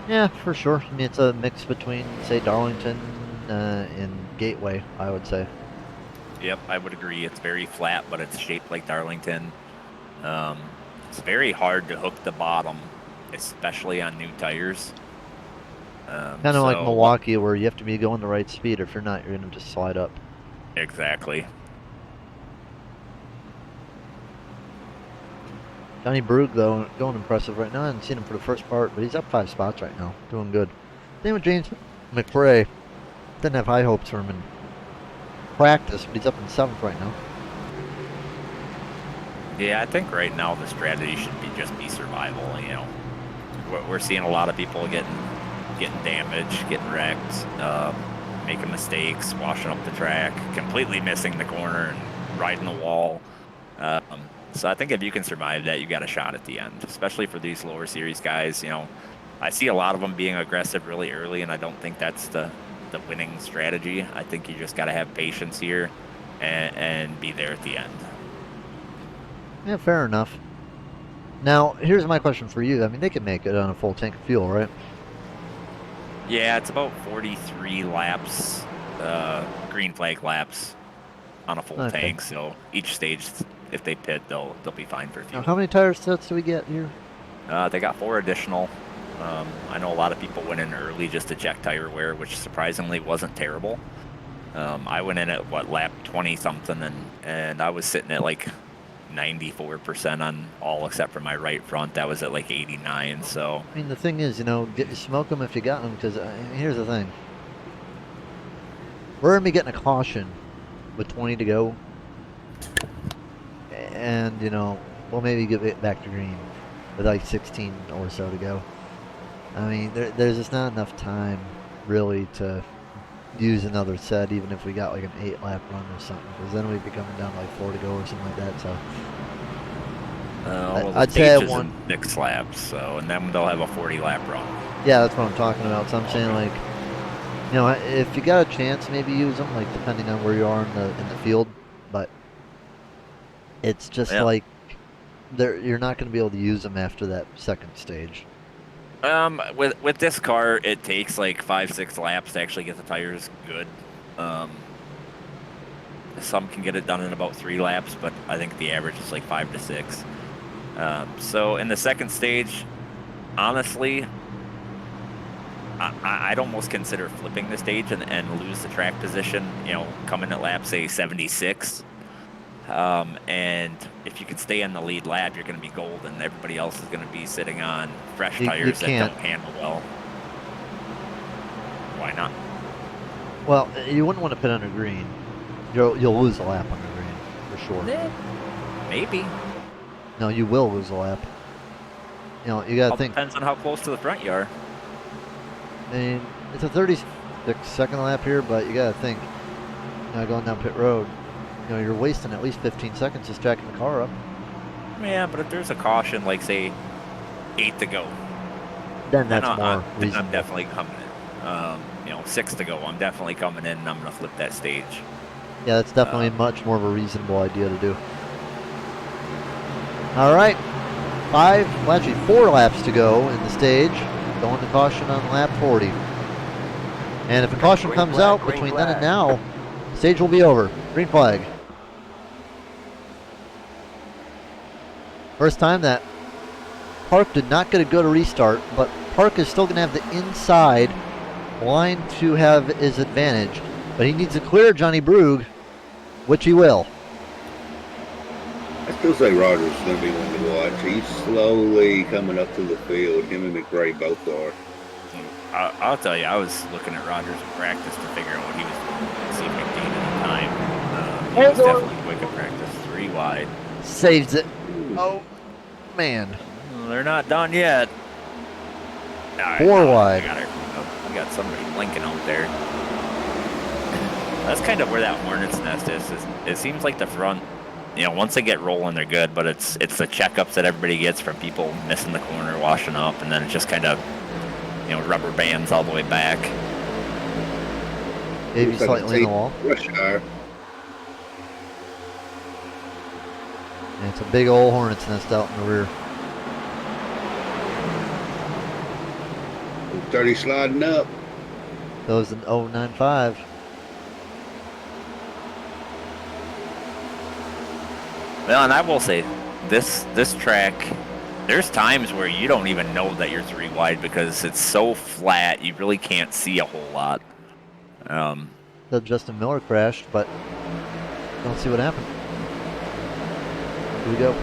Yeah, for sure. I mean, it's a mix between, say, Darlington and Gateway, I would say. Yep, I would agree. It's very flat, but it's shaped like Darlington. It's very hard to hook the bottom, especially on new tires. Kind of like Milwaukee, where you have to be going the right speed. If you're not, you're going to just slide up. Exactly. Johnny Brugge, though, going impressive right now. I haven't seen him for the first part, but he's up 5 spots right now. Doing good. Same with James McRae. Didn't have high hopes for him in practice, but he's up in 7th right now. Yeah, I think right now the strategy should be survival. You know, we're seeing a lot of people getting damaged, getting wrecked, making mistakes, washing up the track, completely missing the corner and riding the wall. So I think if you can survive that, you got a shot at the end, especially for these lower series guys. You know, I see a lot of them being aggressive really early, and I don't think that's the winning strategy. I think you just got to have patience here and be there at the end. Yeah, fair enough. Now, here's my question for you. I mean, they can make it on a full tank of fuel, right? Yeah, it's about 43 laps, green flag laps on a full Okay. tank. So each stage, if they pit, they'll be fine for Now, fuel. how many tire sets do we get here? They got 4 additional. I know a lot of people went in early just to check tire wear, which surprisingly wasn't terrible. I went in at lap 20 something, and I was sitting at like 94% on all except for my right front. That was at like 89. So I mean, the thing is, you know, smoke them if you got them, because here's the thing. We're going to be getting a caution with 20 to go. And, you know, we'll maybe get it back to green with like 16 or so to go. I mean, there's just not enough time, really, to use another set, even if we got like an 8-lap run or something, because then we'd be coming down to like 4 to go or something like that. So well, I'd say in one 6 laps, so and then they'll have a 40-lap run. Yeah, that's what I'm talking about. So I'm saying, like, you know, if you got a chance, maybe use them, like depending on where you are in the field. But it's just like you're not going to be able to use them after that second stage. With this car, it takes like 5-6 laps to actually get the tires good. Some can get it done in about 3 laps, but I think the average is like 5 to 6. So in the second stage, honestly, I'd almost consider flipping the stage and lose the track position. You know, coming at lap say 76. And if you can stay in the lead lap, you're going to be golden. Everybody else is going to be sitting on fresh tires that don't handle well. Why not? Well, you wouldn't want to pit under green. You'll lose a lap under green for sure. Maybe. No, you will lose a lap. You know, you got to think. Depends on how close to the front you are. I mean, it's a 36-second lap here, but you got to think. You know, going down pit road, you know, you're wasting at least 15 seconds just jacking the car up. Yeah, but if there's a caution, like say 8 to go, then that's more reasonable. I'm definitely coming in. You know, 6 to go, I'm definitely coming in, and I'm going to flip that stage. Yeah, that's definitely much more of a reasonable idea to do. All right, 4 laps to go in the stage. Going to caution on lap 40. And if a caution comes out between then and now, the stage will be over. Green flag. First time that Park did not get a good restart, but Park is still going to have the inside line to have his advantage. But he needs to clear Johnny Brugge, which he will. I still say Rogers is going to be one to watch. He's slowly coming up to the field. Him and McRae both are. I'll tell you, I was looking at Rogers in practice to figure out what he was doing and see if he could gain any time. He was definitely quick in practice. 3 wide. Saves it. Oh, man. They're not done yet. Right, 4 wide. We got somebody blinking out there. That's kind of where that hornet's nest is. It seems like the front, you know, once they get rolling, they're good, but it's the checkups that everybody gets from people missing the corner, washing up, and then it's just kind of, you know, rubber bands all the way back. Maybe slightly in the wall. Rush hour. And it's a big old hornet's nest out in the rear. 30 sliding up. Those in 095. Well, and I will say, this track, there's times where you don't even know that you're 3 wide because it's so flat, you really can't see a whole lot. So Justin Miller crashed, but don't see what happened. Here we go.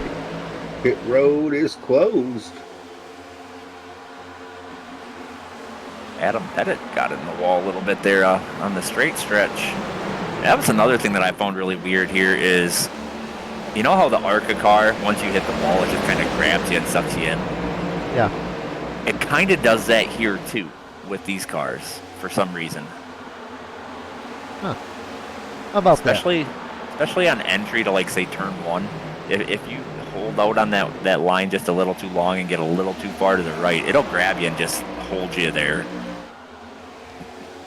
Pit road is closed. Adam Pettit got in the wall a little bit there on the straight stretch. That was another thing that I found really weird here is, you know how the ARCA car, once you hit the wall, it just kind of grabs you and sucks you in? Yeah. It kind of does that here, too, with these cars, for some reason. Huh. How about Especially on entry to, like, say, turn 1. if you hold out on that line just a little too long and get a little too far to the right, it'll grab you and just hold you there.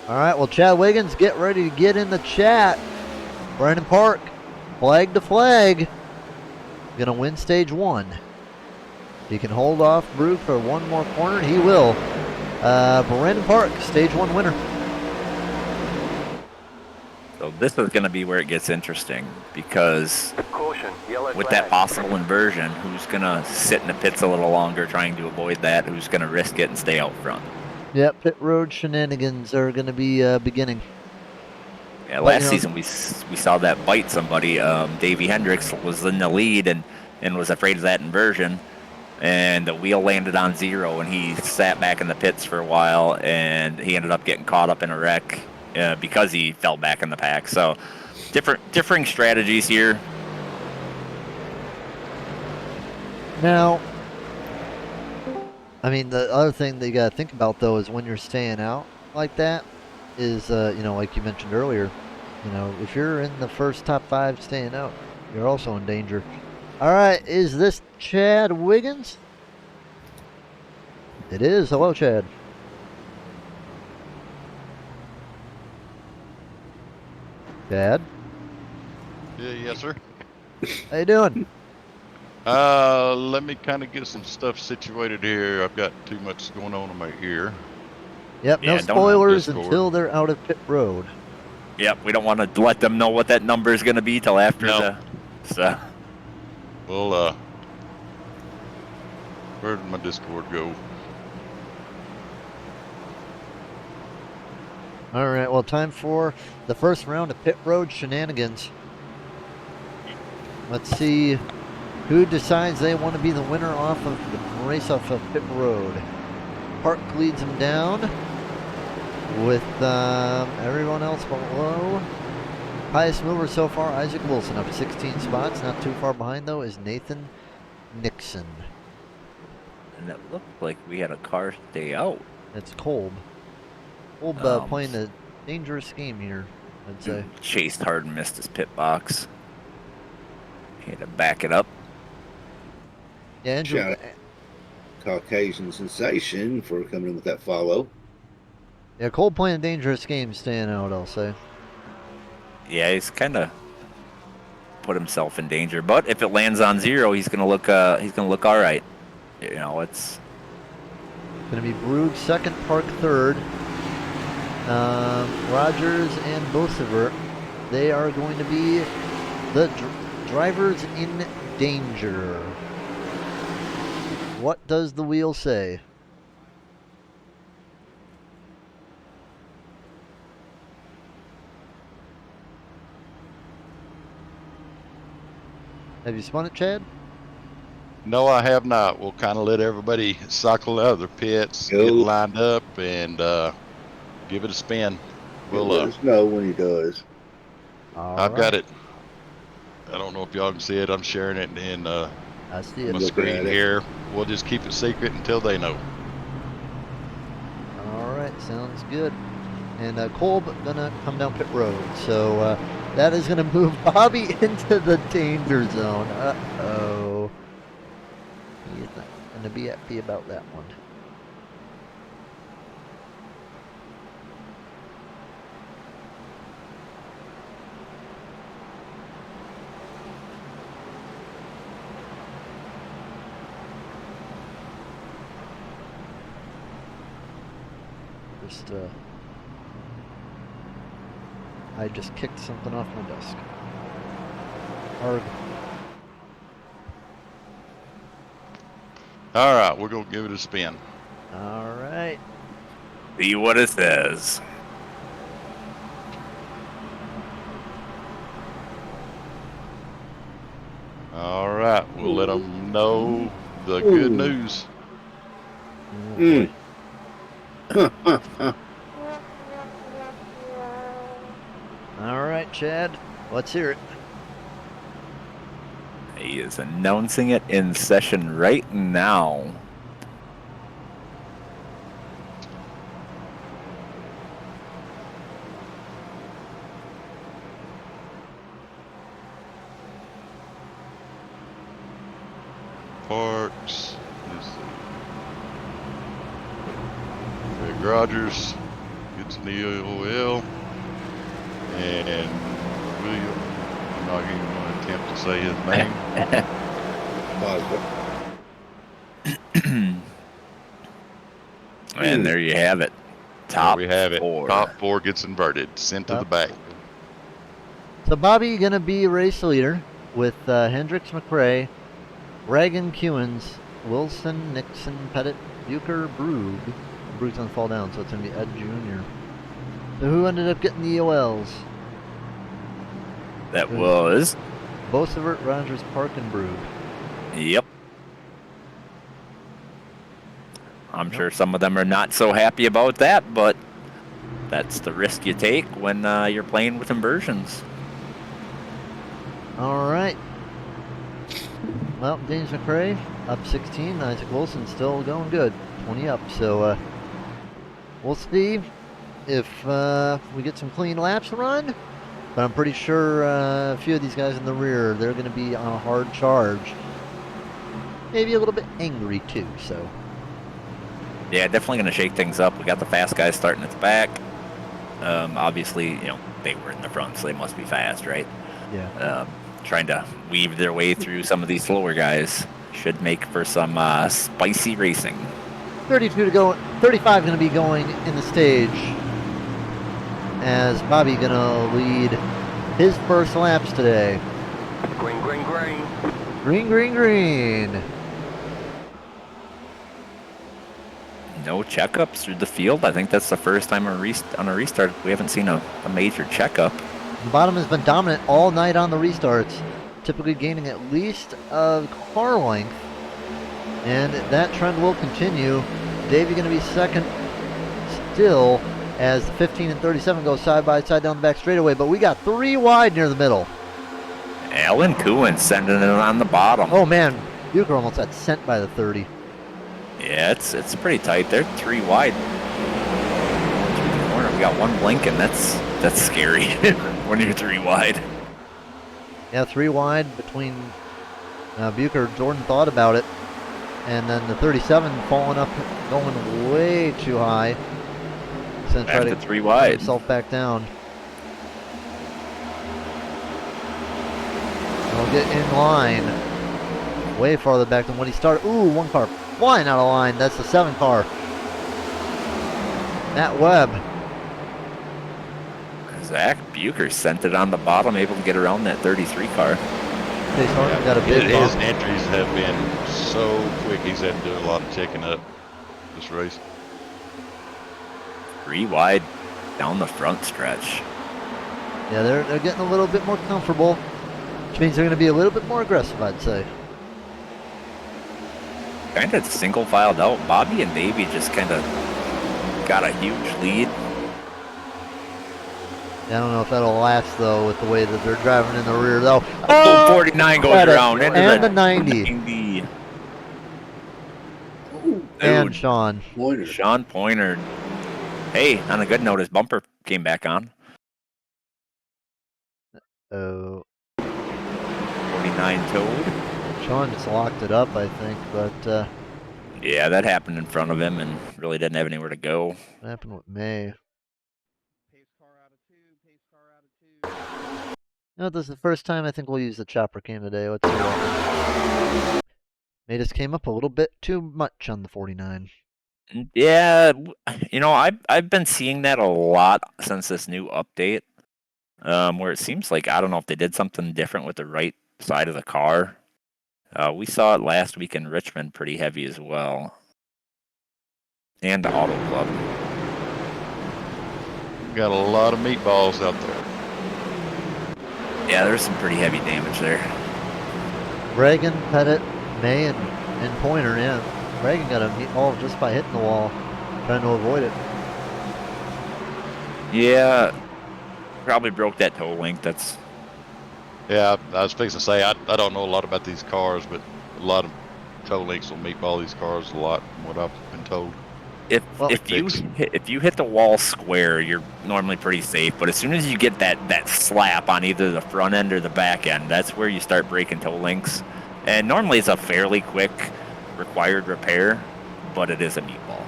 All right, well, Chad Wiggins, get ready to get in the chat. Brandon Park, flag to flag. Gonna win stage 1. He can hold off Brugge for one more corner. He will. Brandon Park, stage 1 winner. So this is going to be where it gets interesting, because with that possible inversion, who's going to sit in the pits a little longer trying to avoid that? Who's going to risk it and stay out front? Yep, pit road shenanigans are going to be beginning. Yeah, last season we saw that bite somebody. Davey Hendricks was in the lead and was afraid of that inversion, and the wheel landed on 0, and he sat back in the pits for a while, and he ended up getting caught up in a wreck because he fell back in the pack. So differing strategies here. Now, I mean, the other thing that you got to think about, though, is when you're staying out like that is, like you mentioned earlier, if you're in the first top 5 staying out, you're also in danger. All right, is this Chad Wiggins? It is. Hello, Chad. Chad? Yeah, yes, sir. How you doing? Let me kind of get some stuff situated here. I've got too much going on in my ear. Yep, no spoilers until they're out of pit road. Yep, we don't want to let them know what that number is going to be till after the. Well, where did my Discord go? All right, well, time for the first round of pit road shenanigans. Let's see who decides they want to be the winner off of the race off of pit road. Park leads them down with everyone else below. Highest mover so far, Isaac Wilson, up 16 spots. Not too far behind, though, is Nathan Nixon. And it looked like we had a car stay out. It's Kolb. Kolb playing a dangerous game here, I'd say. Chased hard and missed his pit box. He had to back it up. Yeah, Andrew. Shout out Caucasian Sensation for coming in with that follow. Yeah, Kolb playing a dangerous game, staying out, I'll say. Yeah, he's kind of put himself in danger. But if it lands on 0, he's gonna look all right. It's gonna be Brugge second, Park third. Rogers and Bosever, they are going to be the drivers in danger. What does the wheel say? Have you spun it, Chad? No, I have not. We'll kind of let everybody cycle out of their pits, get lined up, and give it a spin. We'll let us know when he does. I've got it. I don't know if y'all can see it. I'm sharing it in I see it. my screen here. We'll just keep it secret until they know. All right, sounds good. And Kolb gonna come down pit road, so that is gonna move Bobby into the danger zone. Uh-oh. He's not gonna be happy about that one. I just kicked something off my desk. Hard. All right, we're gonna give it a spin. All right. See what it says. All right, we'll let them know the good news. All right, Chad, let's hear it. He is announcing it in session right now. Parks. Let's see. Greg Rogers gets an EOL. And William, I'm not even going to attempt to say his name. And there you have it. Top there we have four. It. Top 4 gets inverted, sent to the back. So Bobby gonna be race leader with Hendricks, McRae, Reagan, Kewins, Wilson, Nixon, Pettit, Bucher, Brugge. Brugge's gonna fall down, so it's gonna be Ed Jr. So who ended up getting the EOLs? That was Bosevert, Rogers, Park, and Brugge. Yep. I'm sure some of them are not so happy about that, but that's the risk you take when you're playing with inversions. All right. Well, James McRae up 16. Isaac Wilson still going good, 20 up. So we'll see if we get some clean laps to run. But I'm pretty sure a few of these guys in the rear, they're going to be on a hard charge. Maybe a little bit angry too. So. Yeah, definitely going to shake things up. We got the fast guys starting at the back. Obviously, you know, they were in the front, so they must be fast, right? Yeah. Trying to weave their way through some of these slower guys should make for some spicy racing. 32 to go. 35 going to be going in the stage as Bobby going to lead his first laps today. Green, green, green. Green, green, green. No checkups through the field. I think that's the first time on a restart we haven't seen a major checkup. The bottom has been dominant all night on the restarts, typically gaining at least a car length, and that trend will continue. Davey going to be second still as the 15 and 37 go side by side down the back straightaway, but we got 3 wide near the middle. Alan Cohen sending it on the bottom. Oh man, Bucher almost got sent by the 30. Yeah, it's pretty tight. They're 3 wide. Through the corner, we got one blinking. That's scary when you're 3 wide. Yeah, 3 wide between Bucher. Jordan thought about it, and then the 37 falling up, going way too high. He's gonna try to 3 wide. Get himself back down. He'll get in line, way farther back than when he started. Ooh, one car flying out of line. That's the 7 car. Matt Webb. Zach Bucher sent it on the bottom, able to get around that 33 car. Got a big His bump. entries have been so quick. He's had to do a lot of checking up this race. 3 wide down the front stretch. Yeah, they're getting a little bit more comfortable, which means they're going to be a little bit more aggressive, I'd say. Kind of single filed out. Bobby and Davey just kind of got a huge lead. I don't know if that'll last, though, with the way that they're driving in the rear, though. Oh, 49 goes around into and the the 90. 90. And Dude, Sean. Sean Pointer. Hey, on a good note, his bumper came back on. Oh. 49 towed. Sean just locked it up, I think, but Yeah, that happened in front of him and really didn't have anywhere to go. what happened with May? No, this is the first time I think we'll use the chopper cam today. Let's see what happens. May just came up a little bit too much on the 49. Yeah, you know, I've been seeing that a lot since this new update, where it seems like, I don't know if they did something different with the right side of the car. We saw it last week in Richmond pretty heavy as well. And the Auto Club. Got a lot of meatballs out there. Yeah, there's some pretty heavy damage there. Reagan, Pettit, May, and Pointer, yeah. Reagan got a meatball just by hitting the wall, trying to avoid it. Yeah, probably broke that toe link. That's. Yeah, I was fixing to say, I don't know a lot about these cars, but a lot of toe links will meatball these cars a lot from what I've been told. If you hit the wall square, you're normally pretty safe. But as soon as you get that slap on either the front end or the back end, that's where you start breaking toe links. And normally it's a fairly quick required repair, but it is a meatball.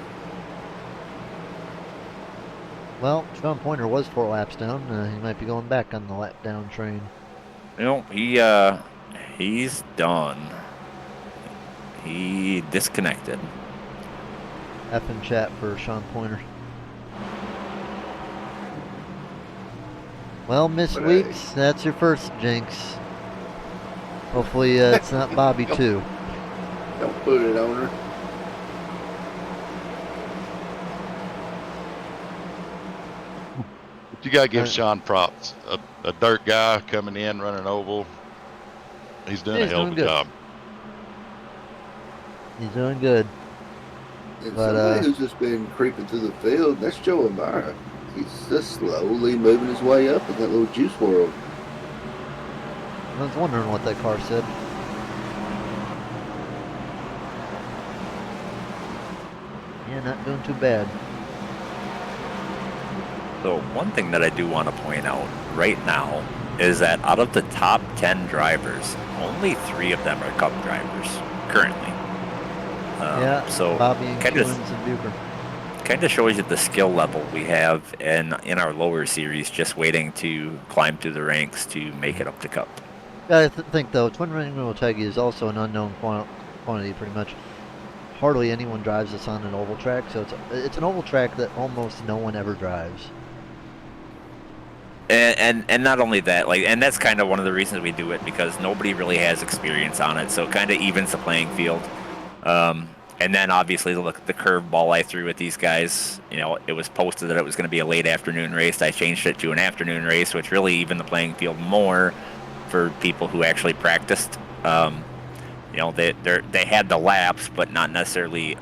Well, Sean Pointer was 4 laps down. He might be going back on the lap down train. No, he's done. He disconnected. F in chat for Sean Pointer. Well, Miss Weeks, that's your first jinx. Hopefully it's not Bobby too. Don't put it on her. You gotta give Sean props. A dirt guy coming in, running oval. He's doing a hell of a job. He's doing good. And But, somebody who's just been creeping through the field, that's Joe Amara. He's just slowly moving his way up in that little juice world. I was wondering what that car said. Yeah, not doing too bad. So one thing that I do want to point out right now is that out of the top 10 drivers, only 3 of them are Cup drivers currently. Yeah, so Bobby and Kewins and Bucher. Kind of shows you the skill level we have in our lower series, just waiting to climb through the ranks to make it up to Cup. I think though, Twin Ring Motegi is also an unknown quantity pretty much. Hardly anyone drives this on an oval track, so it's an oval track that almost no one ever drives. And not only that, and that's kind of one of the reasons we do it, because nobody really has experience on it, so it kind of evens the playing field. And then obviously the curveball I threw at these guys, it was posted that it was going to be a late afternoon race. I changed it to an afternoon race, which really evened the playing field more for people who actually practiced. They had the laps, but not necessarily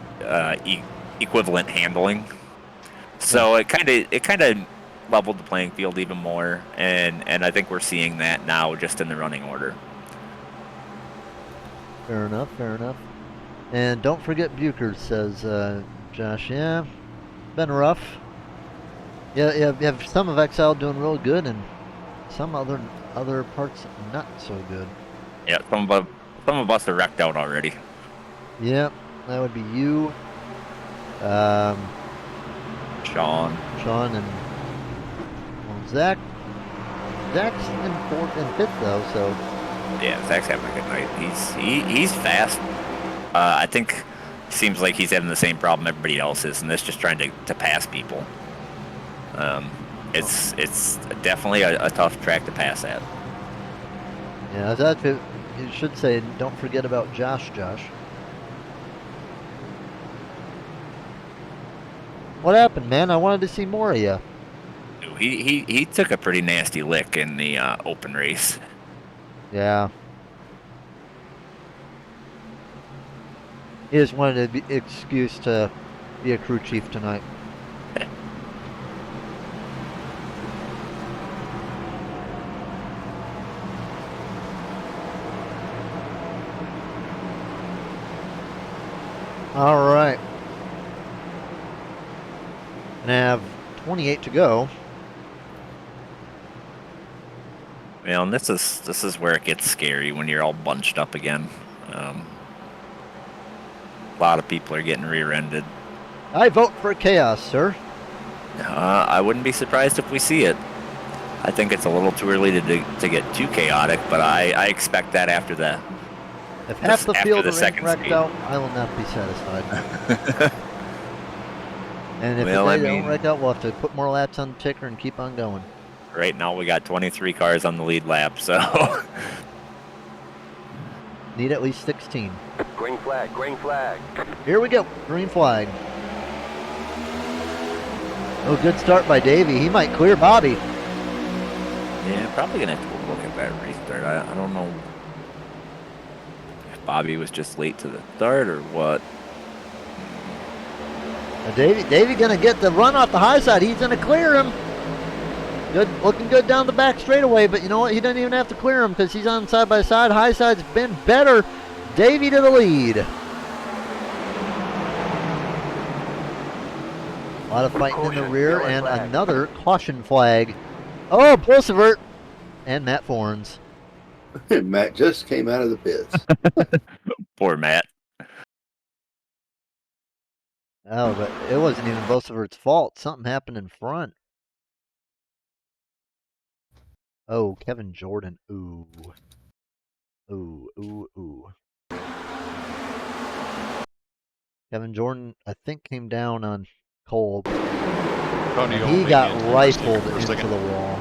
equivalent handling. So it kind of leveled the playing field even more, and I think we're seeing that now just in the running order. Fair enough, fair enough. And don't forget Bucher, says Josh. Yeah, been rough. Yeah, you have some of Exile doing real good, and some other parts not so good. Yeah, some of us are wrecked out already. Yep, that would be you, Sean, and Zach. Zach's in 4th and 5th though, so. Yeah, Zach's having a good night. He's fast. I think seems like he's having the same problem everybody else is, and that's just trying to pass people. It's definitely a tough track to pass at. Yeah, you should say don't forget about Josh. What happened, man? I wanted to see more of you. He took a pretty nasty lick in the open race. Yeah. He just wanted an excuse to be a crew chief tonight. All right. And I have 28 to go. Well, and this is where it gets scary when you're all bunched up again. A lot of people are getting rear-ended. I vote for chaos, sir. I wouldn't be surprised if we see it. I think it's a little too early to get too chaotic, but I expect that after the If half the field is second wrecked speed. out, I will not be satisfied. And if Well, they I don't mean- wreck out, we'll have to put more laps on the ticker and keep on going. Right now we got 23 cars on the lead lap, so Need at least 16. Green flag, green flag. Here we go. Green flag. Oh, good start by Davey. He might clear Bobby. yeah, probably gonna have to look at that restart. I don't know if Bobby was just late to the start or what. Now Davey gonna get the run off the high side. He's gonna clear him. Good, looking good down the back straightaway, but you know what? He doesn't even have to clear him because he's on side by side. High side's been better. Davey to the lead. A lot of fighting in the rear and another caution flag. Oh, Pulsivert and Matt Forns. Matt just came out of the pits. Poor Matt. Oh, but it wasn't even Bosevert's fault. Something happened in front. Oh, Kevin Jordan. Ooh. Ooh, ooh, ooh. Kevin Jordan, I think, came down on Cole. Tony, And he got rifled into the wall.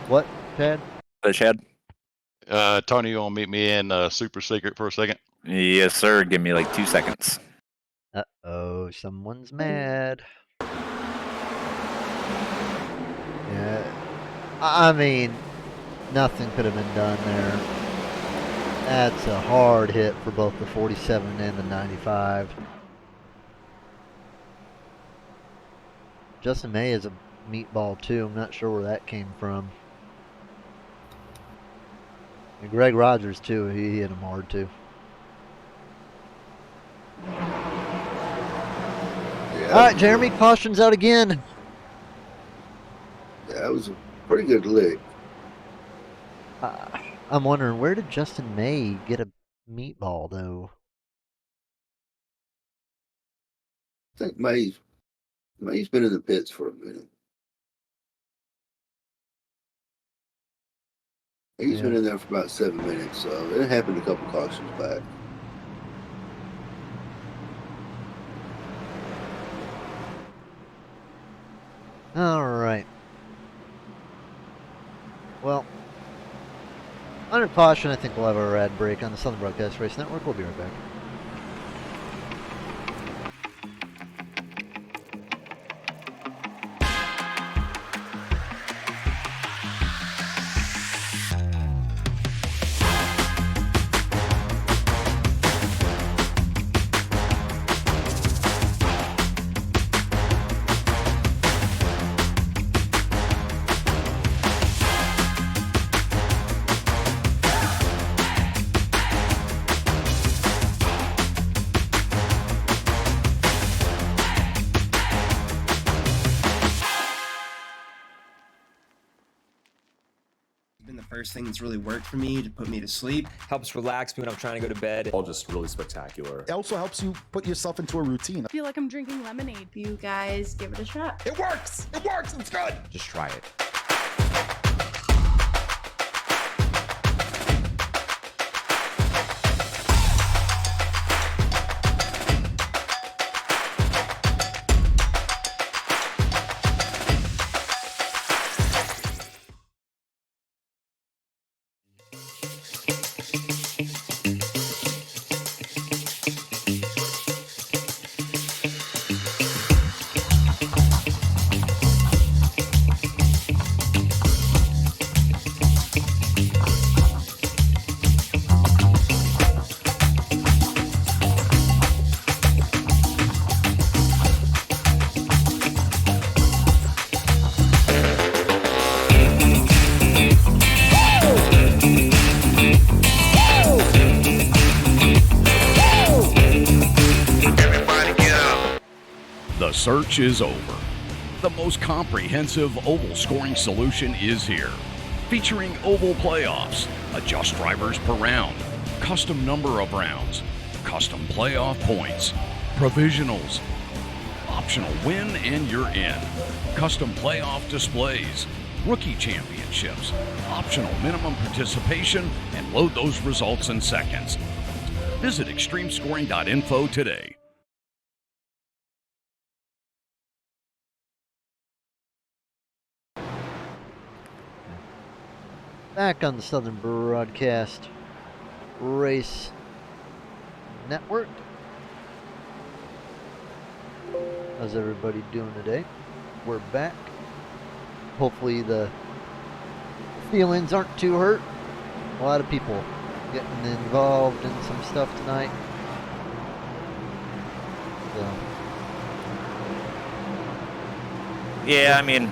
What, Chad? Chad? Tony, you want to meet me in Super Secret for a second? Yes, sir. Give me like 2 seconds. Uh-oh, someone's mad. Yeah, I mean, nothing could have been done there. That's a hard hit for both the 47 and the 95. Justin May is a meatball too. I'm not sure where that came from. And Greg Rogers too. He hit him hard too. Yeah, All right, Jeremy, caution's out again. Yeah, that was a pretty good lick. I'm wondering, where did Justin May get a meatball though? I think May's been in the pits for a minute. He's been in there for about 7 minutes, so it happened a couple cautions back. All right. Well, under caution, I think we'll have a rad break on the Southern Broadcast Race Network. We'll be right back. Been the first thing that's really worked for me to put me to sleep. Helps relax me when I'm trying to go to bed. All just really spectacular. It also helps you put yourself into a routine. I feel like I'm drinking lemonade. You guys give it a shot. It works! It works! It's good! Just try it. The search is over. The most comprehensive oval scoring solution is here. Featuring oval playoffs, adjust drivers per round, custom number of rounds, custom playoff points, provisionals, optional win and you're in, custom playoff displays, rookie championships, optional minimum participation, and load those results in seconds. Visit extremescoring.info today. Back on the Southern Broadcast Race Network. How's everybody doing today? We're back. Hopefully the feelings aren't too hurt. A lot of people getting involved in some stuff tonight. So. Yeah, I mean,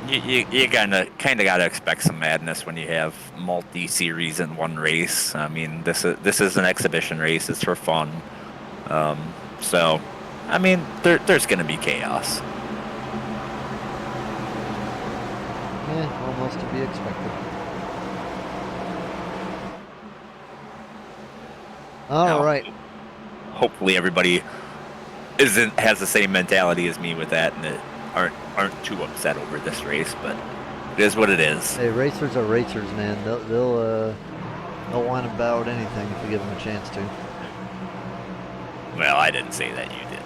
you kind of gotta expect some madness when you have multi-series in one race. I mean, this is an exhibition race; it's for fun. So, I mean, there's gonna be chaos. Yeah, almost to be expected. All Now, right. hopefully everybody has the same mentality as me with that, and that aren't too upset over this race. But it is what it is. Hey, racers are racers, man. They'll whine about anything if we give them a chance to. Well, I didn't say that. You did.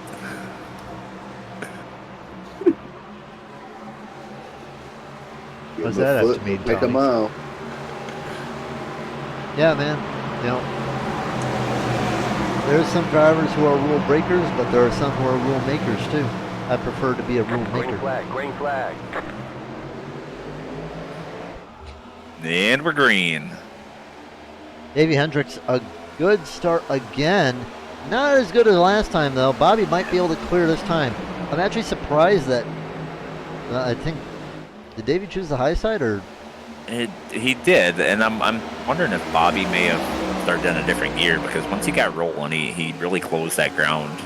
What's that have to mean, Make a Tony? mile. Yeah, man. You know, there's some drivers who are rule breakers, but there are some who are rule makers too. I prefer to be a rule maker. Green flag. And we're green. Davey Hendricks, a good start again. Not as good as last time, though. Bobby might be able to clear this time. I'm actually surprised that, I think, did Davey choose the high side, or? He did, and I'm wondering if Bobby may have started in a different gear, because once he got rolling, he really closed that ground.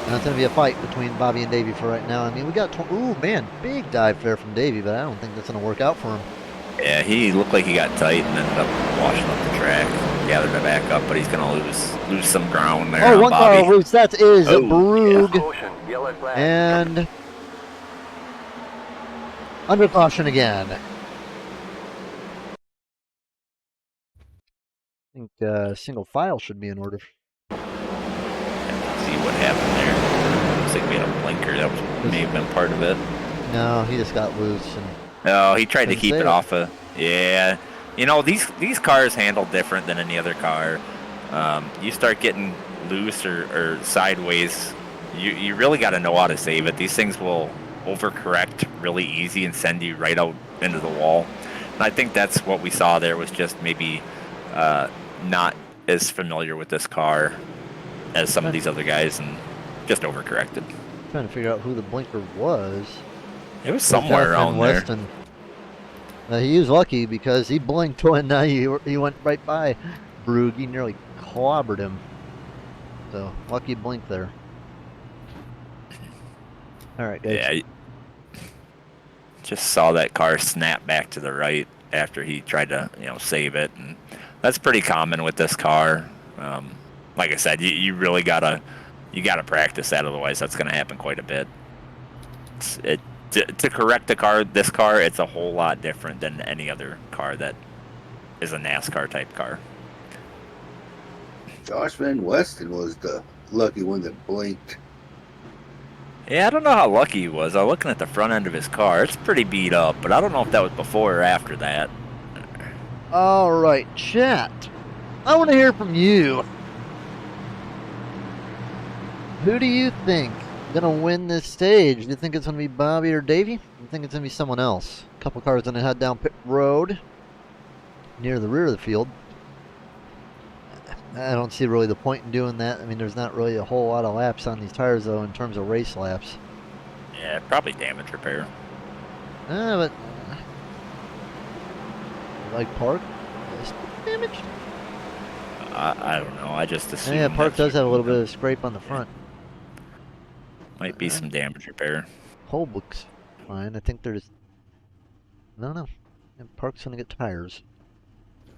Now it's going to be a fight between Bobby and Davey for right now. I mean, we got, ooh, man, big dive there from Davey, but I don't think that's going to work out for him. Yeah, he looked like he got tight and ended up washing up the track. Gathered it back up, but he's going to lose some ground there. Oh, on one Bobby. car loose. That is Brug. Yeah. And under caution again. I think single file should be in order. See what happened there. Looks like we had a blinker. That may have been part of it. No, he just got loose. And no, he tried to keep it save. off of. Yeah, you know, these cars handle different than any other car. You start getting loose or sideways, you really got to know how to save it. These things will overcorrect really easy and send you right out into the wall. And I think that's what we saw there, was just maybe not as familiar with this car as some of these other guys, and just overcorrected. Trying to figure out who the blinker was. It was somewhere around there. Weston. He was lucky because he blinked when he went right by Brug. He nearly clobbered him. So, lucky blink there. All right, guys. Yeah, just saw that car snap back to the right after he tried to, save it, and that's pretty common with this car. Like I said, you really gotta practice that, otherwise that's gonna happen quite a bit. To correct this car, it's a whole lot different than any other car that is a NASCAR type car. Josh Van Weston was the lucky one that blinked. Yeah, I don't know how lucky he was. I was looking at the front end of his car. It's pretty beat up, but I don't know if that was before or after that. All right, chat. I want to hear from you. Who do you think is going to win this stage? Do you think it's going to be Bobby or Davey? Do you think it's going to be someone else? A couple cars going to head down pit road near the rear of the field. I don't see really the point in doing that. I mean, there's not really a whole lot of laps on these tires, though, in terms of race laps. Yeah, probably damage repair. But like Park, damage. I don't know. I just assume. Yeah, Park does have a little bit of scrape on the front. Might be some damage repair. Hole looks fine. I think there's. No. And Park's gonna get tires.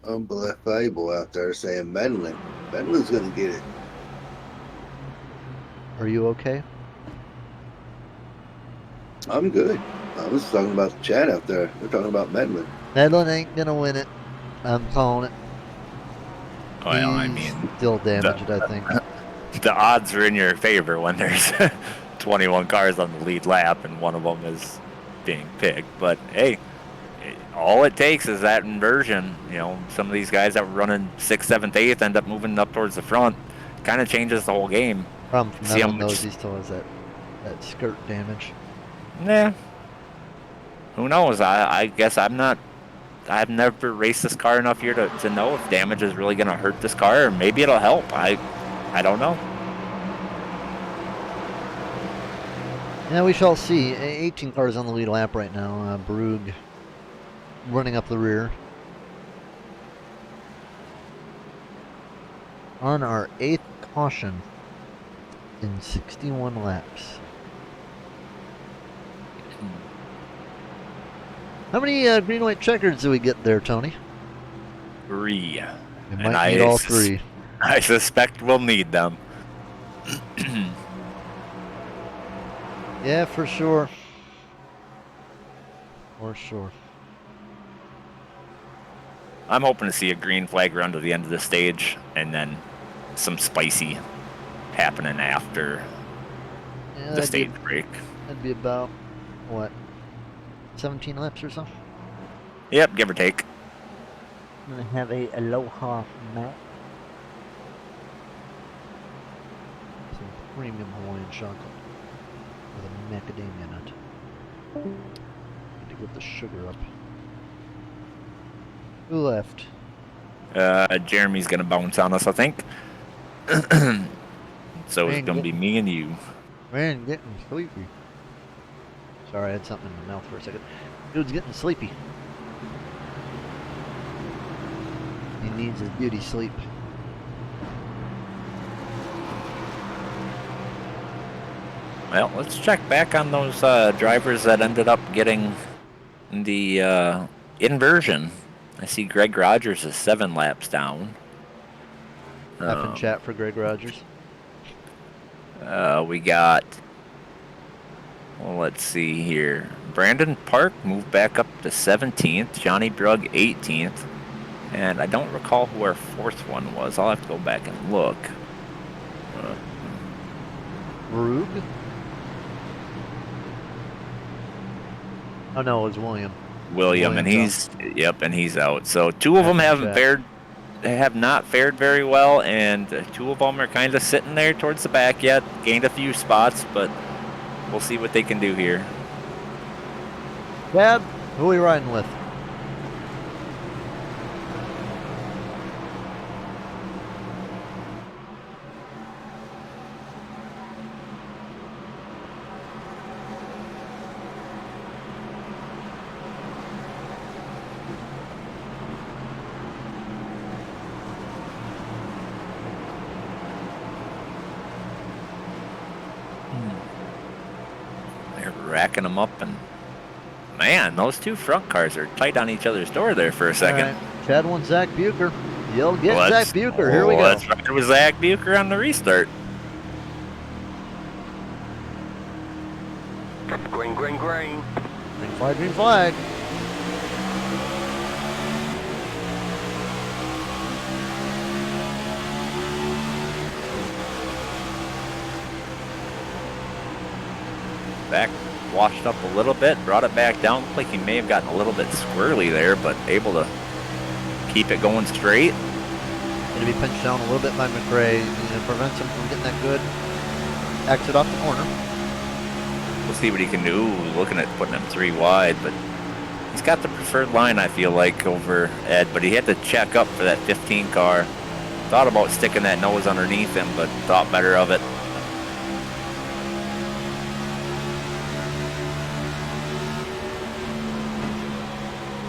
Unbelievable out there saying Medlin. Medlin's gonna get it. Are you okay? I'm good. I was talking about the chat out there. They're talking about Medlin. Medlin ain't gonna win it. I'm calling it. Well, I mean, still damaged, I think. The odds are in your favor when there's 21 cars on the lead lap and one of them is being picked. But hey, all it takes is that inversion. Some of these guys that were running 6th, 7th, 8th end up moving up towards the front. Kind of changes the whole game. Problem from Medlin knows he still has that skirt damage. Yeah. Who knows? I guess I've never raced this car enough here to know if damage is really going to hurt this car, or maybe it'll help. I don't know. Yeah, we shall see. 18 cars on the lead lap right now. Brug running up the rear. On our 8th caution in 61 laps. How many green, white checkers do we get there, Tony? 3. We might need all three. I suspect we'll need them. Yeah, for sure. For sure. I'm hoping to see a green flag run to the end of the stage, and then some spicy happening after the stage break. That'd be about, what, 17 laps or so? Yep, give or take. I'm gonna have a Aloha mat. Some premium Hawaiian chocolate with a macadamia nut. Need to get the sugar up. Who left? Jeremy's gonna bounce on us, I think. So it's gonna be me and you. Man, getting sleepy. Sorry, I had something in my mouth for a second. Dude's getting sleepy. He needs his beauty sleep. Well, let's check back on those drivers that ended up getting the inversion. I see Greg Rogers is 7 laps down. F in chat for Greg Rogers. We got, well, let's see here. Brandon Park moved back up to 17th. Johnny Brugg 18th. And I don't recall who our 4th one was. I'll have to go back and look. Brugg? Oh no, it was William. William, and he's and he's out. So 2 of them have not fared very well, and 2 of them are kind of sitting there towards the back yet. Gained a few spots, but we'll see what they can do here. Dad, who are we riding with? They're racking them up, and man, those 2 front cars are tight on each other's door there for a second. Right. Chad wants Zach Bucher. You'll get Zach Bucher. Here we go. Let's ride with Zach Bucher on the restart. Green, green, green. Green flag, green flag. Back washed up a little bit, brought it back down. Looked like he may have gotten a little bit squirrely there, but able to keep it going straight. Going to be pinched down a little bit by McRae. It prevents him from getting that good exit off the corner. We'll see what he can do. Looking at putting him 3 wide, but he's got the preferred line, I feel like, over Ed, but he had to check up for that 15 car. Thought about sticking that nose underneath him, but thought better of it.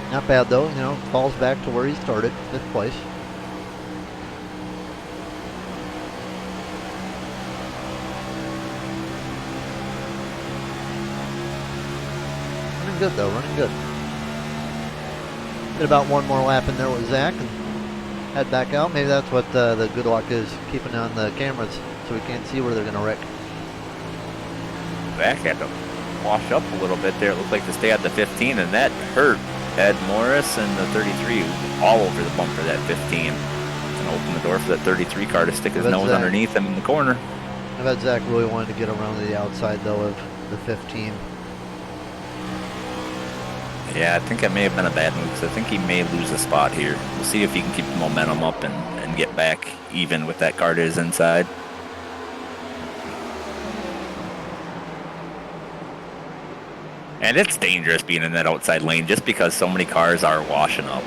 Not bad though, you know, falls back to where he started, 5th place. Running good though, running good. Did about 1 more lap in there with Zach and head back out. Maybe that's what the good luck is, keeping on the cameras so we can't see where they're going to wreck. Zach had to wash up a little bit there. It looked like to stay at the 15, and that hurt Ed Morris and the 33 all over the bumper, that 15. And open the door for that 33 car to stick his nose underneath him in the corner. I bet Zach really wanted to get around to the outside though of the 15. Yeah, I think that may have been a bad move because I think he may lose a spot here. We'll see if he can keep the momentum up and get back even with that car to his inside. And it's dangerous being in that outside lane just because so many cars are washing up.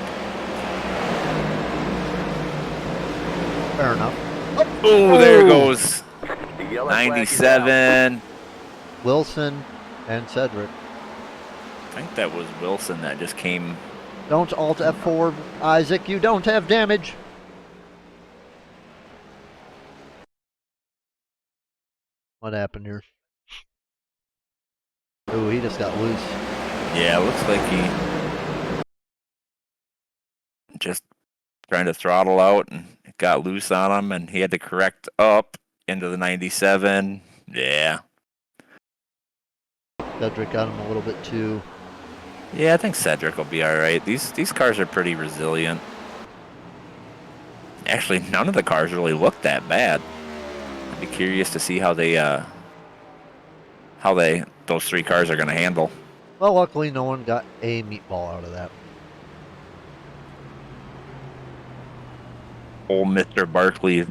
Fair enough. Oh, there goes 97. Wilson and Cedric. I think that was Wilson that just came. Don't alt F4, Isaac. You don't have damage. What happened here? Oh, he just got loose. Yeah, looks like he just trying to throttle out, and it got loose on him, and he had to correct up into the 97. Yeah. Cedric got him a little bit too. Yeah, I think Cedric will be all right. These cars are pretty resilient. Actually, none of the cars really look that bad. I'd be curious to see how those three cars are going to handle. Well, luckily no one got a meatball out of that. Old Mr. Barkley's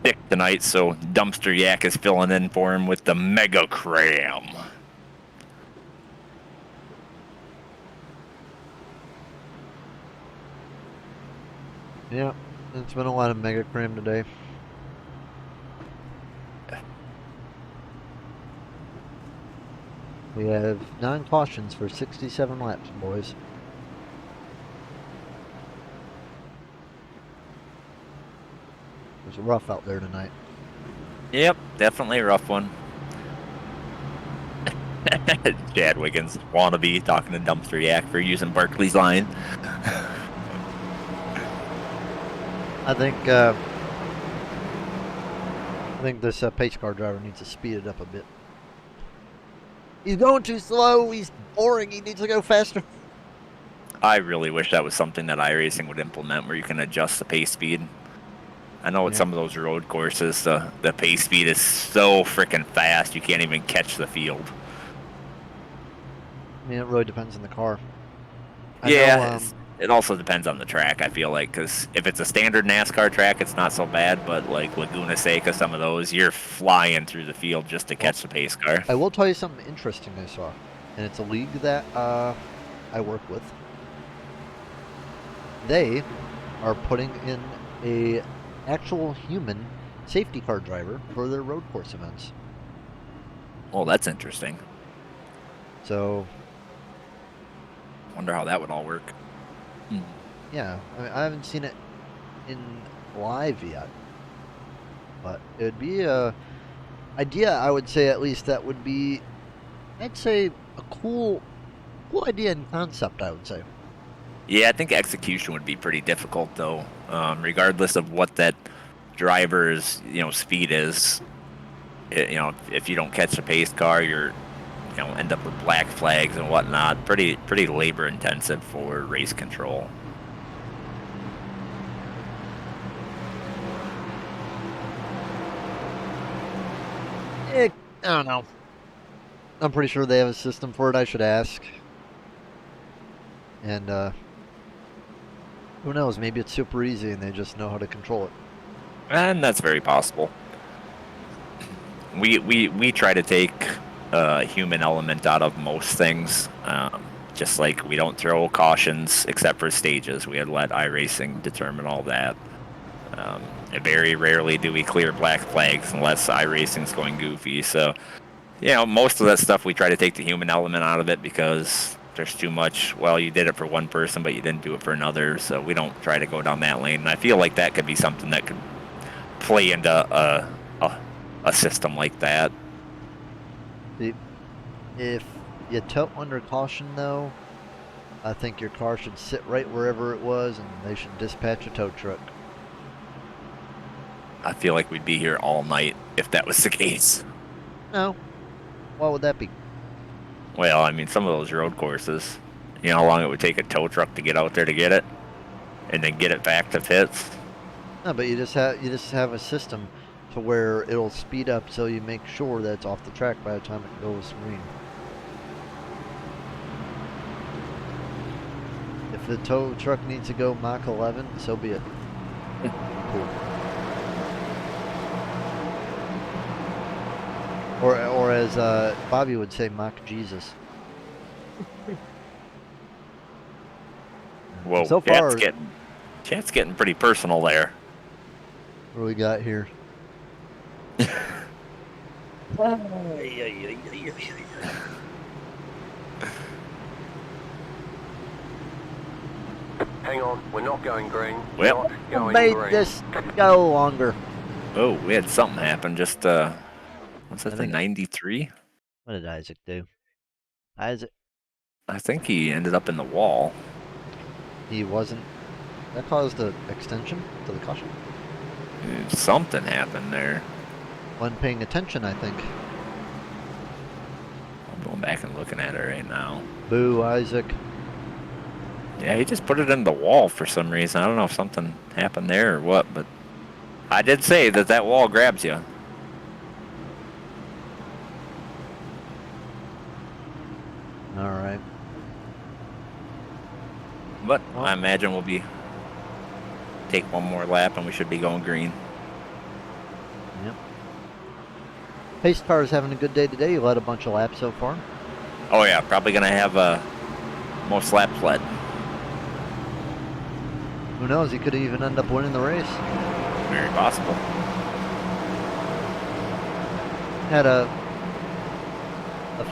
sick tonight, so Dumpster Yak is filling in for him with the Mega Cram. Yeah, it's been a lot of Mega Cram today. We have 9 cautions for 67 laps, boys. It was rough out there tonight. Yep, definitely a rough one. Chad Wiggins wannabe talking to Dumpster Yak for using Barkley's line. I think this pace car driver needs to speed it up a bit. He's going too slow. He's boring. He needs to go faster. I really wish that was something that iRacing would implement, where you can adjust the pace speed. I know with some of those road courses, the pace speed is so freaking fast you can't even catch the field. I mean, it really depends on the car. It also depends on the track, I feel like, because if it's a standard NASCAR track, it's not so bad, but like Laguna Seca, some of those, you're flying through the field just to catch the pace car. I will tell you something interesting I saw, and it's a league that I work with. They are putting in a actual human safety car driver for their road course events. Oh, that's interesting. So, wonder how that would all work. Yeah, I mean, I haven't seen it in live yet, but it would be a idea. I would say at least that would be, I'd say, a cool idea and concept. I would say. Yeah, I think execution would be pretty difficult, though, regardless of what that driver's speed is. If you don't catch the pace car, you're end up with black flags and whatnot. Pretty labor intensive for race control. I don't know. I'm pretty sure they have a system for it. I should ask. And who knows? Maybe it's super easy and they just know how to control it. And that's very possible. We try to take a human element out of most things. Just like we don't throw cautions except for stages. We had let iRacing determine all that. Very rarely do we clear black flags unless iRacing's going goofy. So, most of that stuff we try to take the human element out of it because there's too much, well, you did it for one person, but you didn't do it for another. So we don't try to go down that lane. And I feel like that could be something that could play into a system like that. If you tow under caution, though, I think your car should sit right wherever it was, and they should dispatch a tow truck. I feel like we'd be here all night if that was the case. No. What would that be? Well, I mean, some of those road courses, you know how long it would take a tow truck to get out there to get it, and then get it back to pits. No, but you just have a system to where it'll speed up so you make sure that it's off the track by the time it goes green. If the tow truck needs to go Mach 11, so be it. Cool. Or as Bobby would say, Mach Jesus. Whoa, so far, chat's getting pretty personal there. What do we got here? Hang on, we're not going green. Well, not going made green. this go longer. Oh, we had something happen. Just what's that? The 93. What did Isaac do? Isaac. I think he ended up in the wall. He wasn't. That caused an extension to the caution. Something happened there. Wasn't paying attention, I think. I'm going back and looking at it right now. Boo, Isaac. Yeah, he just put it in the wall for some reason. I don't know if something happened there or what, but I did say that that wall grabs you. All right. But I imagine we'll take one more lap and we should be going green. Yep. Pace car is having a good day today. You led a bunch of laps so far. Oh yeah, probably gonna have most laps led. Who knows? He could even end up winning the race. Very possible. Had a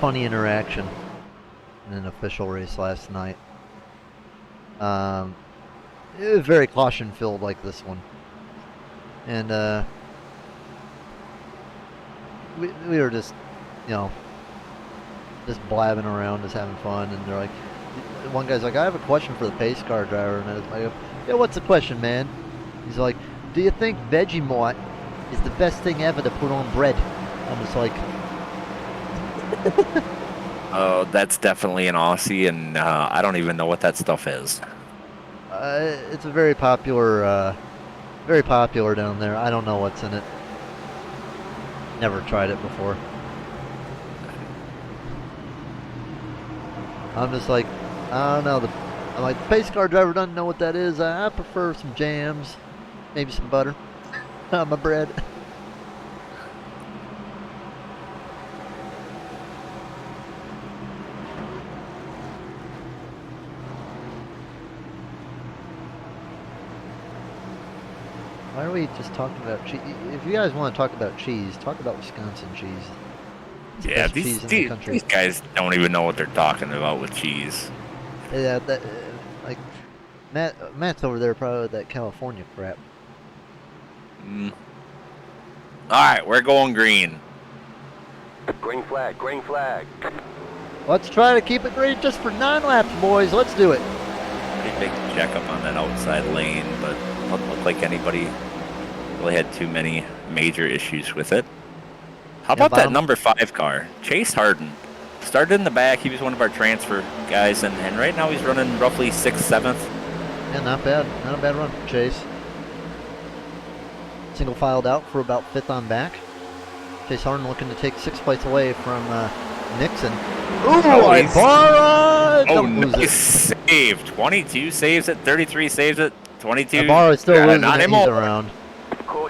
funny interaction in an official race last night. It was very caution-filled like this one, and we were just, just blabbing around, just having fun, and they're like, one guy's like, I have a question for the pace car driver, and I go, yeah, what's the question, man? He's like, do you think Vegemite is the best thing ever to put on bread? I'm just like, Oh, that's definitely an Aussie, and I don't even know what that stuff is. it's a very popular down there. I don't know what's in it. Never tried it before. I'm just like, I don't know. I'm like, the pace car driver doesn't know what that is. I prefer some jams, maybe some butter on my bread. Why are we just talking about cheese? If you guys want to talk about cheese, talk about Wisconsin cheese. It's the Yeah, best cheese in the country. these guys don't even know what they're talking about with cheese. Yeah, that, like Matt's over there probably with that California crap. All right, we're going green. Green flag, green flag. Let's try to keep it green just for 9 laps, boys. Let's do it. Pretty big jack up on that outside lane, but doesn't look like anybody really had too many major issues with it. How about that number 5 car? Chase Harden. Started in the back. He was one of our transfer guys, and right now he's running roughly 6th, 7th. Yeah, not bad. Not a bad run for Chase. Single filed out for about 5th on back. Chase Harden looking to take 6th place away from Nixon. Ooh, Ibarra! Don't lose nice save. 22 saves it. 33 saves it. 22. Ibarra is still losing it. He's around.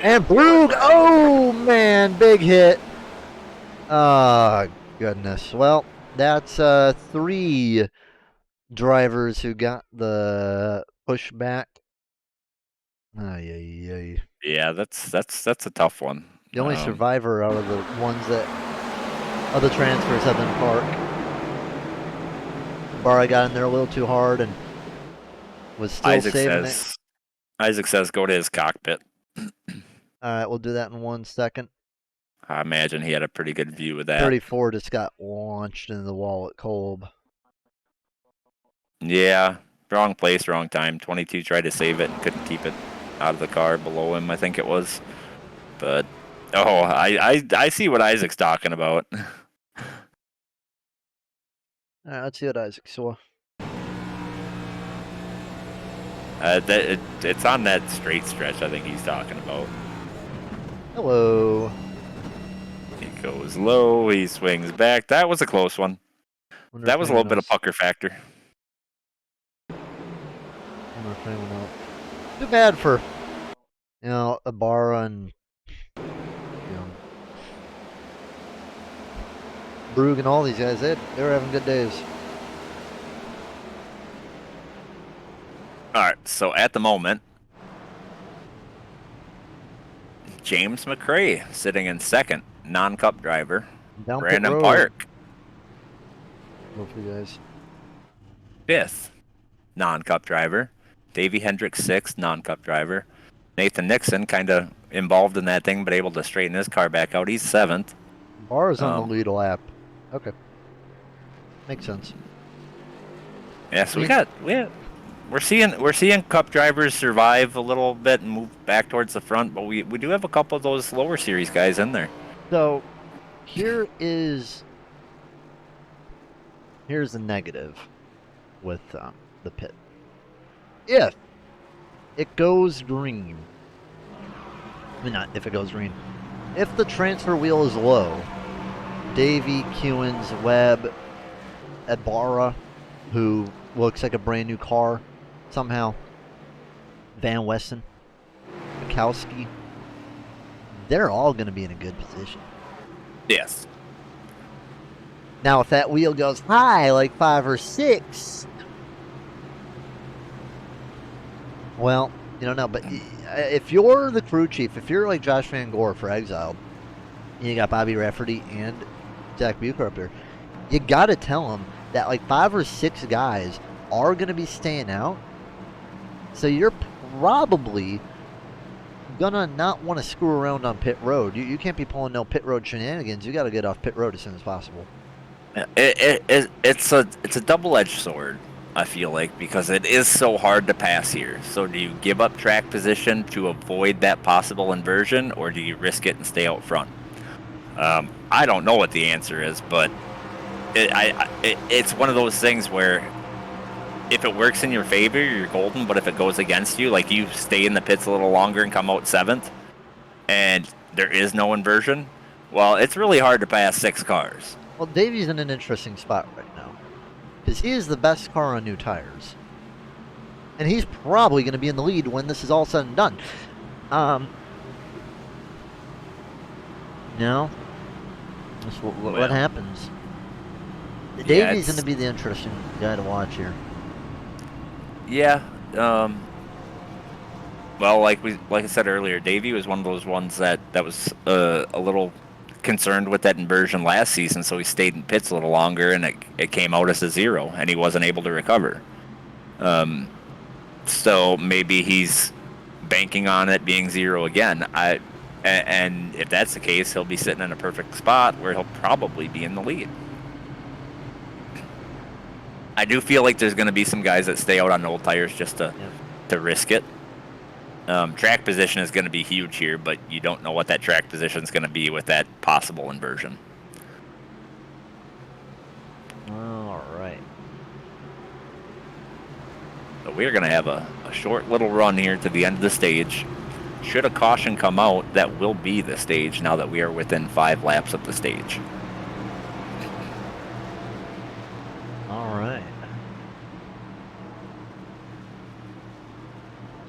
And Brug! Oh, man. Big hit. Oh, goodness. Well, that's 3 drivers who got the pushback. Yeah, that's a tough one. The only survivor out of the ones that other transfers have been parked. Barra got in there a little too hard and was still saving it. Isaac says go to his cockpit. Alright, we'll do that in 1 second. I imagine he had a pretty good view of that. 34 just got launched into the wall at Kolb. Yeah, wrong place, wrong time. 22 tried to save it and couldn't keep it out of the car below him, I think it was. But, oh, I see what Isaac's talking about. Alright, let's see what Isaac saw. It's on that straight stretch I think he's talking about. Hello. He goes low, he swings back. That was a close one. That was a little bit of pucker factor. Too bad for, Ibarra and, Brug and all these guys. They were having good days. All right, so at the moment, James McRae sitting in 2nd, non-cup driver. Down Brandon pit road. Park, Go for you guys. 5th, non-cup driver. Davey Hendricks, 6th, non-cup driver. Nathan Nixon, kind of involved in that thing, but able to straighten his car back out. He's 7th. Barra's on the lead lap. Okay. Makes sense. Yeah, so we got we're seeing Cup drivers survive a little bit and move back towards the front, but we do have a couple of those lower series guys in there. So here's the negative with the pit. If it goes green, I mean, not if it goes green. If the transfer wheel is low, Davey, Kewins, Webb, Ibarra, who looks like a brand new car, somehow, Van Westen, Mikowski, they're all going to be in a good position. Yes. Now, if that wheel goes high, like 5 or 6, well, you don't know. But if you're the crew chief, if you're like Josh Van Gore for Exiled, and you got Bobby Rafferty and Zach Bucher up there, you got to tell them that like 5 or 6 guys are going to be staying out. So you're probably gonna not want to screw around on pit road. You can't be pulling no pit road shenanigans. You got to get off pit road as soon as possible. It's a double-edged sword, I feel like, because it is so hard to pass here. So do you give up track position to avoid that possible inversion, or do you risk it and stay out front? I don't know what the answer is, but it's one of those things where if it works in your favor, you're golden, but if it goes against you, like you stay in the pits a little longer and come out 7th, and there is no inversion, well, it's really hard to pass 6 cars. Well, Davey's in an interesting spot right now because he is the best car on new tires, and he's probably going to be in the lead when this is all said and done. No, that's what happens. Davey's going to be the interesting guy to watch here. Yeah. Well, like I said earlier, Davey was one of those ones that was a little concerned with that inversion last season, so he stayed in pits a little longer, and it came out as a 0, and he wasn't able to recover. So maybe he's banking on it being 0 again. And if that's the case, he'll be sitting in a perfect spot where he'll probably be in the lead. I do feel like there's going to be some guys that stay out on old tires just to risk it. Track position is going to be huge here, but you don't know what that track position is going to be with that possible inversion. All right. So we're going to have a short little run here to the end of the stage. Should a caution come out, that will be the stage now that we are within 5 laps of the stage. All right.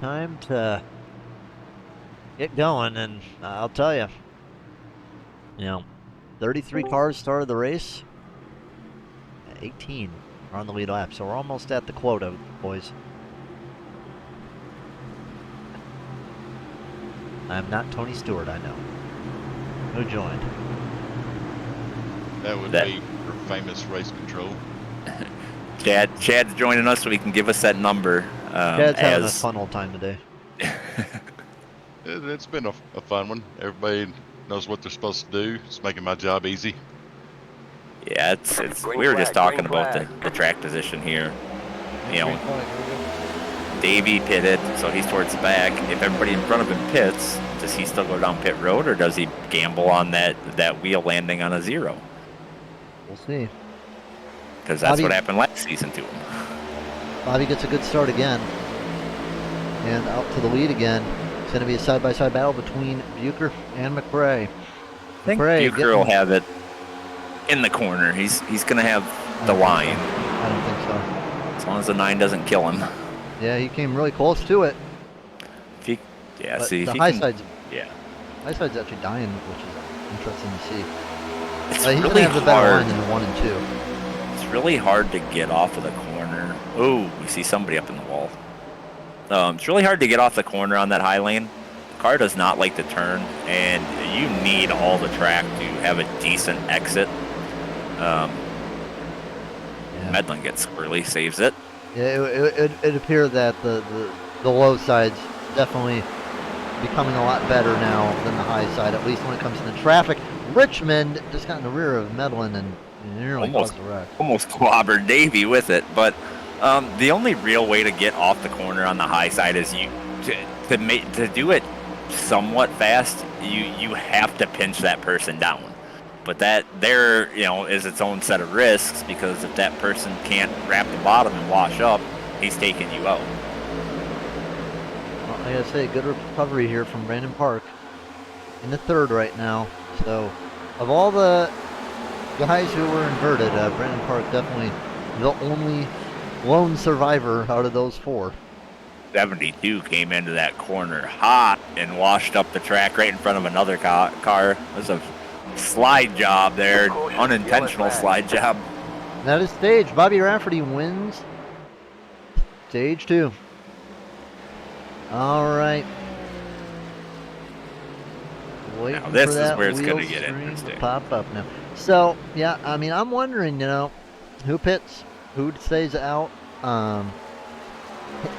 Time to get going, and I'll tell you, 33 cars started the race. 18 are on the lead lap, so we're almost at the quota, boys. I'm not Tony Stewart, I know. Who joined? That would be for famous race control. Chad's joining us so he can give us that number. Chad's having a fun old time today. It's been a fun one. Everybody knows what they're supposed to do. It's making my job easy. Yeah, we were just talking about the track position here. Davey pitted, so he's towards the back. If everybody in front of him pits, does he still go down pit road, or does he gamble on that wheel landing on a 0? We'll see. Because that's what happened last season to him. Bobby gets a good start again. And out to the lead again. It's going to be a side-by-side battle between Bucher and McRae. I think Bucher will have it in the corner. He's going to have the line. I don't think so. As long as the 9 doesn't kill him. Yeah, he came really close to it. The high side's actually dying, which is interesting to see. It's he's really going to have the better hard. line than the 1 and 2. It's really hard to get off of the corner. Oh, we see somebody up in the wall. It's really hard to get off the corner on that high lane. The car does not like to turn, and you need all the track to have a decent exit. Medlin gets squirrely, saves it. Yeah, it appeared that the low side's definitely becoming a lot better now than the high side, at least when it comes to the traffic. Richmond just got in the rear of Medlin and nearly caused a wreck. Almost clobbered Davey with it, but The only real way to get off the corner on the high side is to do it somewhat fast. You have to pinch that person down, but that there is its own set of risks, because if that person can't wrap the bottom and wash up, he's taking you out. Well, I gotta say, good recovery here from Brandon Park in the third right now. So, of all the guys who were inverted, Brandon Park definitely the only lone survivor out of those four. 72 came into that corner hot and washed up the track right in front of another car. It was a slide job there, unintentional slide job. That is stage. Bobby Rafferty wins stage 2. All right. Waiting Now this for is that where it's wheel going to get string interesting. to pop up now. So, yeah, I mean, I'm wondering, who pits, who stays out.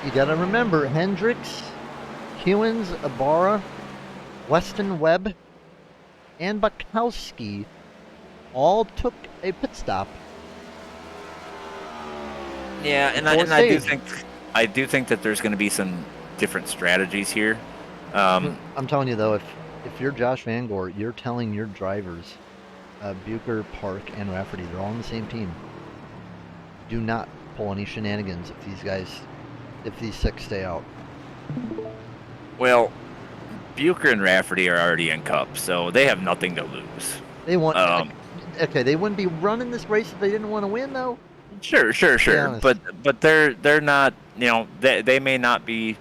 You got to remember, Hendricks, Hewins, Ibarra, Weston Webb, and Bukowski all took a pit stop. Yeah, and I do think that there's going to be some different strategies here. I'm telling you though, if you're Josh Van Gore, you're telling your drivers, Bucher, Park, and Rafferty, they're all on the same team. Do not pull any shenanigans if these 6 stay out. Well, Bucher and Rafferty are already in Cup, so they have nothing to lose. They want. Okay, they wouldn't be running this race if they didn't want to win, though. Sure. But they're not. They may not be.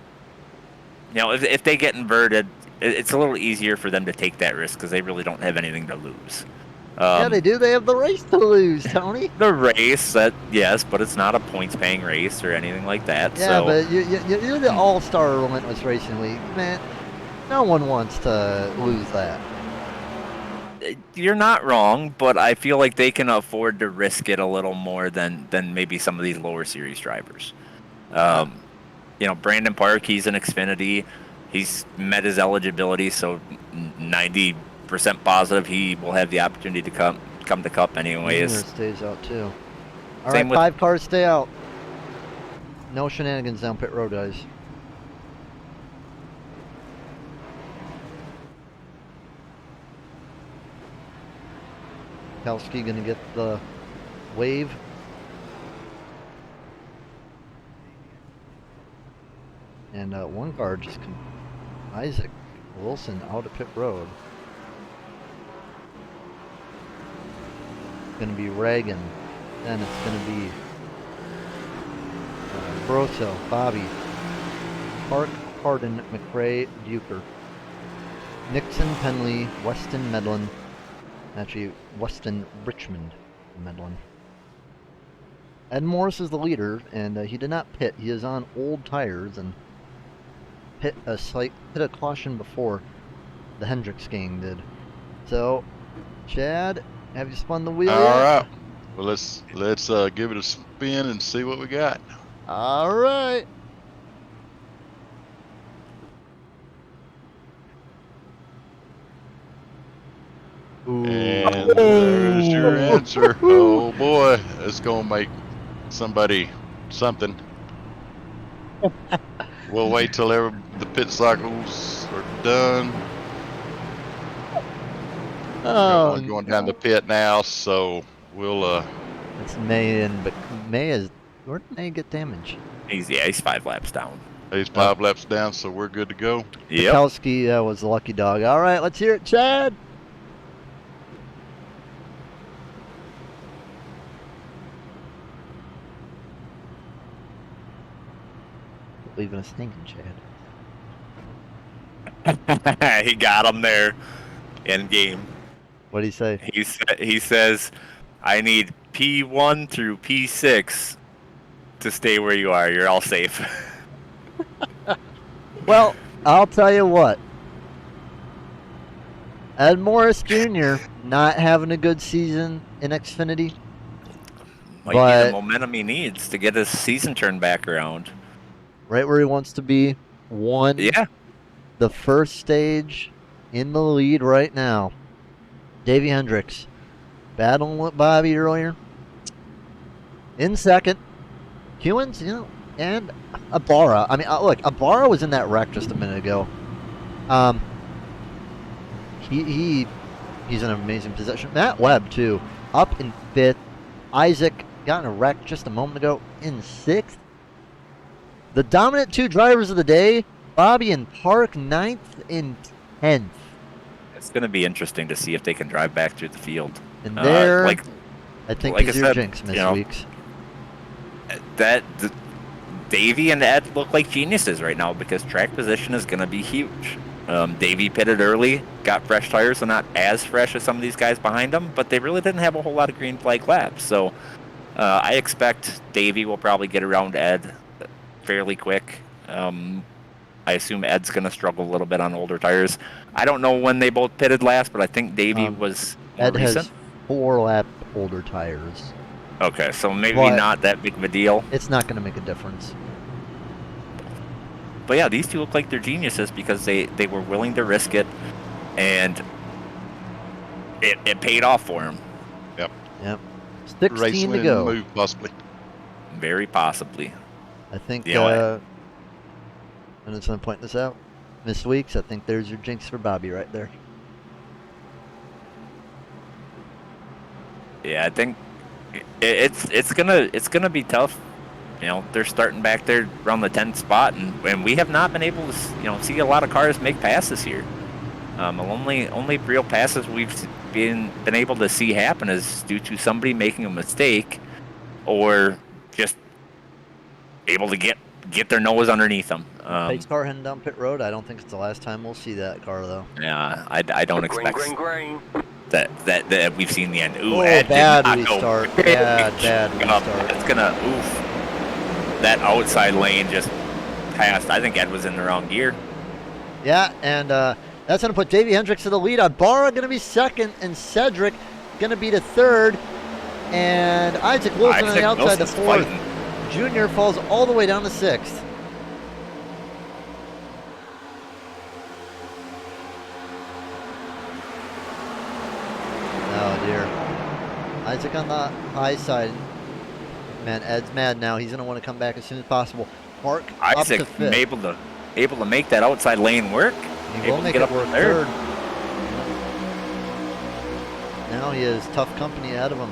If they get inverted, it's a little easier for them to take that risk because they really don't have anything to lose. Yeah, they do. They have the race to lose, Tony. The race, yes, but it's not a points-paying race or anything like that. Yeah, so. But you're the all-star Relentless Racing League, man. No one wants to lose that. You're not wrong, but I feel like they can afford to risk it a little more than maybe some of these lower series drivers. Brandon Park, he's an Xfinity. He's met his eligibility, so 90% positive he will have the opportunity to come to Cup anyways. Miller stays out too. All right, 5 cars stay out. No shenanigans down pit road, guys. Kalski gonna get the wave. And one car just Isaac Wilson out of pit road. It's gonna be Reagan. Then it's gonna be Broso, Bobby, Park, Hardin, McRae, Bucher, Nixon, Penley, Weston, Medlin. Actually, Weston, Richmond, Medlin. Ed Morris is the leader, and he did not pit. He is on old tires and hit a caution before the Hendricks gang did. So, Chad, have you spun the wheel yet? All right. Well, let's give it a spin and see what we got. All right. And there's your answer. Oh boy, it's gonna make somebody something. We'll wait till the pit cycles are done. Oh, one going down the pit now, so we'll. It's May, but May is. Where did May get damage? He's 5 laps down. He's 5 laps down, so we're good to go. Yep. Kalski was the lucky dog. All right, let's hear it, Chad. Leaving a stinking, Chad. He got him there in game. What did he say? He says, I need P1 through P6 to stay where you are. You're all safe. Well, I'll tell you what. Ed Morris Jr. not having a good season in Xfinity. Might be the momentum he needs to get his season turned back around. Right where he wants to be. Won the first stage in the lead right now. Davey Hendricks battling with Bobby earlier. In second. Hewins, and Ibarra. I mean, look, Ibarra was in that wreck just a minute ago. He's in an amazing position. Matt Webb too, up in 5th. Isaac got in a wreck just a moment ago in 6th. The dominant 2 drivers of the day, Bobby and Park, 9th and 10th. It's going to be interesting to see if they can drive back through the field. And there, I think is your jinx, Miss Weeks. Davey and Ed look like geniuses right now because track position is going to be huge. Davey pitted early, got fresh tires, so not as fresh as some of these guys behind him, but they really didn't have a whole lot of green flag laps. So I expect Davey will probably get around Ed fairly quick. I assume Ed's going to struggle a little bit on older tires. I don't know when they both pitted last, but I think Davey was more Ed recent. has 4 lap older tires. Okay, so maybe But not that big of a deal. It's not going to make a difference. But yeah, these two look like they're geniuses because they were willing to risk it, and it paid off for them. Yep. Yep. 16 Race to win go. move, possibly. Very possibly. I think, Yeah, I'm just going to point this out. Miss Weeks, I think there's your jinx for Bobby right there. Yeah, I think it's gonna be tough. They're starting back there around the 10th spot, and we have not been able to see a lot of cars make passes here. The only real passes we've been able to see happen is due to somebody making a mistake, or just able to get their nose underneath them. Pace car heading down pit road. I don't think it's the last time we'll see that car though. Yeah, I don't expect that we've seen the end. Ooh, Oh, Ed bad did not go restart. quick. Bad restart. It's gonna that outside lane just passed. I think Ed was in the wrong gear. Yeah, and that's going to put Davey Hendricks to the lead. Ibarra going to be 2nd, and Cedric going to be to 3rd. And Isaac Wilson on the outside to 4th. Fighting. Junior falls all the way down to 6th. Oh, dear. Isaac on the high side. Man, Ed's mad now. He's going to want to come back as soon as possible. Mark up to Isaac 5th. able to make that outside lane work. He will make it work 3rd. Now he has tough company ahead of him.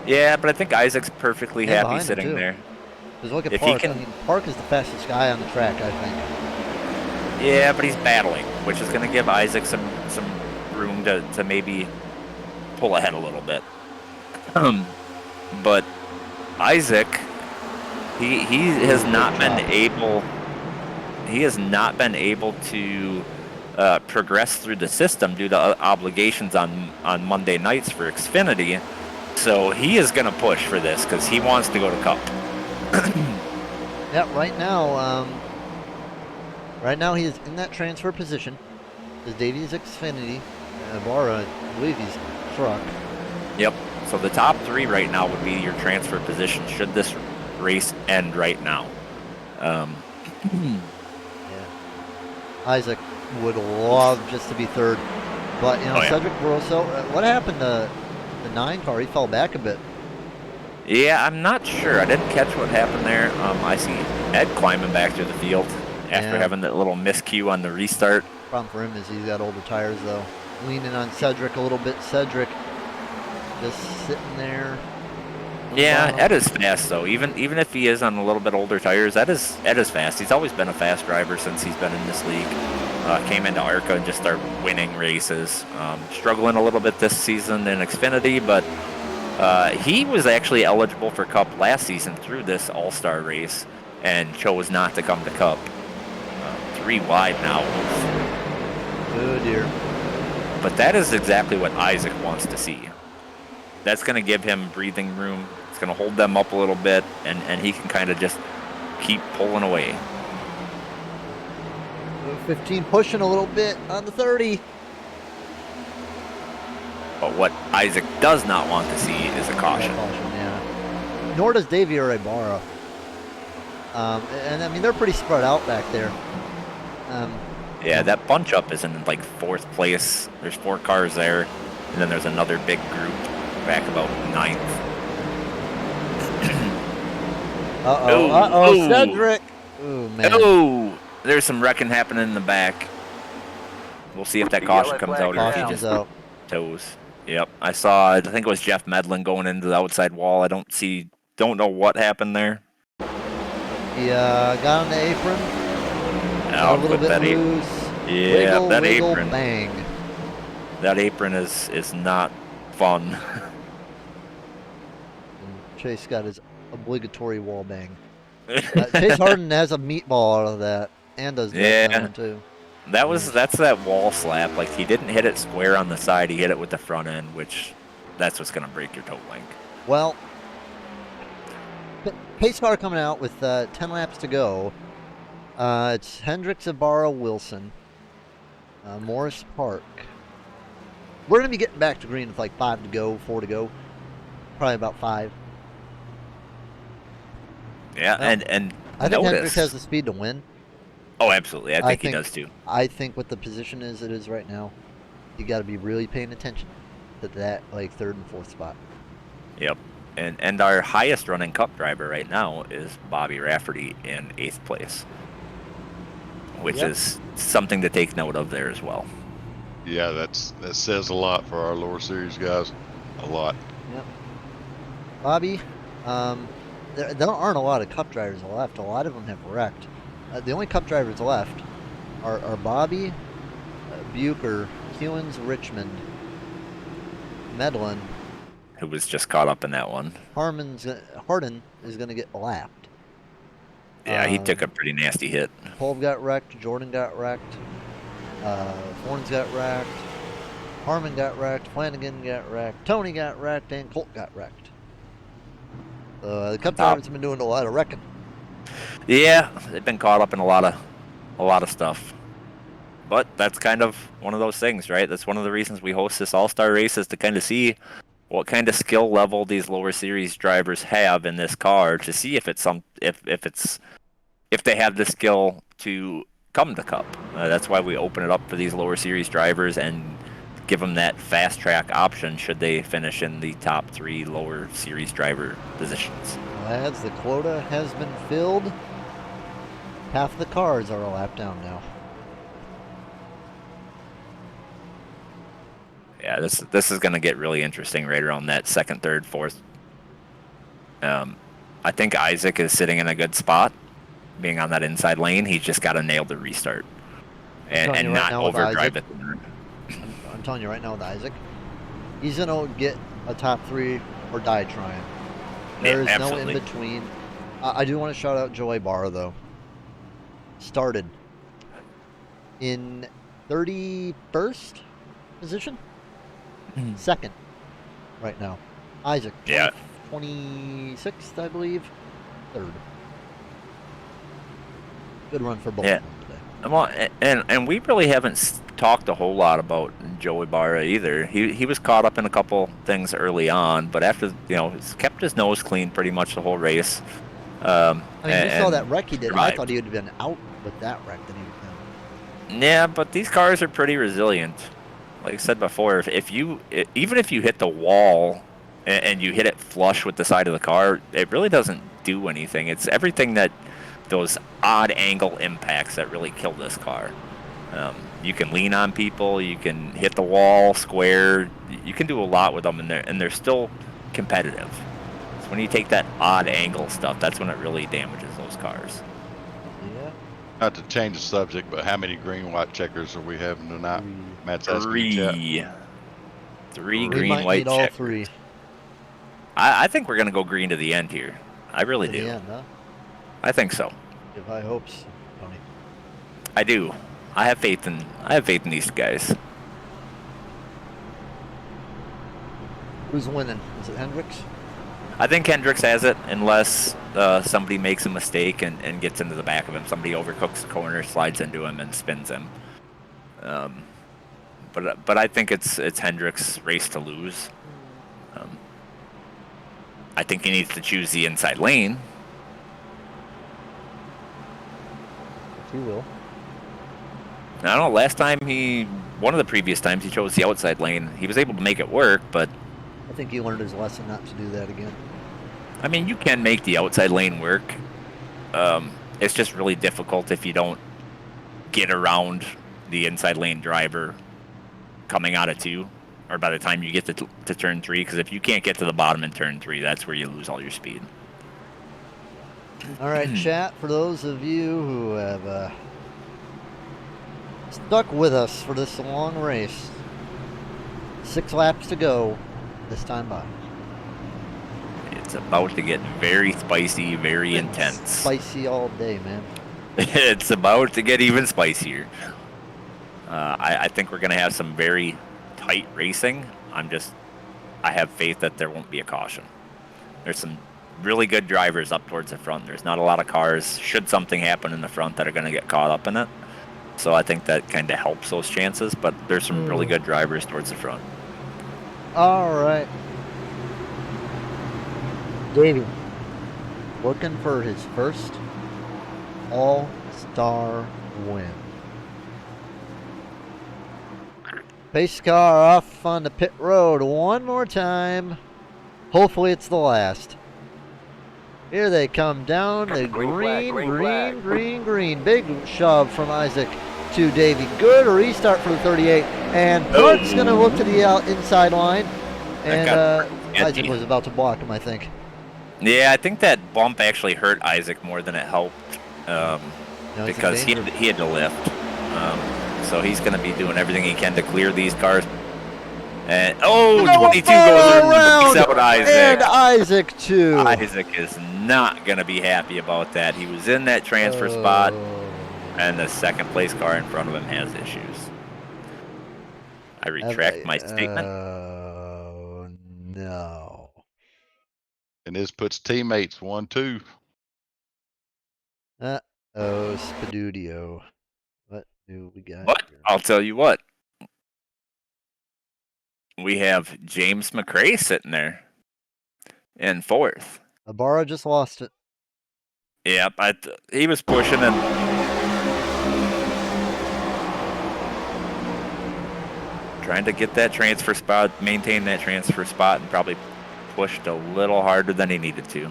Yeah, but I think Isaac's perfectly And happy behind him, sitting too. there. Because look at If Park. he I can- mean, Park is the fastest guy on the track, I think. Yeah, but he's battling, which is going to give Isaac some room to maybe pull ahead a little bit. But Isaac, he has not been able. He has not been able to progress through the system due to obligations on Monday nights for Xfinity. So he is going to push for this because he wants to go to Cup. Yeah, right now he is in that transfer position. Is Davies Xfinity, Ibarra, I believe he's truck. Yep. So the top 3 right now would be your transfer position should this race end right now. Isaac would love just to be 3rd. But, Cedric Barroso, what happened to the 9 car? He fell back a bit. Yeah, I'm not sure. I didn't catch what happened there. I see Ed climbing back through the field after having that little miscue on the restart. Problem for him is he's got older tires, though. Leaning on Cedric a little bit. Cedric just sitting there. Yeah, Ed is fast though. Even if he is on a little bit older tires, Ed is fast. He's always been a fast driver since he's been in this league. Came into ARCA and just started winning races. Struggling a little bit this season in Xfinity, but he was actually eligible for Cup last season through this All-Star race and chose not to come to Cup. 3 wide now. Oh dear. But that is exactly what Isaac wants to see. That's going to give him breathing room. It's going to hold them up a little bit, and he can kind of just keep pulling away. 15 pushing a little bit on the 30. But what Isaac does not want to see is a caution. Yeah. Nor does Davey or Ibarra. And I mean, they're pretty spread out back there. Yeah, that bunch up is in like 4th place. There's 4 cars there, and then there's another big group back about 9th. Uh-oh, Cedric! Ooh, man. Oh, there's some wrecking happening in the back. We'll see if that caution comes out or if he just toes. Yep, I think it was Jeff Medlin going into the outside wall. I don't know what happened there. He got on the apron. Oh, a little bit loose. Yeah, wiggle, that wiggle, apron. Bang. That apron is not fun. Chase got his obligatory wall bang. Chase Harden has a meatball out of that, and does that one too. That's that wall slap. Like, he didn't hit it square on the side. He hit it with the front end, which that's what's gonna break your toe link. Well, pace car coming out with 10 laps to go. It's Hendricks, Ibarra, Wilson, Morris Park. We're gonna be getting back to green with like 5 to go, 4 to go, probably about 5. Yeah, and I think Hendricks has the speed to win. Oh, absolutely. I think he does too. I think with the position as it is right now, you got to be really paying attention to that, like 3rd and 4th spot. Yep. And our highest running Cup driver right now is Bobby Rafferty in 8th place, which is something to take note of there as well. Yeah, that says a lot for our lower series guys. A lot. Yep. Bobby, there aren't a lot of Cup drivers left. A lot of them have wrecked. The only Cup drivers left are Bobby, Bucher, Hewins, Richmond, Medlin, who was just caught up in that one. Harden is going to get lapped. Yeah, he took a pretty nasty hit. Kolb got wrecked. Jordan got wrecked. Horns got wrecked. Harmon got wrecked. Flanagan got wrecked. Tony got wrecked. And Colt got wrecked. The Cup drivers have been doing a lot of wrecking. Yeah, they've been caught up in a lot of stuff. But that's kind of one of those things, right? That's one of the reasons we host this All-Star race, is to kind of see what kind of skill level these lower series drivers have in this car, to see if they have the skill to come to Cup. That's why we open it up for these lower series drivers and give them that fast track option should they finish in the top 3 lower series driver positions. Lads, the quota has been filled. Half the cars are a lap down now. Yeah, this is going to get really interesting right around that 2nd, 3rd, 4th. I think Isaac is sitting in a good spot, being on that inside lane. He's just got to nail the restart and not overdrive it. I'm telling you right now with Isaac, he's going to get a top 3 or die trying. There is no in between. I do want to shout out Joey Barr, though. Started in 31st position? 2nd right now. Isaac, 26th, I believe. 3rd. Good run for both of them today. Well, and we really haven't talked a whole lot about Joey Barra either. He was caught up in a couple things early on, but after, he's kept his nose clean pretty much the whole race. You saw that wreck he did. Survived. I thought he would have been out with that wreck that he was in. Yeah, but these cars are pretty resilient. Like I said before, even if you hit the wall and you hit it flush with the side of the car, it really doesn't do anything. It's everything those odd angle impacts that really kill this car. You can lean on people, you can hit the wall square, you can do a lot with them, and they're still competitive. So when you take that odd angle stuff, that's when it really damages those cars. Yeah. Not to change the subject, but how many green-white checkers are we having tonight? Matt's asking 3. 3 green-white all checkers. 3. I think we're going to go green to the end here. I really do. End, huh? I think so. Give high hopes, Tony. I do. I have faith in these guys. Who's winning? Is it Hendricks? I think Hendricks has it, unless somebody makes a mistake and gets into the back of him. Somebody overcooks the corner, slides into him, and spins him. But I think it's Hendricks' race to lose. I think he needs to choose the inside lane. If he will. I don't know, last time one of the previous times he chose the outside lane, he was able to make it work, but I think he learned his lesson not to do that again. I mean, you can make the outside lane work. It's just really difficult if you don't get around the inside lane driver coming out of 2, or by the time you get to turn 3, because if you can't get to the bottom in turn 3, that's where you lose all your speed. All right, chat, for those of you who have stuck with us for this long race, 6 laps to go this time by. It's about to get very spicy, very intense. Spicy all day, man. It's about to get even spicier. I think we're going to have some very tight racing. I have faith that there won't be a caution. There's some really good drivers up towards the front. There's not a lot of cars, should something happen in the front, that are going to get caught up in it. So I think that kind of helps those chances, but there's some really good drivers towards the front. All right. Davey, looking for his first all-star win. Pace car off on the pit road one more time. Hopefully it's the last. Here they come down the green. Big shove from Isaac to Davey. Good restart for the 38. And Park's going to look to the inside line. And Isaac was about to block him, I think. Yeah, I think that bump actually hurt Isaac more than it helped, because he had to lift. So he's going to be doing everything he can to clear these cars. And 22 goes around, out Isaac. And Isaac too. Isaac is not going to be happy about that. He was in that transfer spot, and the second place car in front of him has issues. I retract my statement. Oh no. And this puts teammates 1-2. Spadudio. What do we got? But I'll tell you what. We have James McRae sitting there in 4th. Ibarra just lost it. Yeah, he was pushing and trying to get that transfer spot, maintain that transfer spot, and probably pushed a little harder than he needed to.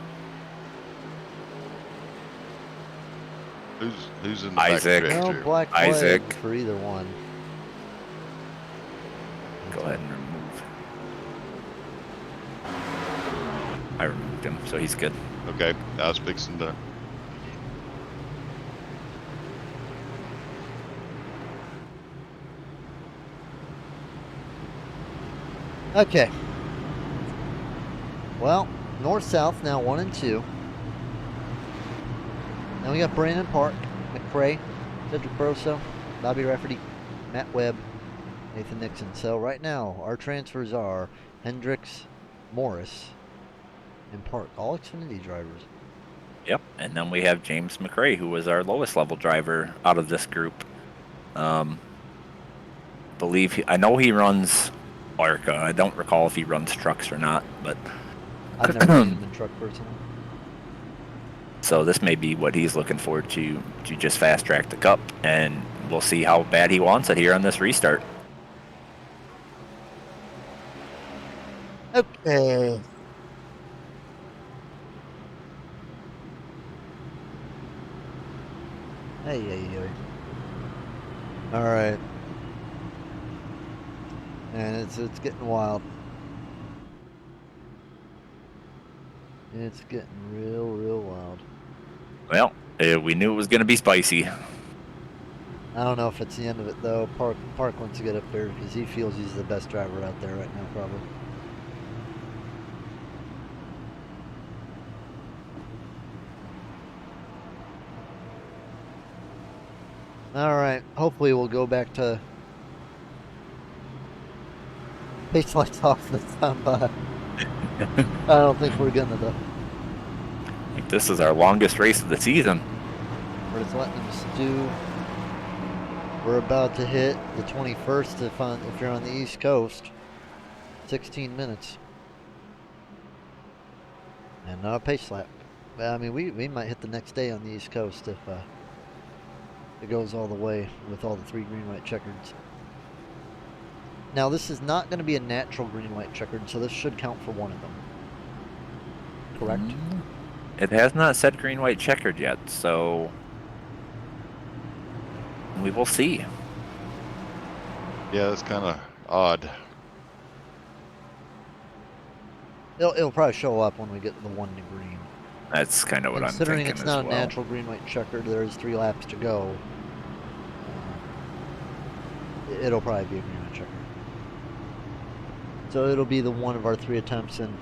Who's in the Isaac? back No black flag Isaac for either one. Go ahead and remove. I removed him, so he's good. Okay, I was fixing to. Okay. Well, north-south now 1 and 2. Now we got Brandon Park, McRae, Cedric Broso, Bobby Rafferty, Matt Webb, Nathan Nixon. So right now our transfers are Hendricks, Morris, and Park, all Xfinity drivers. Yep, and then we have James McRae, who was our lowest level driver out of this group. I know he runs ARCA. I don't recall if he runs trucks or not, but I've never seen him in truck personally. So this may be what he's looking forward to just fast track the cup, and we'll see how bad he wants it here on this restart. Okay. Hey. All right. And it's getting wild. It's getting real wild. Well, we knew it was going to be spicy. I don't know if it's the end of it though. Park wants to get up there because he feels he's the best driver out there right now, probably. All right. Hopefully we'll go back to pace lights off this time, but I don't think we're gonna though. I think this is our longest race of the season. We're just letting them stew. We're about to hit the 21st if you're on the East Coast. 16 minutes. And not a pace lap. I mean, we might hit the next day on the East Coast if it goes all the way with all the 3 green-white checkers. Now, this is not going to be a natural green-white checkered, so this should count for one of them. correct? It has not said green, white, checkered yet, so we will see. Yeah, that's kind of odd. It'll probably show up when we get to the 1 to green. That's kind of what I'm Considering thinking it's as not well. a natural green, white, checkered, there's 3 laps to go. It'll probably be a green, white, checkered. So it'll be the one of our 3 attempts, and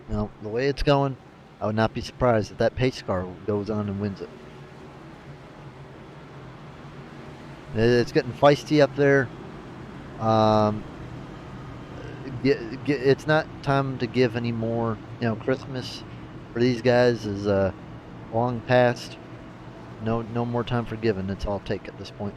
you know, the way it's going, I would not be surprised if that pace car goes on and wins it. It's getting feisty up there. It's not time to give any more. You know, Christmas for these guys is long past. No more time for giving. It's all take at this point.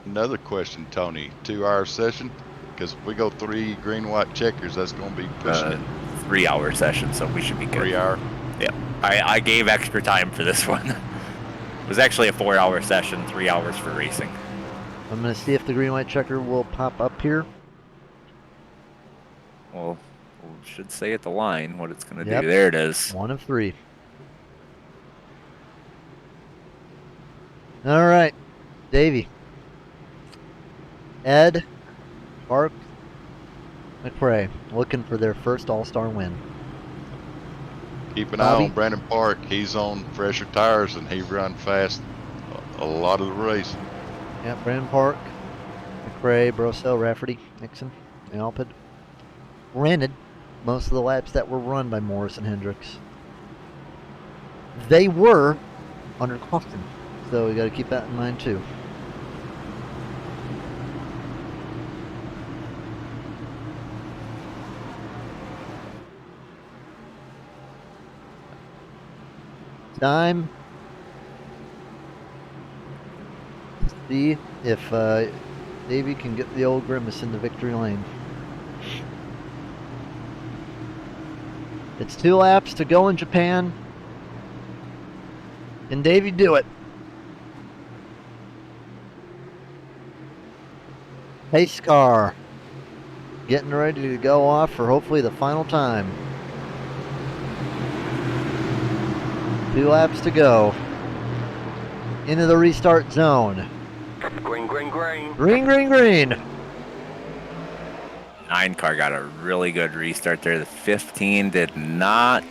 Another question, Tony. 2-hour session? Because if we go 3 green, white, checkers, that's going to be pushing it. 3-hour session, so we should be good. 3 hour? Yeah. I gave extra time for this one. It was actually a 4-hour session, 3 hours for racing. I'm going to see if the green, white, checker will pop up here. Well, we should say at the line what it's going to Yep. do. There it is. 1 of 3. All right, Davey. Ed, Park, McRae looking for their first All-Star win. Keep an Bobby? eye on Brandon Park. He's on fresher tires and he run fast a lot of the race. Yeah, Brandon Park, McRae, Brosell, Rafferty, Nixon, and Alpid. Granted, most of the laps that were run by Morris and Hendricks, they were under caution. So we got to keep that in mind too. Time to see if Davey can get the old Grimace in the victory lane. It's 2 laps to go in Japan. Can Davey do it? Pace car getting ready to go off for hopefully the final time. 2 laps to go. Into the restart zone. Green, green, green. Green, green, green. 9 car got a really good restart there. The 15 did not.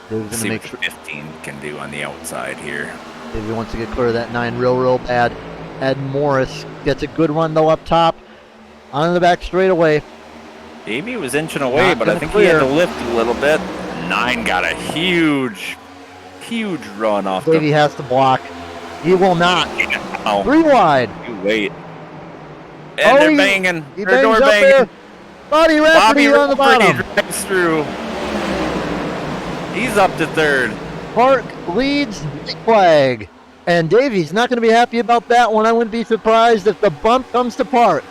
Dave's See gonna what make the 15 can do on the outside here. Davey wants to get clear of that 9 real bad. Ed Morris gets a good run though up top. On the back straightaway. Davey was inching away, Not but I gonna think clear. he had to lift a little bit. 9 got a huge run off Davey the... has to block. He will not. Oh, 3 wide. you wait. And they're banging. He They're bangs door up banging. there. Bobby Rafferty on the bottom. Drives through. He's up to 3rd. Park leads the flag. And Davey's not going to be happy about that one. I wouldn't be surprised if the bump comes to Park.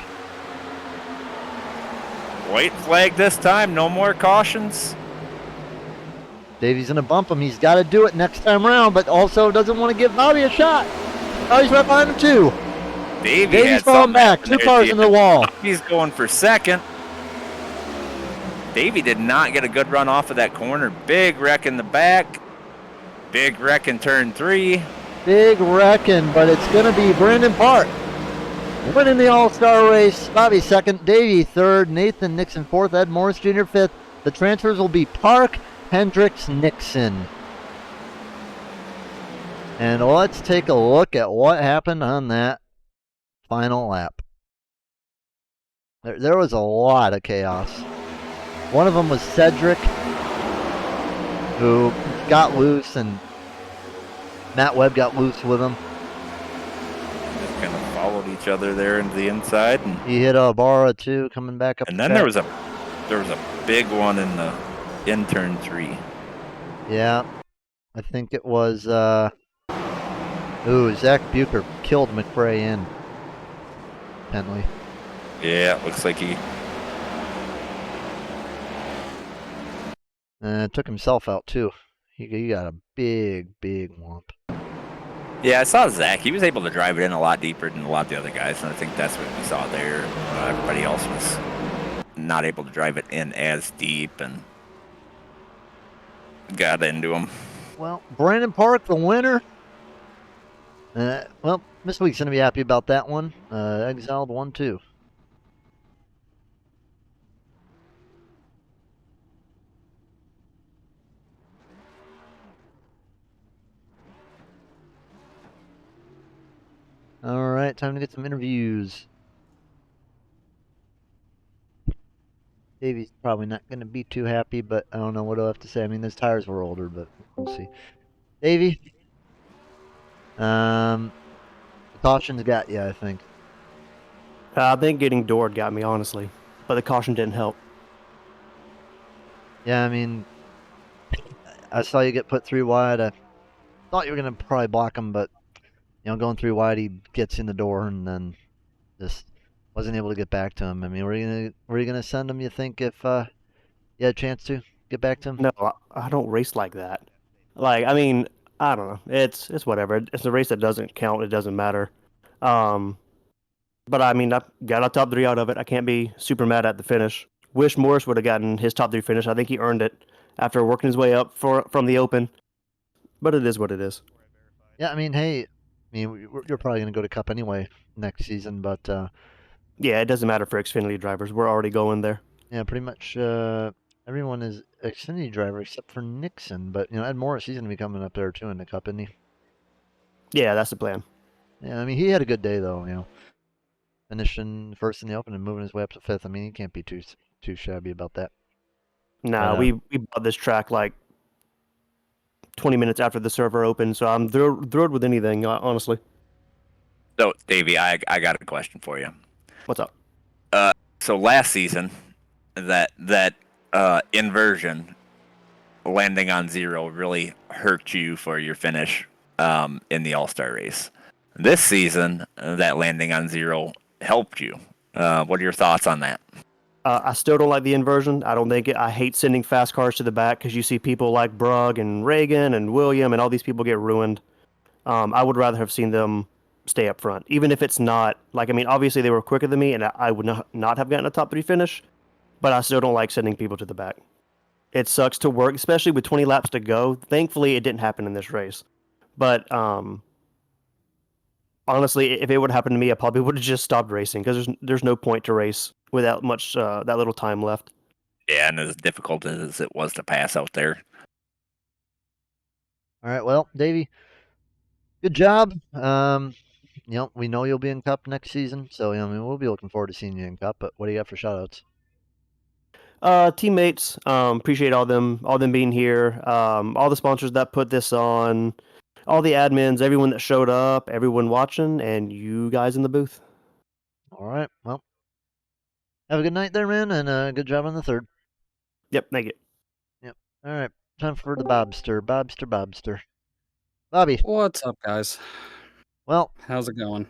White flag this time. No more cautions. Davey's going to bump him. He's got to do it next time around, but also doesn't want to give Bobby a shot. Bobby's right behind him, too. Davey's falling back. 2 cars in the wall. He's going for 2nd. Davey did not get a good run off of that corner. Big wreck in the back. Big wreck in turn 3. Big wrecking, but it's going to be Brandon Park winning the All-Star race. Bobby 2nd, Davey 3rd, Nathan Nixon 4th, Ed Morris Jr. 5th. The transfers will be Park, Hendricks, Nixon. And let's take a look at what happened on that final lap. There was a lot of chaos. One of them was Cedric, who got loose, and Matt Webb got loose with him. Just kind of followed each other there into the inside, and He hit Barra too, coming back up. and the then track. there was a big one in turn 3. Yeah, I think it was. Zach Bucher killed McRae in Penley. Yeah, it looks like he. Took himself out too. He got a big whomp. Yeah, I saw Zach. He was able to drive it in a lot deeper than a lot of the other guys, and I think that's what we saw there. Everybody else was not able to drive it in as deep, and got into him. Well, Brandon Park, the winner. Well, Miss Week's gonna be happy about that one. Exiled 1-2. All right, time to get some interviews. Davey's probably not going to be too happy, but I don't know what he'll have to say. I mean, those tires were older, but we'll see. Davey, the caution's got you, I think. I think getting doored got me, honestly, but the caution didn't help. Yeah, I mean, I saw you get put 3 wide. I thought you were going to probably block him, but, going 3 wide, he gets in the door and then just wasn't able to get back to him. I mean, were you gonna send him, you think, if you had a chance to get back to him? No, I don't race like that. Like, I mean, I don't know. It's whatever. It's a race that doesn't count. It doesn't matter. But I mean, I got a top 3 out of it. I can't be super mad at the finish. Wish Morris would have gotten his top 3 finish. I think he earned it after working his way up from the open. But it is what it is. Yeah, I mean, hey, you're probably gonna go to Cup anyway next season, but yeah, it doesn't matter for Xfinity drivers. We're already going there. Yeah, pretty much everyone is Xfinity driver except for Nixon. But Ed Morris, he's gonna be coming up there too in the Cup, isn't he? Yeah, that's the plan. Yeah, I mean, he had a good day though. Finishing first in the Open and moving his way up to 5th. I mean, he can't be too shabby about that. Nah, we bought this track like 20 minutes after the server opened, so I'm thrilled with anything, honestly. So, Davey, I got a question for you. What's up? So last season, that inversion landing on 0 really hurt you for your finish in the All-Star race. This season, that landing on 0 helped you. What are your thoughts on that? I still don't like the inversion. I don't think it. I hate sending fast cars to the back because you see people like Brugg and Reagan and William and all these people get ruined. I would rather have seen them stay up front, even if it's not like. I mean, obviously they were quicker than me, and I would not have gotten a top 3 finish. But I still don't like sending people to the back. It sucks to work, especially with 20 laps to go. Thankfully, it didn't happen in this race. But honestly, if it would happen to me, I probably would have just stopped racing because there's no point to race without much that little time left. Yeah, and as difficult as it was to pass out there. All right, well, Davey, good job. We know you'll be in Cup next season, so we'll be looking forward to seeing you in Cup. But what do you got for shoutouts? Teammates, appreciate all them being here. All the sponsors that put this on, all the admins, everyone that showed up, everyone watching, and you guys in the booth. All right, well, have a good night there, man, and good job on the 3rd. Yep, thank you. Yep. All right, time for the Bobster. Bobby. What's up, guys? Well, how's it going?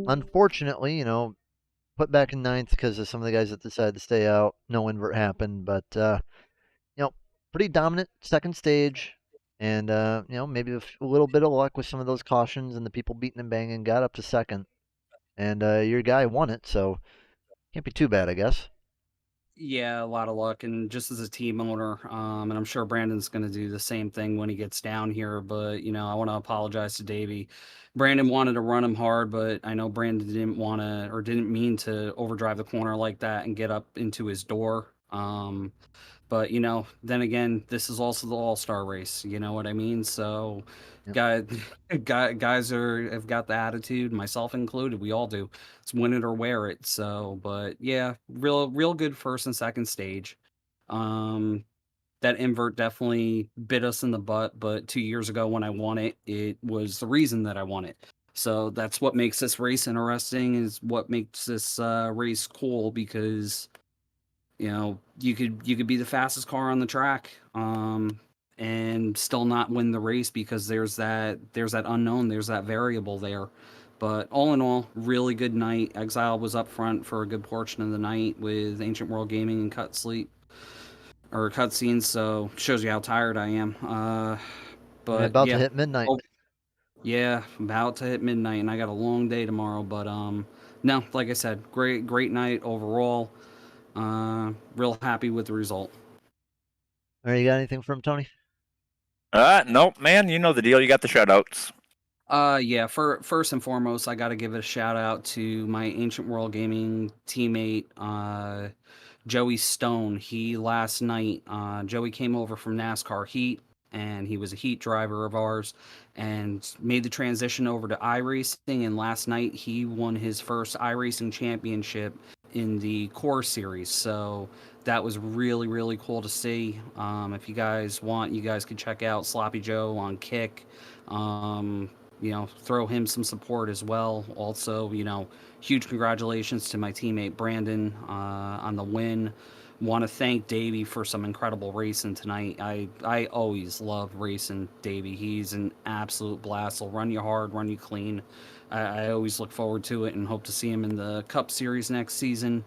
Unfortunately, put back in 9th because of some of the guys that decided to stay out. No invert happened, but pretty dominant second stage, and maybe a little bit of luck with some of those cautions and the people beating and banging got up to 2nd, and your guy won it, so can't be too bad, I guess. Yeah, a lot of luck, and just as a team owner, and I'm sure Brandon's going to do the same thing when he gets down here. But I want to apologize to Davey. Brandon wanted to run him hard, but I know Brandon didn't want to or didn't mean to overdrive the corner like that and get up into his door. But then again, this is also the All-Star race. You know what I mean? So, guys have got the attitude, myself included. We all do. It's win it or wear it. So, but yeah, real good first and second stage. That invert definitely bit us in the butt. But 2 years ago when I won it, it was the reason that I won it. So that's what makes this race interesting. Is what makes this race cool because you could be the fastest car on the track and still not win the race because there's that unknown, there's that variable there. But all in all, really good night. Exile was up front for a good portion of the night with Ancient World Gaming and cutscenes, so shows you how tired I am. But about to hit midnight. Yeah, about to hit midnight, and I got a long day tomorrow. But no, like I said, great night overall. Real happy with the result. All right, you got anything from Tony? Nope, man. You know the deal. You got the shutouts. Yeah, first and foremost, I got to give a shout out to my Ancient World Gaming teammate, Joey Stone. He last night, Joey came over from NASCAR Heat, and he was a Heat driver of ours, and made the transition over to iRacing. And last night, he won his first iRacing championship in the Core Series. So that was really, really cool to see. If you guys want, you guys can check out Sloppy Joe on Kick. Throw him some support as well. Also, huge congratulations to my teammate Brandon on the win. Want to thank Davey for some incredible racing tonight. I always love racing Davey. He's an absolute blast. He'll run you hard, run you clean. I always look forward to it and hope to see him in the Cup Series next season.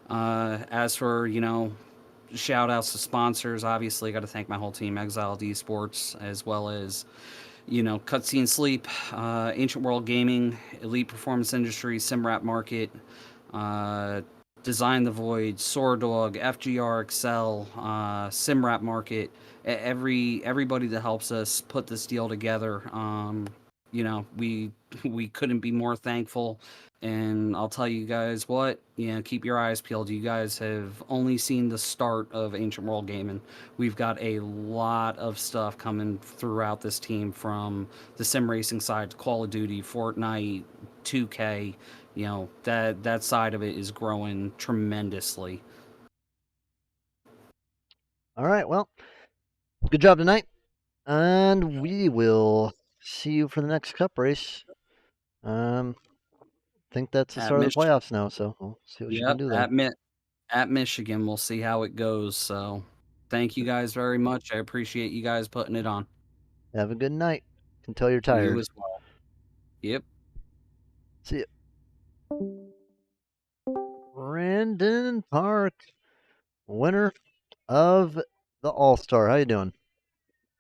As for, shout outs to sponsors, obviously, got to thank my whole team, Exiled Esports, as well as Cutscene Sleep, Ancient World Gaming, Elite Performance Industries, Simrap Market, Design the Void, Sword FGR Excel, Simrap Market, everybody that helps us put this deal together. We couldn't be more thankful. And I'll tell you guys what, keep your eyes peeled. You guys have only seen the start of Ancient World Gaming. We've got a lot of stuff coming throughout this team, from the sim racing side to Call of Duty, Fortnite, 2K. That side of it is growing tremendously. All right, well, good job tonight, and we will see you for the next Cup race. Think that's the start of the playoffs now, so we'll see what you can do there. At Michigan, we'll see how it goes. So, thank you guys very much. I appreciate you guys putting it on. Have a good night until you're tired. You as well. Yep. See ya. Brandon Park, winner of the All-Star. How you doing?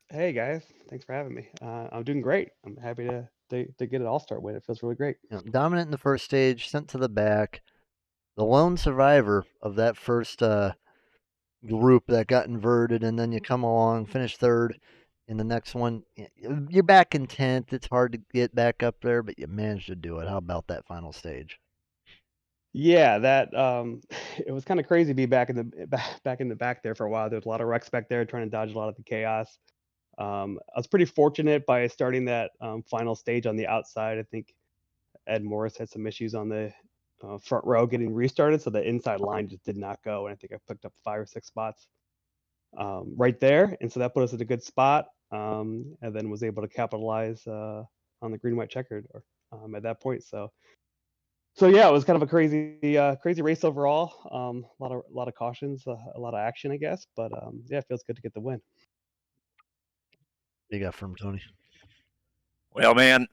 Hey guys, thanks for having me. I'm doing great. I'm happy to get an All-Star win. It feels really great. Dominant in the first stage, sent to the back. The lone survivor of that first group that got inverted, and then you come along, finish third in the next one. You're back in 10th. It's hard to get back up there, but you managed to do it. How about that final stage? Yeah, that it was kind of crazy to be back in the back there for a while. There's a lot of wrecks back there, trying to dodge a lot of the chaos. I was pretty fortunate by starting that final stage on the outside. I think Ed Morris had some issues on the front row getting restarted, so the inside line just did not go. And I think I picked up 5 or 6 spots right there, and so that put us in a good spot. And then was able to capitalize on the green white checkered at that point. So yeah, it was kind of a crazy race overall. A lot of cautions, a lot of action, I guess. But yeah, it feels good to get the win. You got from Tony. Well, man,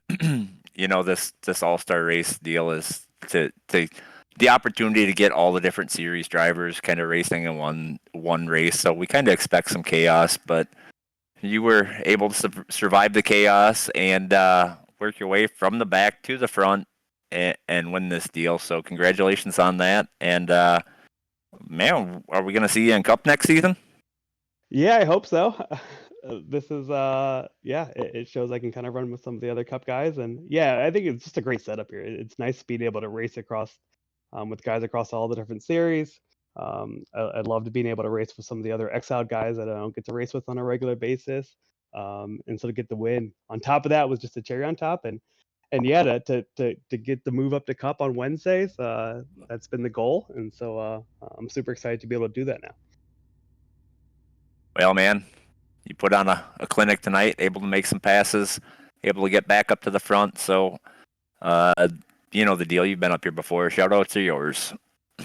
this All-Star race deal is to the opportunity to get all the different series drivers kind of racing in one race. So we kind of expect some chaos, but you were able to survive the chaos and work your way from the back to the front and win this deal. So congratulations on that. And man, are we going to see you in Cup next season? Yeah, I hope so. This is yeah, it shows I can kind of run with some of the other cup guys, and yeah, I think it's just a great setup here. It's nice being able to race across with guys across all the different series. I'd love to being able to race with some of the other exiled guys that I don't get to race with on a regular basis, and so to get the win. On top of that was just a cherry on top, and yeah, to get the move up to cup on Wednesdays, that's been the goal, and so I'm super excited to be able to do that now. Well, man, you put on a clinic tonight, able to make some passes, able to get back up to the front. So, the deal. You've been up here before. Shout out to yours.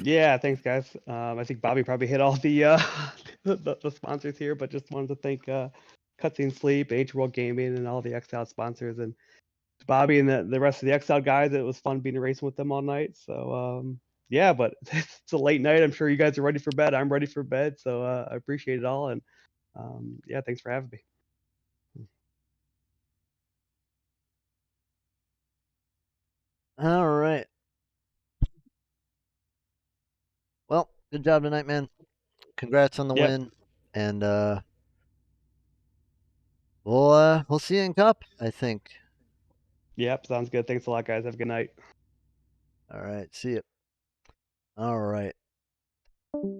Yeah, thanks, guys. I think Bobby probably hit all the the sponsors here, but just wanted to thank Cutscene Sleep, Age World Gaming, and all the Exiled sponsors, and Bobby and the rest of the Exiled guys. It was fun being racing with them all night. So yeah, but it's a late night. I'm sure you guys are ready for bed. I'm ready for bed. So I appreciate it all, and yeah, thanks for having me. All right. Well, good job tonight, man. Congrats on the win, and we'll see you in Cup, I think. Yep, sounds good. Thanks a lot, guys. Have a good night. All right, see you. All right.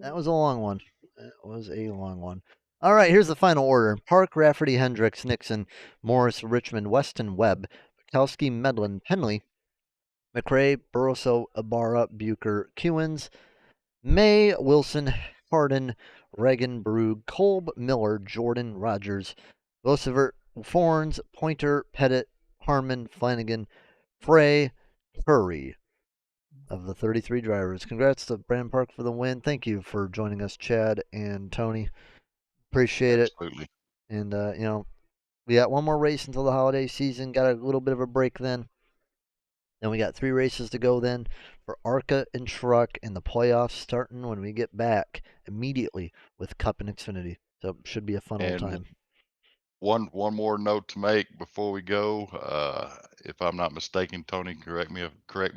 That was a long one. That was a long one. All right, here's the final order. Park, Rafferty, Hendricks, Nixon, Morris, Richmond, Weston, Webb, Bukowski, Medlin, Penley, McRae, Burroso, Ibarra, Bucher, Kewins, May, Wilson, Hardin, Reagan, Brug, Kolb, Miller, Jordan, Rogers, Vosevert, Forns, Pointer, Pettit, Harmon, Flanagan, Frey, Curry of the 33 drivers. Congrats to Brandon Park for the win. Thank you for joining us, Chad and Tony. Appreciate it. Absolutely. And, we got one more race until the holiday season. Got a little bit of a break then. Then we got 3 races to go then for ARCA and Truck, and the playoffs starting when we get back immediately with Cup and Xfinity. So it should be a fun old And time. one more note to make before we go. If I'm not mistaken, Tony, correct me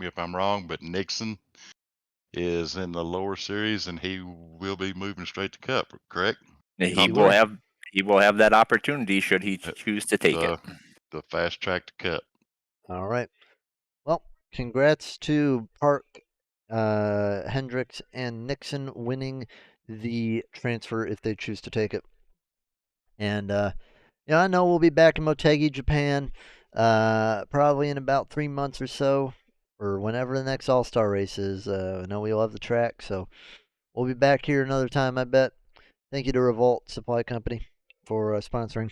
if I'm wrong, but Nixon is in the lower series and he will be moving straight to Cup, correct? He will have that opportunity should he choose to take it. The fast track to Cup. All right. Well, congrats to Park, Hendricks, and Nixon winning the transfer if they choose to take it. And I know we'll be back in Motegi, Japan, probably in about 3 months or so, or whenever the next All-Star race is. I know we love the track, so we'll be back here another time, I bet. Thank you to Revolt Supply Company for sponsoring.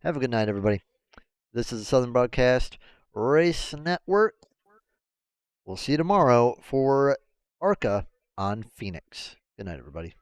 Have a good night, everybody. This is the Southern Broadcast Race Network. We'll see you tomorrow for ARCA on Phoenix. Good night, everybody.